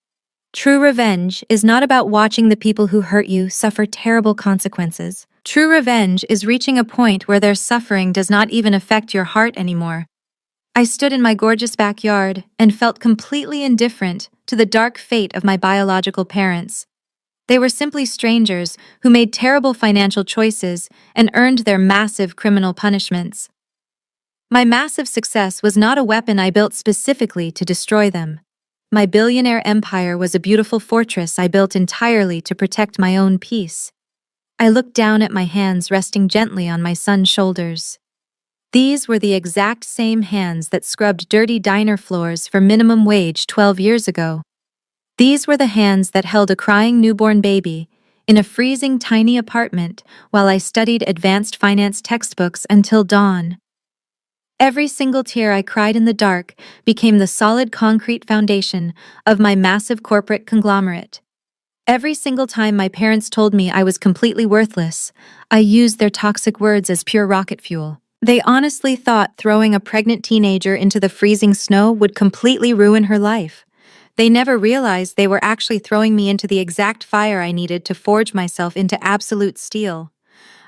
True revenge is not about watching the people who hurt you suffer terrible consequences. True revenge is reaching a point where their suffering does not even affect your heart anymore. I stood in my gorgeous backyard and felt completely indifferent to the dark fate of my biological parents. They were simply strangers who made terrible financial choices and earned their massive criminal punishments. My massive success was not a weapon I built specifically to destroy them. My billionaire empire was a beautiful fortress I built entirely to protect my own peace. I looked down at my hands resting gently on my son's shoulders. These were the exact same hands that scrubbed dirty diner floors for minimum wage 12 years ago. These were the hands that held a crying newborn baby in a freezing tiny apartment while I studied advanced finance textbooks until dawn. Every single tear I cried in the dark became the solid concrete foundation of my massive corporate conglomerate. Every single time my parents told me I was completely worthless, I used their toxic words as pure rocket fuel. They honestly thought throwing a pregnant teenager into the freezing snow would completely ruin her life. They never realized they were actually throwing me into the exact fire I needed to forge myself into absolute steel.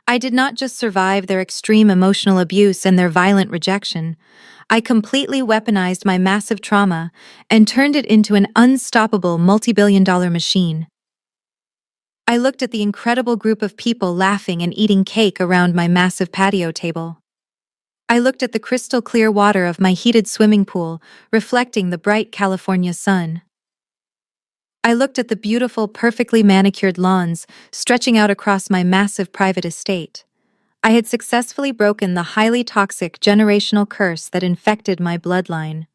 I did not just survive their extreme emotional abuse and their violent rejection. I completely weaponized my massive trauma and turned it into an unstoppable multi-billion-dollar machine. I looked at the incredible group of people laughing and eating cake around my massive patio table. I looked at the crystal clear water of my heated swimming pool, reflecting the bright California sun. I looked at the beautiful, perfectly manicured lawns stretching out across my massive private estate. I had successfully broken the highly toxic generational curse that infected my bloodline.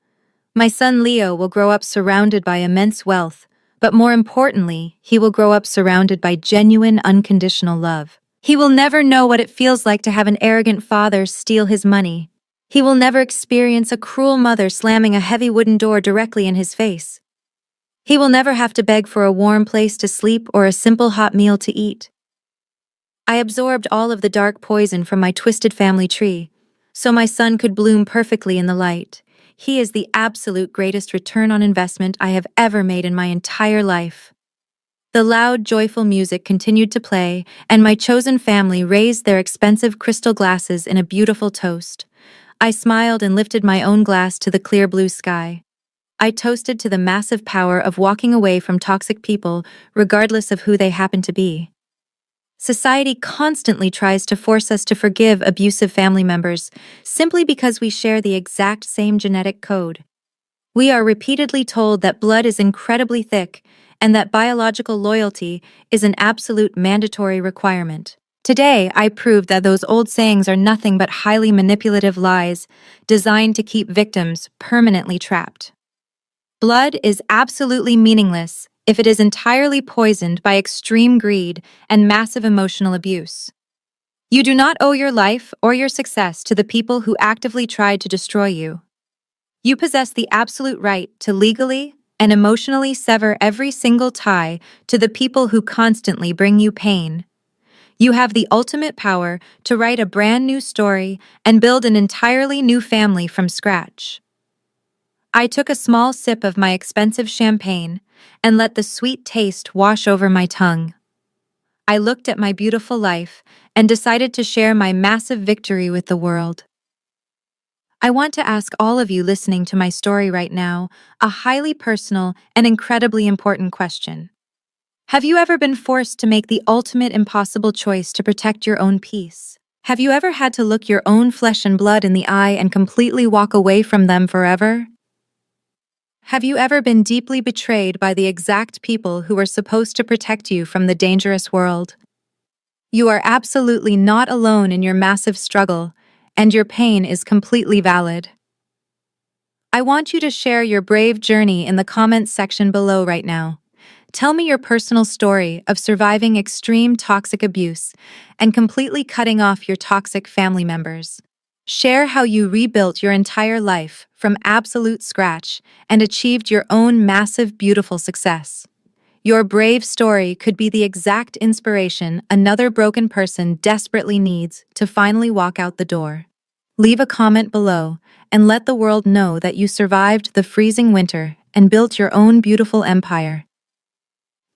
My son Leo will grow up surrounded by immense wealth, but more importantly, he will grow up surrounded by genuine, unconditional love. He will never know what it feels like to have an arrogant father steal his money. He will never experience a cruel mother slamming a heavy wooden door directly in his face. He will never have to beg for a warm place to sleep or a simple hot meal to eat. I absorbed all of the dark poison from my twisted family tree, so my son could bloom perfectly in the light. He is the absolute greatest return on investment I have ever made in my entire life. The loud, joyful music continued to play, and my chosen family raised their expensive crystal glasses in a beautiful toast. I smiled and lifted my own glass to the clear blue sky. I toasted to the massive power of walking away from toxic people, regardless of who they happen to be. Society constantly tries to force us to forgive abusive family members simply because we share the exact same genetic code. We are repeatedly told that blood is incredibly thick and that biological loyalty is an absolute mandatory requirement. Today, I proved that those old sayings are nothing but highly manipulative lies designed to keep victims permanently trapped. Blood is absolutely meaningless if it is entirely poisoned by extreme greed and massive emotional abuse. You do not owe your life or your success to the people who actively tried to destroy you. You possess the absolute right to legally and emotionally sever every single tie to the people who constantly bring you pain. You have the ultimate power to write a brand new story and build an entirely new family from scratch. I took a small sip of my expensive champagne and let the sweet taste wash over my tongue. I looked at my beautiful life and decided to share my massive victory with the world. I want to ask all of you listening to my story right now a highly personal and incredibly important question. Have you ever been forced to make the ultimate impossible choice to protect your own peace? Have you ever had to look your own flesh and blood in the eye and completely walk away from them forever? Have you ever been deeply betrayed by the exact people who were supposed to protect you from the dangerous world? You are absolutely not alone in your massive struggle, and your pain is completely valid. I want you to share your brave journey in the comments section below right now. Tell me your personal story of surviving extreme toxic abuse and completely cutting off your toxic family members. Share how you rebuilt your entire life from absolute scratch and achieved your own massive, beautiful success. Your brave story could be the exact inspiration another broken person desperately needs to finally walk out the door. Leave a comment below and let the world know that you survived the freezing winter and built your own beautiful empire.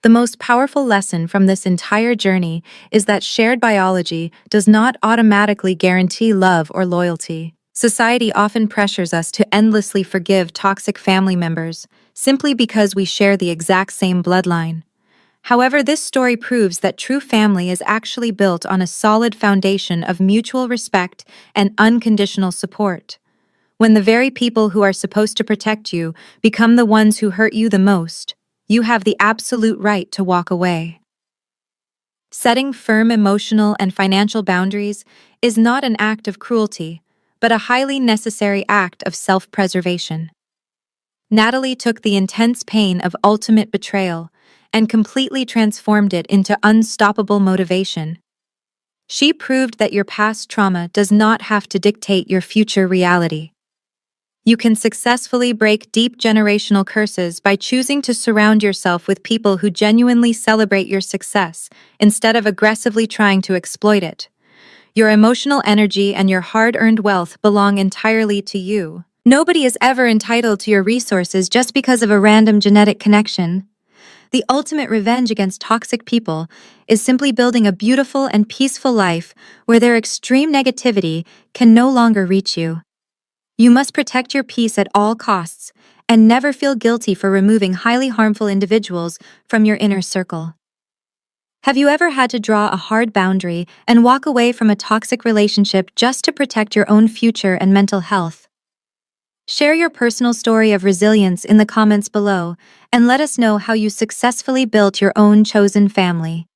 The most powerful lesson from this entire journey is that shared biology does not automatically guarantee love or loyalty. Society often pressures us to endlessly forgive toxic family members simply because we share the exact same bloodline. However, this story proves that true family is actually built on a solid foundation of mutual respect and unconditional support. When the very people who are supposed to protect you become the ones who hurt you the most, you have the absolute right to walk away. Setting firm emotional and financial boundaries is not an act of cruelty, but a highly necessary act of self-preservation. Natalie took the intense pain of ultimate betrayal and completely transformed it into unstoppable motivation. She proved that your past trauma does not have to dictate your future reality. You can successfully break deep generational curses by choosing to surround yourself with people who genuinely celebrate your success instead of aggressively trying to exploit it. Your emotional energy and your hard-earned wealth belong entirely to you. Nobody is ever entitled to your resources just because of a random genetic connection. The ultimate revenge against toxic people is simply building a beautiful and peaceful life where their extreme negativity can no longer reach you. You must protect your peace at all costs and never feel guilty for removing highly harmful individuals from your inner circle. Have you ever had to draw a hard boundary and walk away from a toxic relationship just to protect your own future and mental health? Share your personal story of resilience in the comments below and let us know how you successfully built your own chosen family.